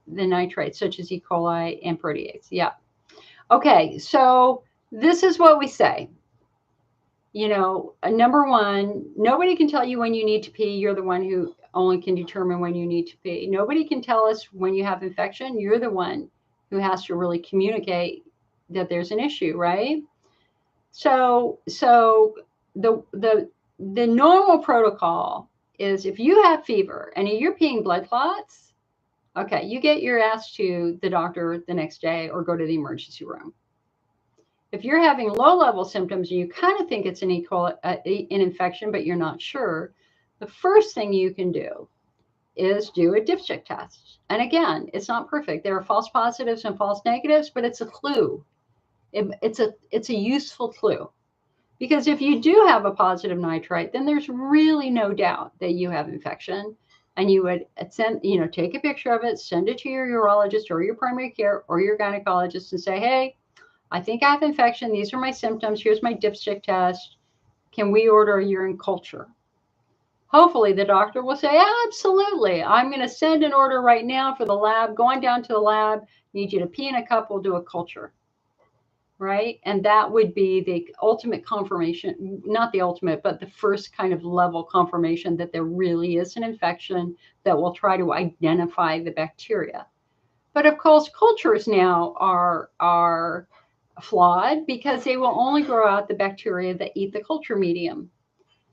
nitrites, such as E. coli and protease. Yeah. Okay, so this is what we say. You know, number one, nobody can tell you when you need to pee. You're the one who only can determine when you need to pee. Nobody can tell us when you have infection. You're the one who has to really communicate that there's an issue, right? So the normal protocol is if you have fever and you're peeing blood clots, okay, you get your ass to the doctor the next day or go to the emergency room. If you're having low-level symptoms and you kind of think it's an infection, but you're not sure, the first thing you can do is do a dipstick test. And again, it's not perfect. There are false positives and false negatives, but it's a clue. It's a useful clue. Because if you do have a positive nitrite, then there's really no doubt that you have infection. And you would take a picture of it, send it to your urologist or your primary care or your gynecologist and say, hey, I think I have infection. These are my symptoms. Here's my dipstick test. Can we order a urine culture? Hopefully the doctor will say, absolutely. I'm going to send an order right now for the lab. Going down to the lab, need you to pee in a cup. We'll do a culture. Right? And that would be the ultimate confirmation, not the ultimate, but the first kind of level confirmation that there really is an infection that will try to identify the bacteria. But of course, cultures now are flawed because they will only grow out the bacteria that eat the culture medium.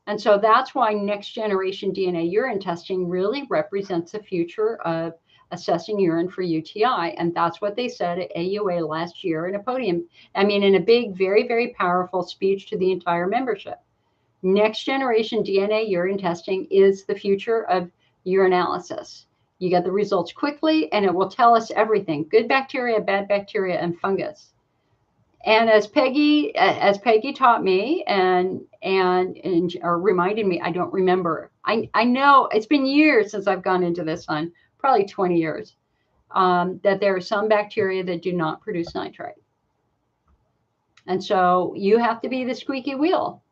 And so that's why next generation DNA urine testing really represents the future of assessing urine for UTI. And that's what they said at AUA last year in a podium. I mean, in a big, very, very powerful speech to the entire membership. Next generation DNA urine testing is the future of urinalysis. You get the results quickly, and it will tell us everything: good bacteria, bad bacteria, and fungus. And as Peggy taught me and or reminded me, I don't remember. I know it's been years since I've gone into this one, probably 20 years, that there are some bacteria that do not produce nitrite. And so you have to be the squeaky wheel.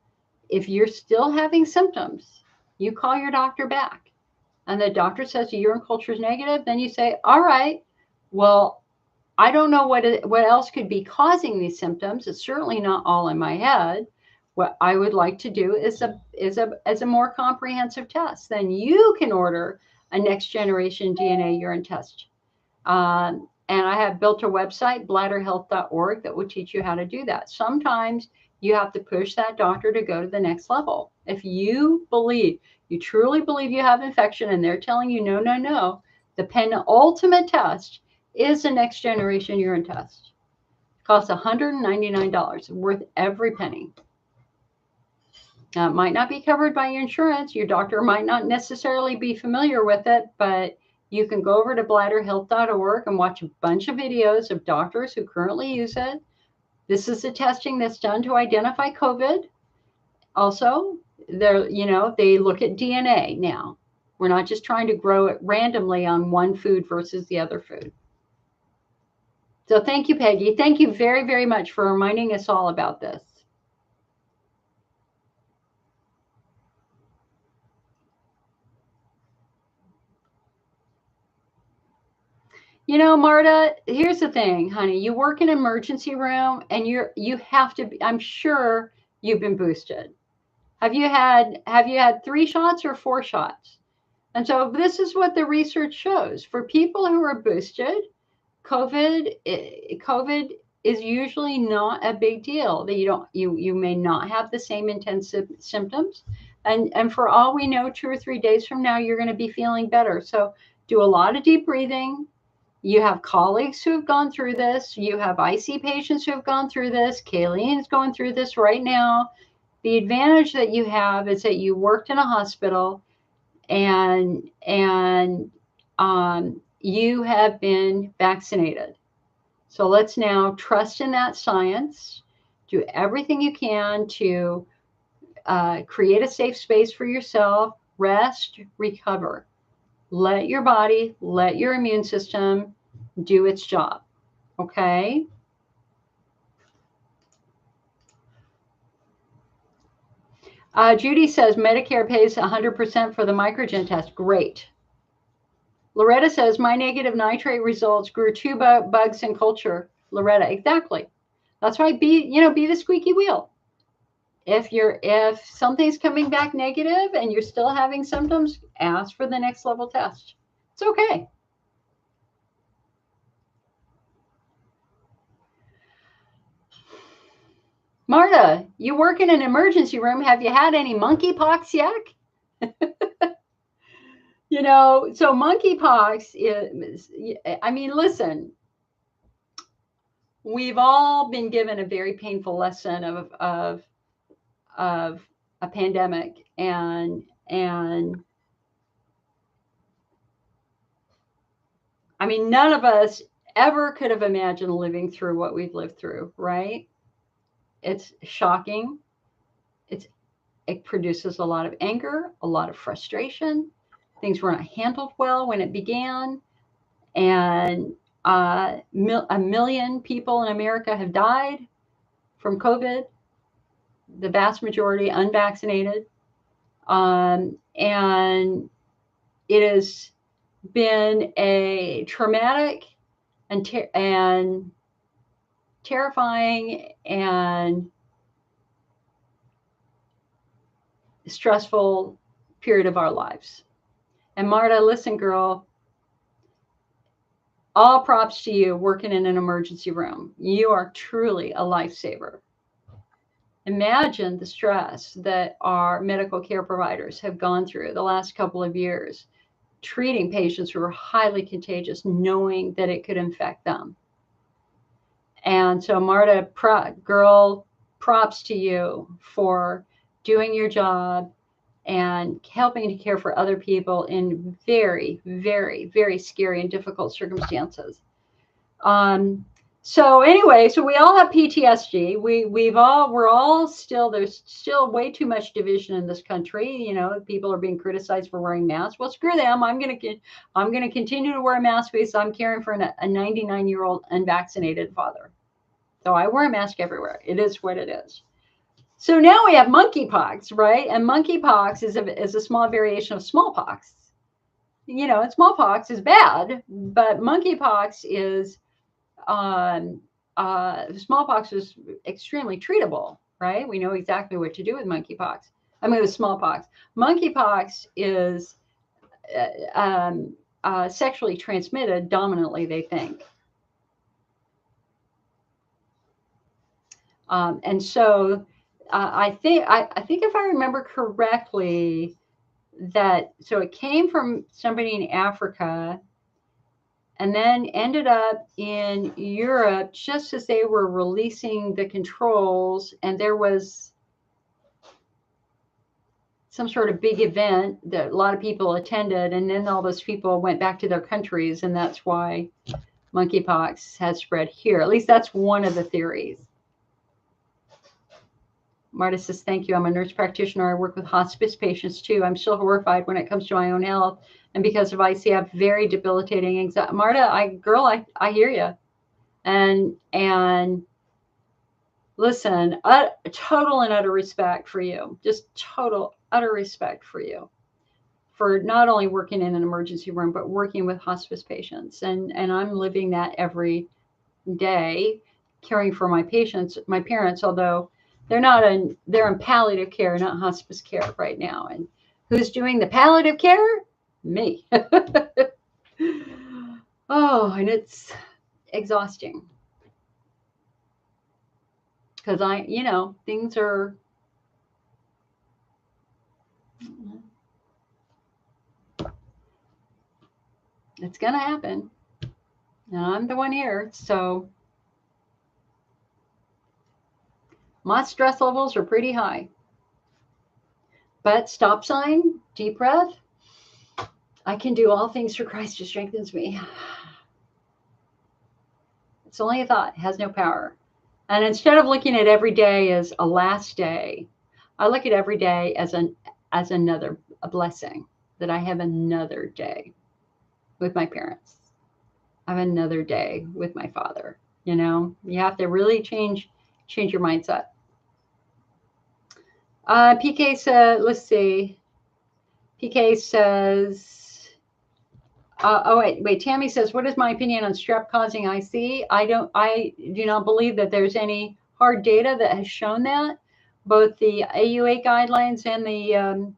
If you're still having symptoms, you call your doctor back, and the doctor says your urine culture is negative. Then you say, all right, well, I don't know what else could be causing these symptoms. It's certainly not all in my head. What I would like to do is a more comprehensive test. Then you can order a next generation DNA urine test. And I have built a website, bladderhealth.org, that will teach you how to do that. Sometimes you have to push that doctor to go to the next level. If you truly believe you have infection and they're telling you, no, the penultimate test is the next generation urine test. It costs $199, worth every penny. Now, it might not be covered by your insurance. Your doctor might not necessarily be familiar with it, but you can go over to bladderhealth.org and watch a bunch of videos of doctors who currently use it. This is the testing that's done to identify COVID. Also, they look at DNA now. We're not just trying to grow it randomly on one food versus the other food. So thank you, Peggy. Thank you very, very much for reminding us all about this. You know, Marta, here's the thing, honey. You work in an emergency room, and you have to be, I'm sure you've been boosted. Have you had 3 shots or 4 shots? And so this is what the research shows. For people who are boosted, COVID is usually not a big deal. That you may not have the same intensive symptoms. And for all we know, 2 or 3 days from now, you're going to be feeling better. So do a lot of deep breathing. You have colleagues who have gone through this. You have IC patients who have gone through this. Kayleen is going through this right now. The advantage that you have is that you worked in a hospital and you have been vaccinated. So let's now trust in that science. Do everything you can to create a safe space for yourself. Rest, recover. Let your body, let your immune system do its job. Okay? Judy says Medicare pays 100% for the microgen test. Great. Loretta says my negative nitrate results grew 2 bugs in culture. Loretta, exactly. That's why be the squeaky wheel. If something's coming back negative and you're still having symptoms, ask for the next level test. It's okay. Marta, you work in an emergency room. Have you had any monkeypox yet? So monkeypox is, I mean, listen, we've all been given a very painful lesson of a pandemic, and I mean, none of us ever could have imagined living through what we've lived through, right? It's shocking. It produces a lot of anger, a lot of frustration. Things were not handled well when it began, and a million people in America have died from COVID, the vast majority unvaccinated. And it has been a traumatic and terrifying and stressful period of our lives. And Marta, listen, girl, all props to you working in an emergency room. You are truly a lifesaver. Imagine the stress that our medical care providers have gone through the last couple of years. treating patients who were highly contagious, knowing that it could infect them. And so, Marta, girl, props to you for doing your job and helping to care for other people in very, very, very scary and difficult circumstances. So anyway, so we all have PTSD. We're all still, there's still way too much division in this country. You know, people are being criticized for wearing masks. Well, screw them. I'm going to continue to wear a mask because I'm caring for a 99-year-old unvaccinated father. So I wear a mask everywhere. It is what it is. So now we have monkeypox, right? And monkeypox is a small variation of smallpox. You know, and smallpox is bad, but monkeypox is, smallpox is extremely treatable, right? We know exactly what to do with monkeypox. I mean, with smallpox. Monkeypox is sexually transmitted dominantly, they think. And so I think if I remember correctly, that so it came from somebody in Africa and then ended up in Europe just as they were releasing the controls, and there was some sort of big event that a lot of people attended, and then all those people went back to their countries, and that's why monkeypox has spread here. At least that's one of the theories. Marta says, thank you. I'm a nurse practitioner. I work with hospice patients too. I'm still horrified when it comes to my own health. And because of IC, I have very debilitating anxiety. Marta, I hear you. And listen, total and utter respect for you. Just total, utter respect for you. For not only working in an emergency room, but working with hospice patients. And I'm living that every day, caring for my patients, my parents, although they're in palliative care, not hospice care right now. And who's doing the palliative care? Me. Oh, and it's exhausting. Because things are, it's going to happen. And I'm the one here. So my stress levels are pretty high. But stop sign, deep breath. I can do all things through Christ who strengthens me. It's only a thought, it has no power. And instead of looking at every day as a last day, I look at every day as a blessing, that I have another day with my parents. I have another day with my father. You know, you have to really change your mindset. PK said, let's see. PK says, wait. Tammy says, what is my opinion on strep causing IC? I do not believe that there's any hard data that has shown that. Both the AUA guidelines and the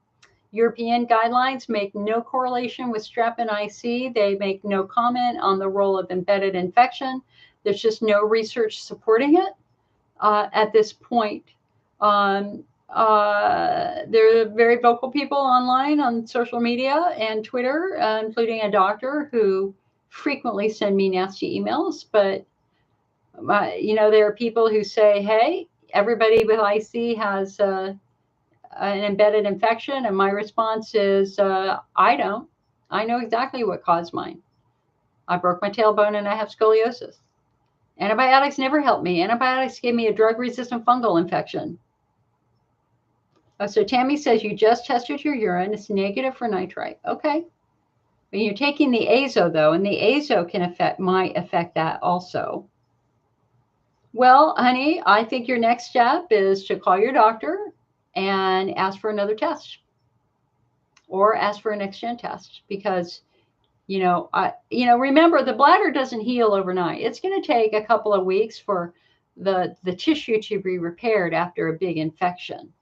European guidelines make no correlation with strep and IC. They make no comment on the role of embedded infection. There's just no research supporting it at this point. There are very vocal people online on social media and Twitter, including a doctor who frequently send me nasty emails. But, there are people who say, hey, everybody with IC has an embedded infection. And my response is, I don't. I know exactly what caused mine. I broke my tailbone and I have scoliosis. Antibiotics never helped me. Antibiotics gave me a drug-resistant fungal infection. So Tammy says you just tested your urine. It's negative for nitrite. Okay. But you're taking the azo, though, and the azo might affect that also. Well, honey, I think your next step is to call your doctor and ask for another test or ask for a next-gen test because, remember, the bladder doesn't heal overnight. It's going to take a couple of weeks for the tissue to be repaired after a big infection.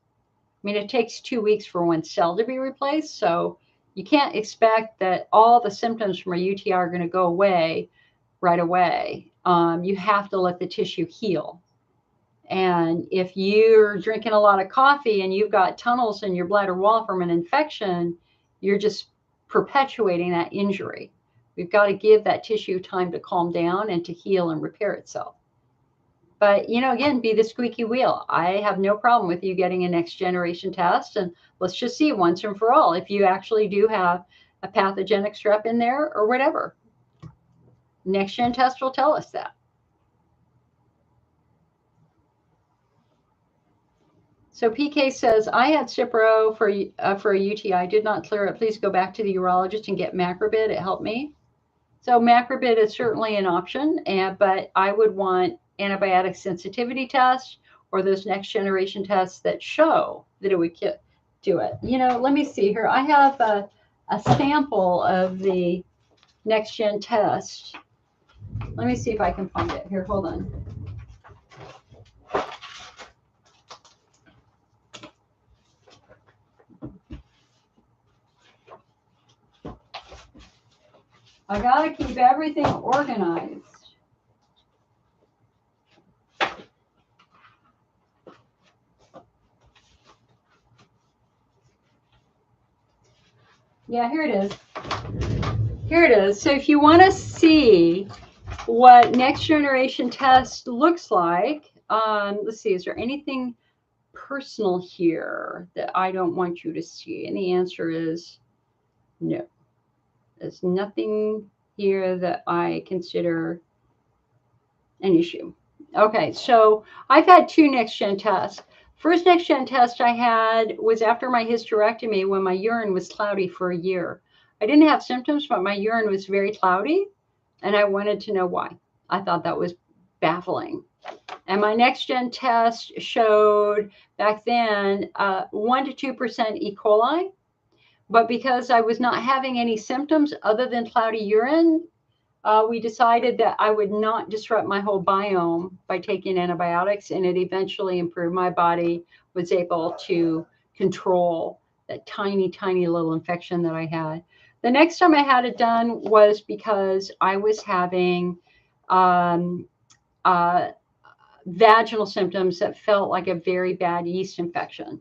I mean, it takes 2 weeks for one cell to be replaced, so you can't expect that all the symptoms from a UTI are going to go away right away. You have to let the tissue heal. And if you're drinking a lot of coffee and you've got tunnels in your bladder wall from an infection, you're just perpetuating that injury. We've got to give that tissue time to calm down and to heal and repair itself. But, again, be the squeaky wheel. I have no problem with you getting a next generation test. And let's just see once and for all if you actually do have a pathogenic strep in there or whatever. Next gen test will tell us that. So PK says, I had Cipro for a UTI, did not clear it. Please go back to the urologist and get Macrobid. It helped me. So Macrobid is certainly an option, but I would want antibiotic sensitivity tests or those next generation tests that show that it would do it. Let me see here. I have a sample of the next gen test. Let me see if I can find it. Here, hold on. I got to keep everything organized. Yeah, here it is. Here it is. So if you want to see what next generation test looks like, let's see, is there anything personal here that I don't want you to see? And the answer is no. There's nothing here that I consider an issue. Okay, so I've had 2 next gen tests. First next gen test I had was after my hysterectomy when my urine was cloudy for a year. I didn't have symptoms, but my urine was very cloudy, and I wanted to know why. I thought that was baffling. And my next gen test showed back then 1 to 2% E. coli. But because I was not having any symptoms other than cloudy urine, we decided that I would not disrupt my whole biome by taking antibiotics, and it eventually improved. My body was able to control that tiny, tiny little infection that I had. The next time I had it done was because I was having vaginal symptoms that felt like a very bad yeast infection.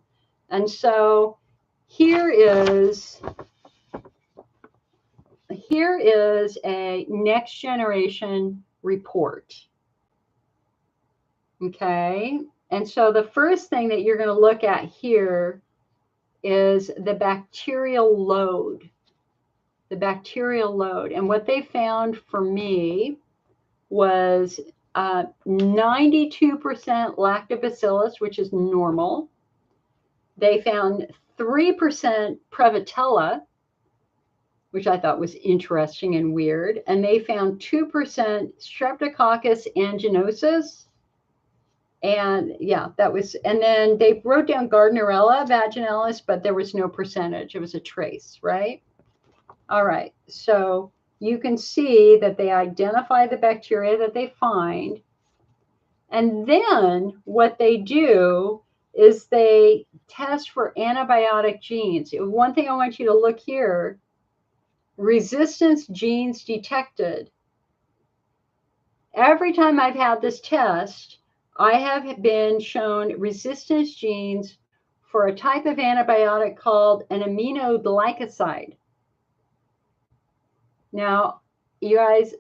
And so here is a next generation report. Okay. And so the first thing that you're going to look at here is the bacterial load. The bacterial load. And what they found for me was 92% lactobacillus, which is normal. They found 3% Prevotella, which I thought was interesting and weird. And they found 2% Streptococcus aeruginosus. And yeah, that was, and then they wrote down Gardnerella vaginalis, but there was no percentage. It was a trace, right? All right. So you can see that they identify the bacteria that they find. And then what they do is they test for antibiotic genes. One thing I want you to look here, resistance genes detected. Every time I've had this test, I have been shown resistance genes for a type of antibiotic called an aminoglycoside. Now, you guys,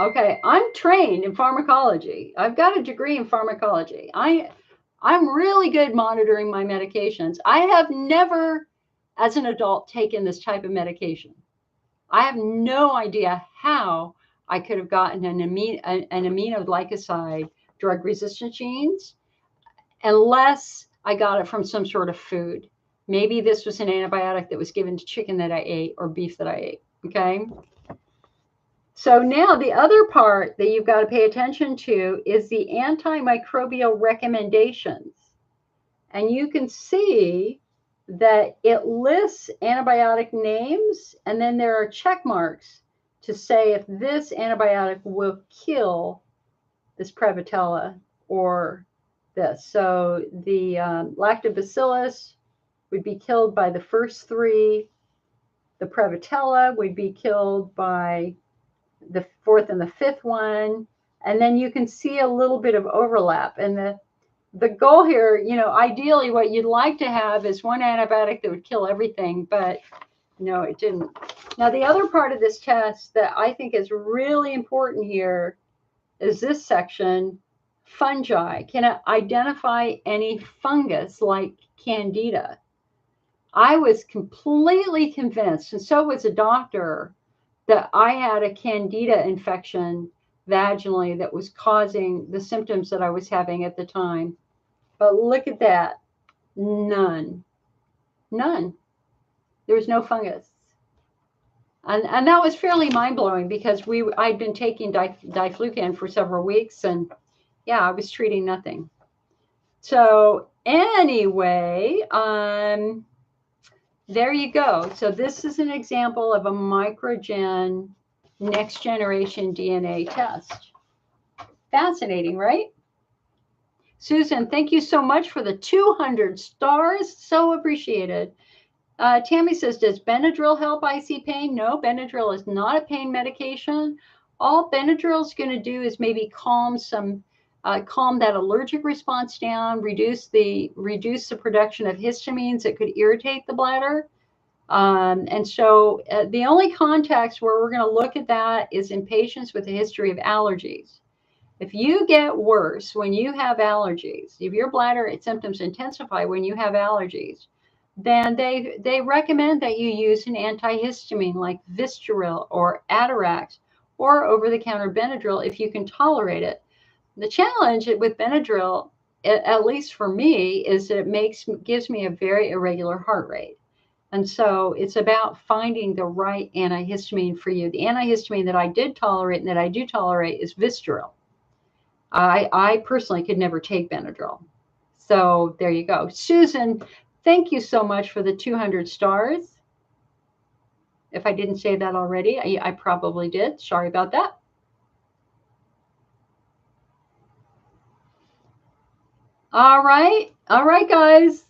okay, I'm trained in pharmacology. I've got a degree in pharmacology. I'm really good monitoring my medications. I have never, as an adult, taken this type of medication. I have no idea how I could have gotten an aminoglycoside drug resistant genes unless I got it from some sort of food. Maybe this was an antibiotic that was given to chicken that I ate or beef that I ate, okay? So now the other part that you've got to pay attention to is the antimicrobial recommendations. And you can see that it lists antibiotic names, and then there are check marks to say if this antibiotic will kill this Prevotella or this. So the lactobacillus would be killed by the first 3. The Prevotella would be killed by the 4th and the 5th one. And then you can see a little bit of overlap. And the goal here, ideally what you'd like to have is one antibiotic that would kill everything, but no, it didn't. Now, the other part of this test that I think is really important here is this section, fungi. Can it identify any fungus like Candida? I was completely convinced, and so was a doctor, that I had a Candida infection vaginally that was causing the symptoms that I was having at the time. But look at that. None. There was no fungus. And that was fairly mind-blowing because I'd been taking diflucan for several weeks, and yeah, I was treating nothing. So anyway, there you go. So this is an example of a microgen next generation DNA test. Fascinating, right? Susan, thank you so much for the 200 stars. So appreciated. Tammy says, does Benadryl help IC pain? No, Benadryl is not a pain medication. All Benadryl is going to do is maybe calm that allergic response down, reduce the production of histamines that could irritate the bladder. And so the only context where we're going to look at that is in patients with a history of allergies. If you get worse when you have allergies, if your bladder symptoms intensify when you have allergies, then they recommend that you use an antihistamine like Vistaril or Atarax or over-the-counter Benadryl if you can tolerate it. The challenge with Benadryl, at least for me, is that it gives me a very irregular heart rate. And so it's about finding the right antihistamine for you. The antihistamine that I did tolerate and that I do tolerate is Vistaril. I personally could never take Benadryl. So there you go. Susan, thank you so much for the 200 stars. If I didn't say that already, I probably did. Sorry about that. All right, guys.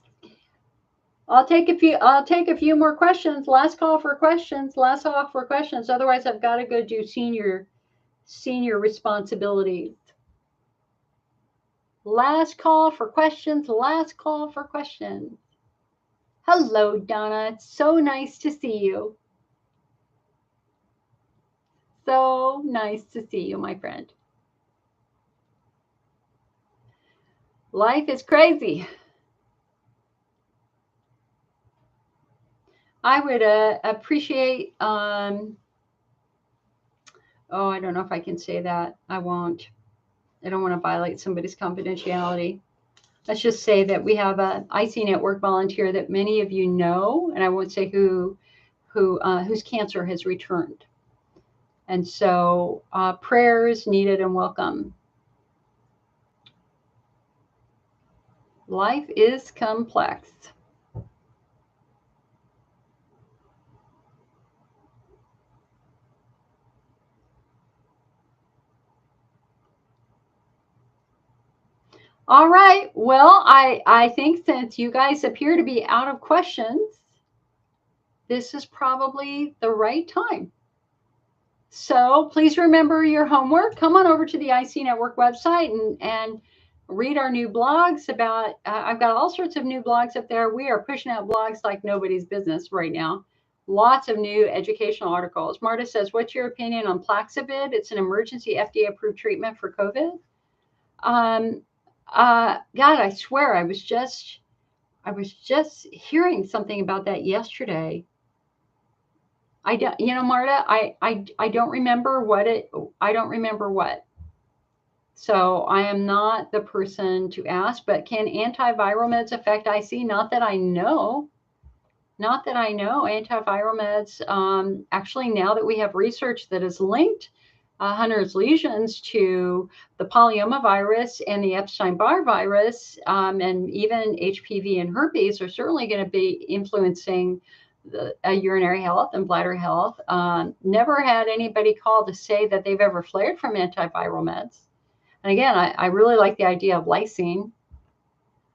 I'll take a few more questions. Last call for questions. Otherwise, I've got to go do senior responsibilities. Last call for questions. Hello, Donna. It's so nice to see you. So nice to see you, my friend. Life is crazy. I would appreciate, I don't know if I can say that. I won't. I don't want to violate somebody's confidentiality. Let's just say that we have an IC Network volunteer that many of you know, and I won't say whose cancer has returned. And so prayers needed and welcome. Life is complex. All right. Well, I think since you guys appear to be out of questions, this is probably the right time. So please remember your homework. Come on over to the IC Network website and read our new blogs about, I've got all sorts of new blogs up there. We are pushing out blogs like nobody's business right now. Lots of new educational articles. Marta says, what's your opinion on Plaxavid? It's an emergency FDA-approved treatment for COVID. God, I swear, I was just hearing something about that yesterday. I don't, Marta, I don't remember what. So I am not the person to ask, but can antiviral meds affect IC? Not that I know. Antiviral meds, actually, now that we have research that is linked Hunner's lesions to the polyomyvirus and the Epstein-Barr virus, and even HPV and herpes are certainly going to be influencing the urinary health and bladder health. Never had anybody call to say that they've ever flared from antiviral meds. And again, I really like the idea of lysine.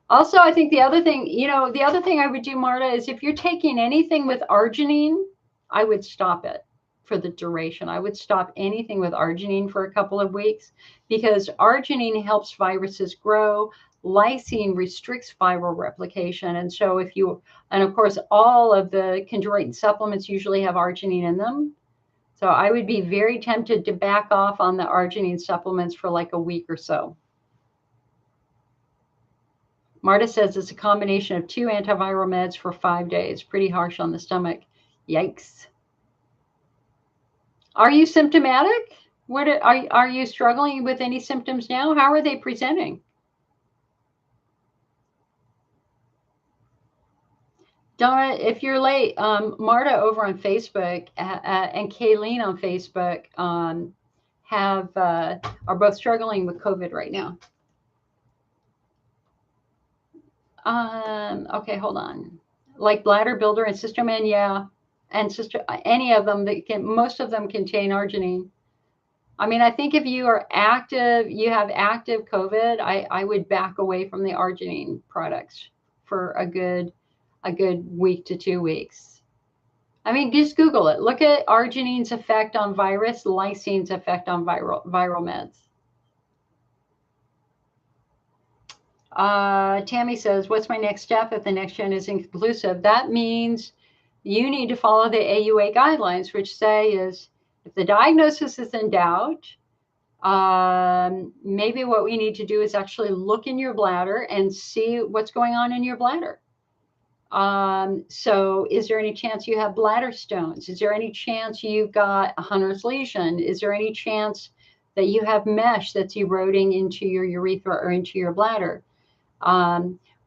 Also, I think the other thing I would do, Marta, is if you're taking anything with arginine, I would stop it for the duration. I would stop anything with arginine for a couple of weeks because arginine helps viruses grow. Lysine restricts viral replication. And so and of course, all of the chondroitin supplements usually have arginine in them. So I would be very tempted to back off on the arginine supplements for like a week or so. Marta says it's a combination of 2 antiviral meds for 5 days. Pretty harsh on the stomach. Yikes. Are you symptomatic? Are you struggling with any symptoms now? How are they presenting? Donna, if you're late, Marta over on Facebook and Kayleen on Facebook are both struggling with COVID right now. Okay, hold on. Like Bladder Builder and Cystoman, yeah, and any of them most of them contain arginine. I mean, I think if you are active, you have active COVID, I would back away from the arginine products for a good week to 2 weeks. I mean, just Google it. Look at arginine's effect on virus, lysine's effect on viral meds. Tammy says, what's my next step if the next gen is inconclusive? That means you need to follow the AUA guidelines, which say is if the diagnosis is in doubt, maybe what we need to do is actually look in your bladder and see what's going on in your bladder. So is there any chance you have bladder stones? Is there any chance you've got a Hunner's lesion? Is there any chance that you have mesh that's eroding into your urethra or into your bladder?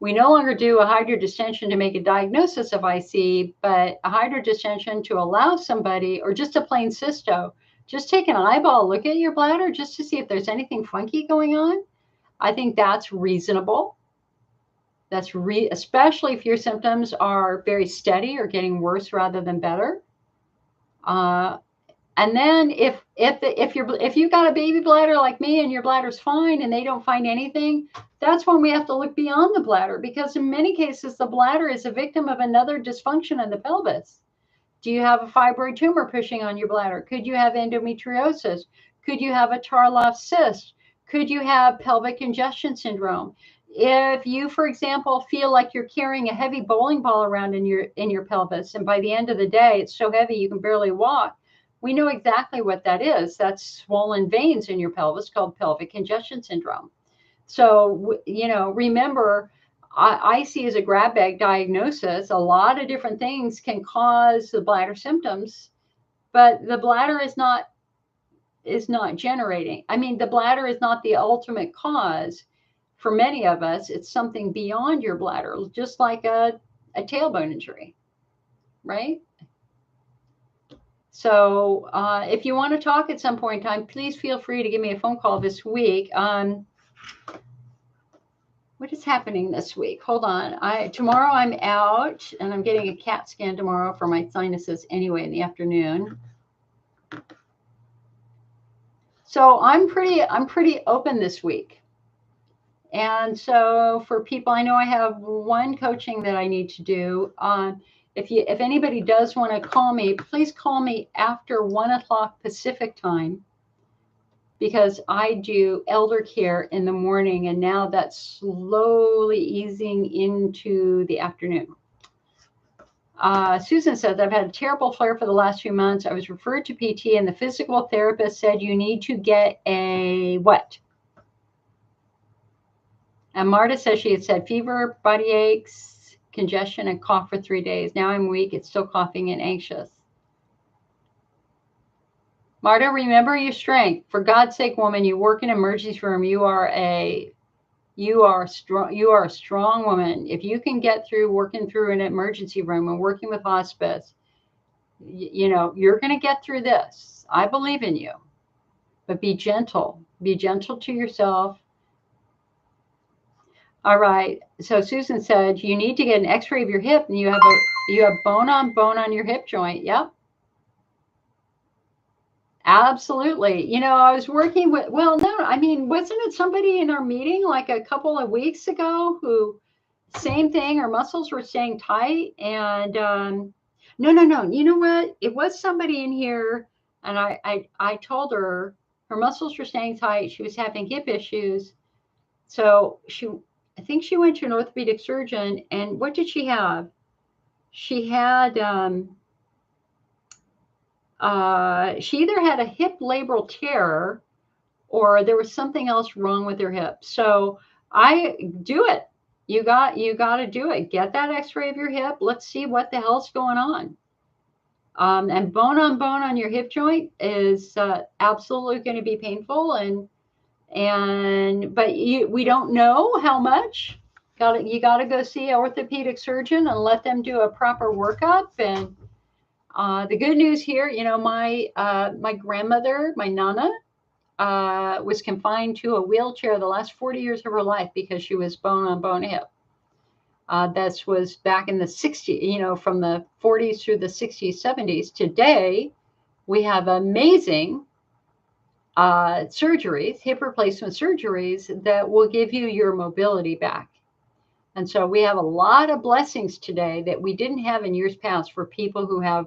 We no longer do a hydrodistension to make a diagnosis of IC, but a hydrodistension to allow somebody, or just a plain cysto, just take an eyeball look at your bladder just to see if there's anything funky going on. I think that's reasonable. That's especially if your symptoms are very steady or getting worse rather than better. And then if you've got a baby bladder like me and your bladder's fine and they don't find anything, that's when we have to look beyond the bladder, because in many cases the bladder is a victim of another dysfunction in the pelvis. Do you have a fibroid tumor pushing on your bladder? Could you have endometriosis? Could you have a Tarloff cyst? Could you have pelvic congestion syndrome? If you, for example, feel like you're carrying a heavy bowling ball around in your pelvis, and by the end of the day it's so heavy you can barely walk, we know exactly what that is. That's swollen veins in your pelvis called pelvic congestion syndrome. So, remember, IC is a grab bag diagnosis. A lot of different things can cause the bladder symptoms, but the bladder is not generating. I mean, the bladder is not the ultimate cause. For many of us, it's something beyond your bladder, just like a tailbone injury, right? So if you want to talk at some point in time, please feel free to give me a phone call this week. What is happening this week? Hold on. Tomorrow I'm out and I'm getting a CAT scan tomorrow for my sinuses anyway in the afternoon. So I'm pretty open this week. And so for people, I know I have one coaching that I need to do. If anybody does want to call me, please call me after 1 o'clock Pacific time, because I do elder care in the morning, and now that's slowly easing into the afternoon. Susan says, I've had a terrible flare for the last few months. I was referred to PT, and the physical therapist said you need to get a what? And Marta says she had said fever, body aches, congestion, and cough for 3 days. Now I'm weak. It's still coughing and anxious. Marta, remember your strength. For God's sake, woman, you work in an emergency room. You are a strong woman. If you can get through working through an emergency room and working with hospice, you're going to get through this. I believe in you. But be gentle. Be gentle to yourself. All right. So Susan said you need to get an X-ray of your hip, and you have bone on your hip joint. Yep. Absolutely. I was working with, wasn't it somebody in our meeting like a couple of weeks ago who, same thing, her muscles were staying tight, and no. You know what? It was somebody in here And I told her her muscles were staying tight. She was having hip issues. So I think she went to an orthopedic surgeon. And what did she have? She had, she either had a hip labral tear or there was something else wrong with her hip. So I do it. You got to do it. Get that X-ray of your hip. Let's see what the hell's going on. And bone on your hip joint is absolutely going to be painful, but we don't know how much. You got to go see an orthopedic surgeon and let them do a proper workup. And the good news here, you know, my grandmother, my nana, was confined to a wheelchair the last 40 years of her life because she was bone on bone hip. That was back in the 60s, you know, from the 40s through the 60s, 70s. Today, we have amazing surgeries, hip replacement surgeries that will give you your mobility back. And so we have a lot of blessings today that we didn't have in years past for people who have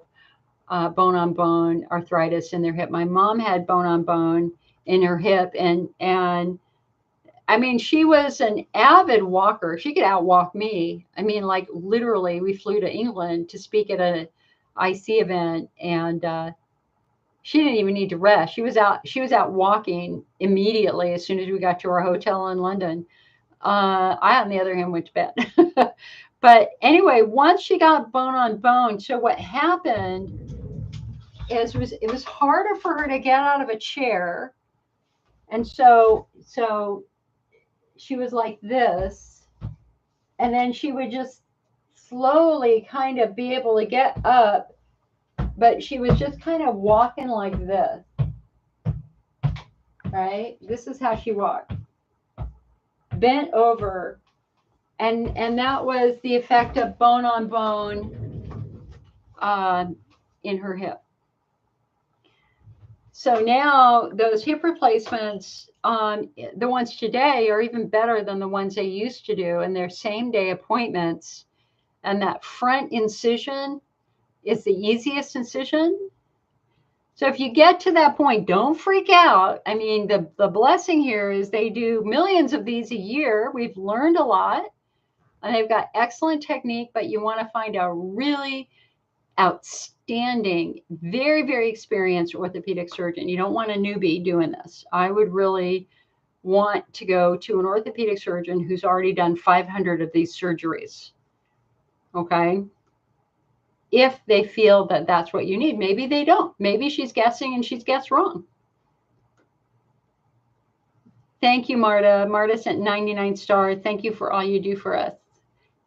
bone on bone arthritis in their hip. My mom had bone on bone in her hip, and I mean, she was an avid walker. She could outwalk me. I mean, like literally, we flew to England to speak at an IC event, and she didn't even need to rest. She was out walking immediately as soon as we got to our hotel in London. I, on the other hand, went to bed. But anyway, once she got bone on bone, so what happened is it was harder for her to get out of a chair, and so she was like this, and then she would just slowly kind of be able to get up, but she was just kind of walking like this, right? This is how she walked, bent over, and that was the effect of bone on bone in her hip. So now those hip replacements, the ones today are even better than the ones they used to do, and they're same day appointments. And that front incision is the easiest incision. So if you get to that point, don't freak out. I mean, the blessing here is they do millions of these a year. We've learned a lot, and they've got excellent technique, but you want to find a really outstanding, very, very experienced orthopedic surgeon. You don't want a newbie doing this. I would really want to go to an orthopedic surgeon who's already done 500 of these surgeries. Okay. If they feel that that's what you need. Maybe they don't. Maybe she's guessing and she's guessed wrong. Thank you, Marta. Marta sent 99 stars. Thank you for all you do for us.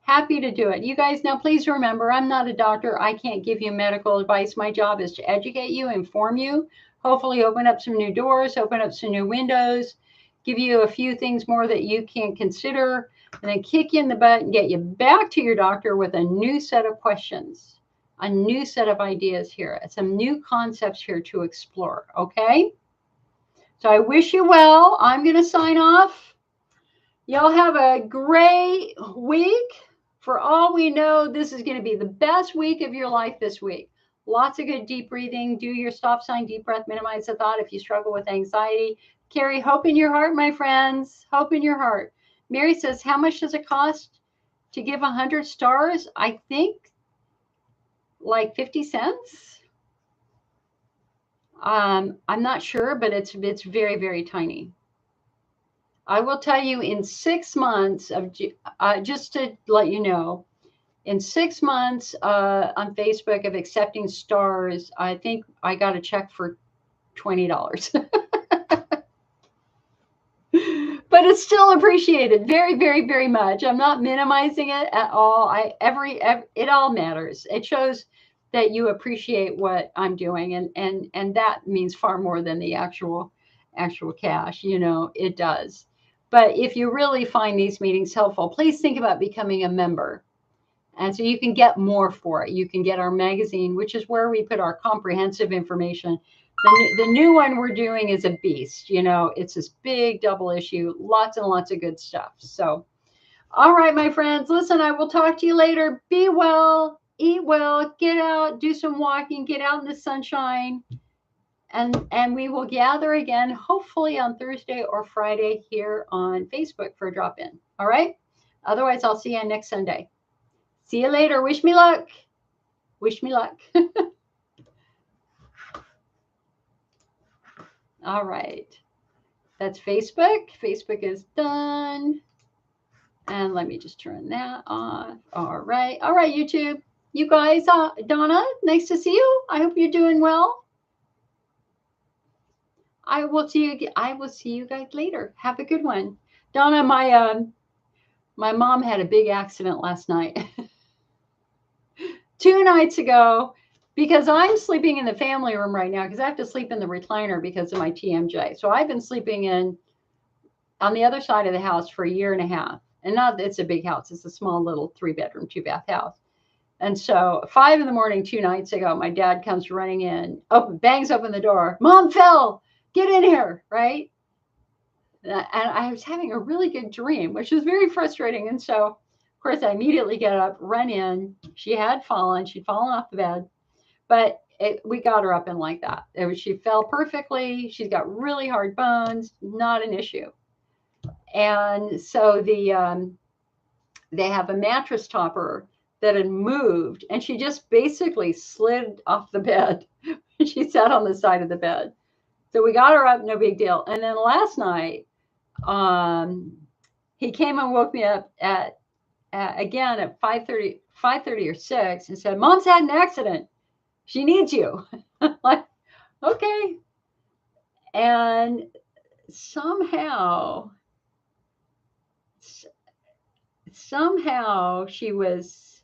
Happy to do it. You guys, now please remember, I'm not a doctor. I can't give you medical advice. My job is to educate you, inform you, hopefully open up some new doors, open up some new windows, give you a few things more that you can consider, and then kick you in the butt and get you back to your doctor with a new set of questions, a new set of ideas here, some new concepts here to explore, okay? So I wish you well. I'm going to sign off. Y'all have a great week. For all we know, this is going to be the best week of your life this week. Lots of good deep breathing. Do your stop sign, deep breath, minimize the thought if you struggle with anxiety. Carry hope in your heart, my friends. Hope in your heart. Mary says, how much does it cost to give 100 stars? I think like 50 cents. I'm not sure, but it's very, very tiny. I will tell you in 6 months of, just to let you know, in 6 months on Facebook of accepting stars, I think I got a check for $20. But it's still appreciated very, very, very much. I'm not minimizing it at all. It all matters. It shows that you appreciate what I'm doing, and that means far more than the actual cash. You know, it does. But if you really find these meetings helpful, please think about becoming a member. And so you can get more for it. You can get our magazine, which is where we put our comprehensive information. The new one we're doing is a beast. You know, it's this big double issue, lots and lots of good stuff. So, all right, my friends, listen, I will talk to you later. Be well, eat well, get out, do some walking, get out in the sunshine. And we will gather again, hopefully on Thursday or Friday here on Facebook for a drop-in. All right? Otherwise, I'll see you next Sunday. See you later. Wish me luck. Wish me luck. All right. That's Facebook. Facebook is done. And let me just turn that off. All right. All right, YouTube. You guys, Donna, nice to see you. I hope you're doing well. I will see you guys later. Have a good one. Donna, my mom had a big accident last night. 2 nights ago, because I'm sleeping in the family room right now because I have to sleep in the recliner because of my TMJ. So I've been sleeping on the other side of the house for a year and a half. And not that it's a big house. It's a small little 3-bedroom, 2-bath house. And so 5 in the morning, 2 nights ago, my dad comes running in, bangs open the door. Mom fell. Get in here, right? And I was having a really good dream, which was very frustrating. And so, of course, I immediately get up, run in. She had fallen. She'd fallen off the bed. But we got her up in like that. She fell perfectly. She's got really hard bones. Not an issue. And so they have a mattress topper that had moved. And she just basically slid off the bed. She sat on the side of the bed. So we got her up, no big deal. And then last night, he came and woke me up again at 5:30 or 6 and said, Mom's had an accident. She needs you. Like, okay. And somehow she was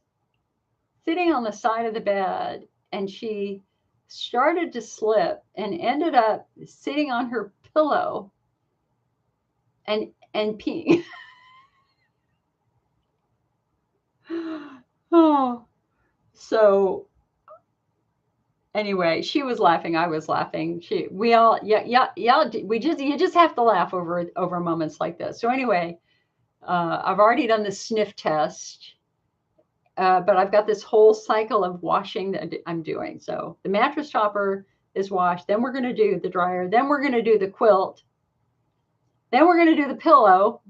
sitting on the side of the bed and she started to slip and ended up sitting on her pillow and peeing. Oh, so anyway, she was laughing. I was laughing. We you just have to laugh over moments like this. So anyway, I've already done the sniff test, but I've got this whole cycle of washing that I'm doing. So the mattress topper is washed. Then we're going to do the dryer. Then we're going to do the quilt. Then we're going to do the pillow.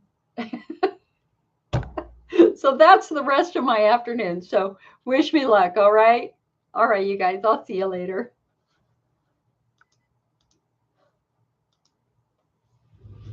So that's the rest of my afternoon. So wish me luck. All right. All right, you guys. I'll see you later.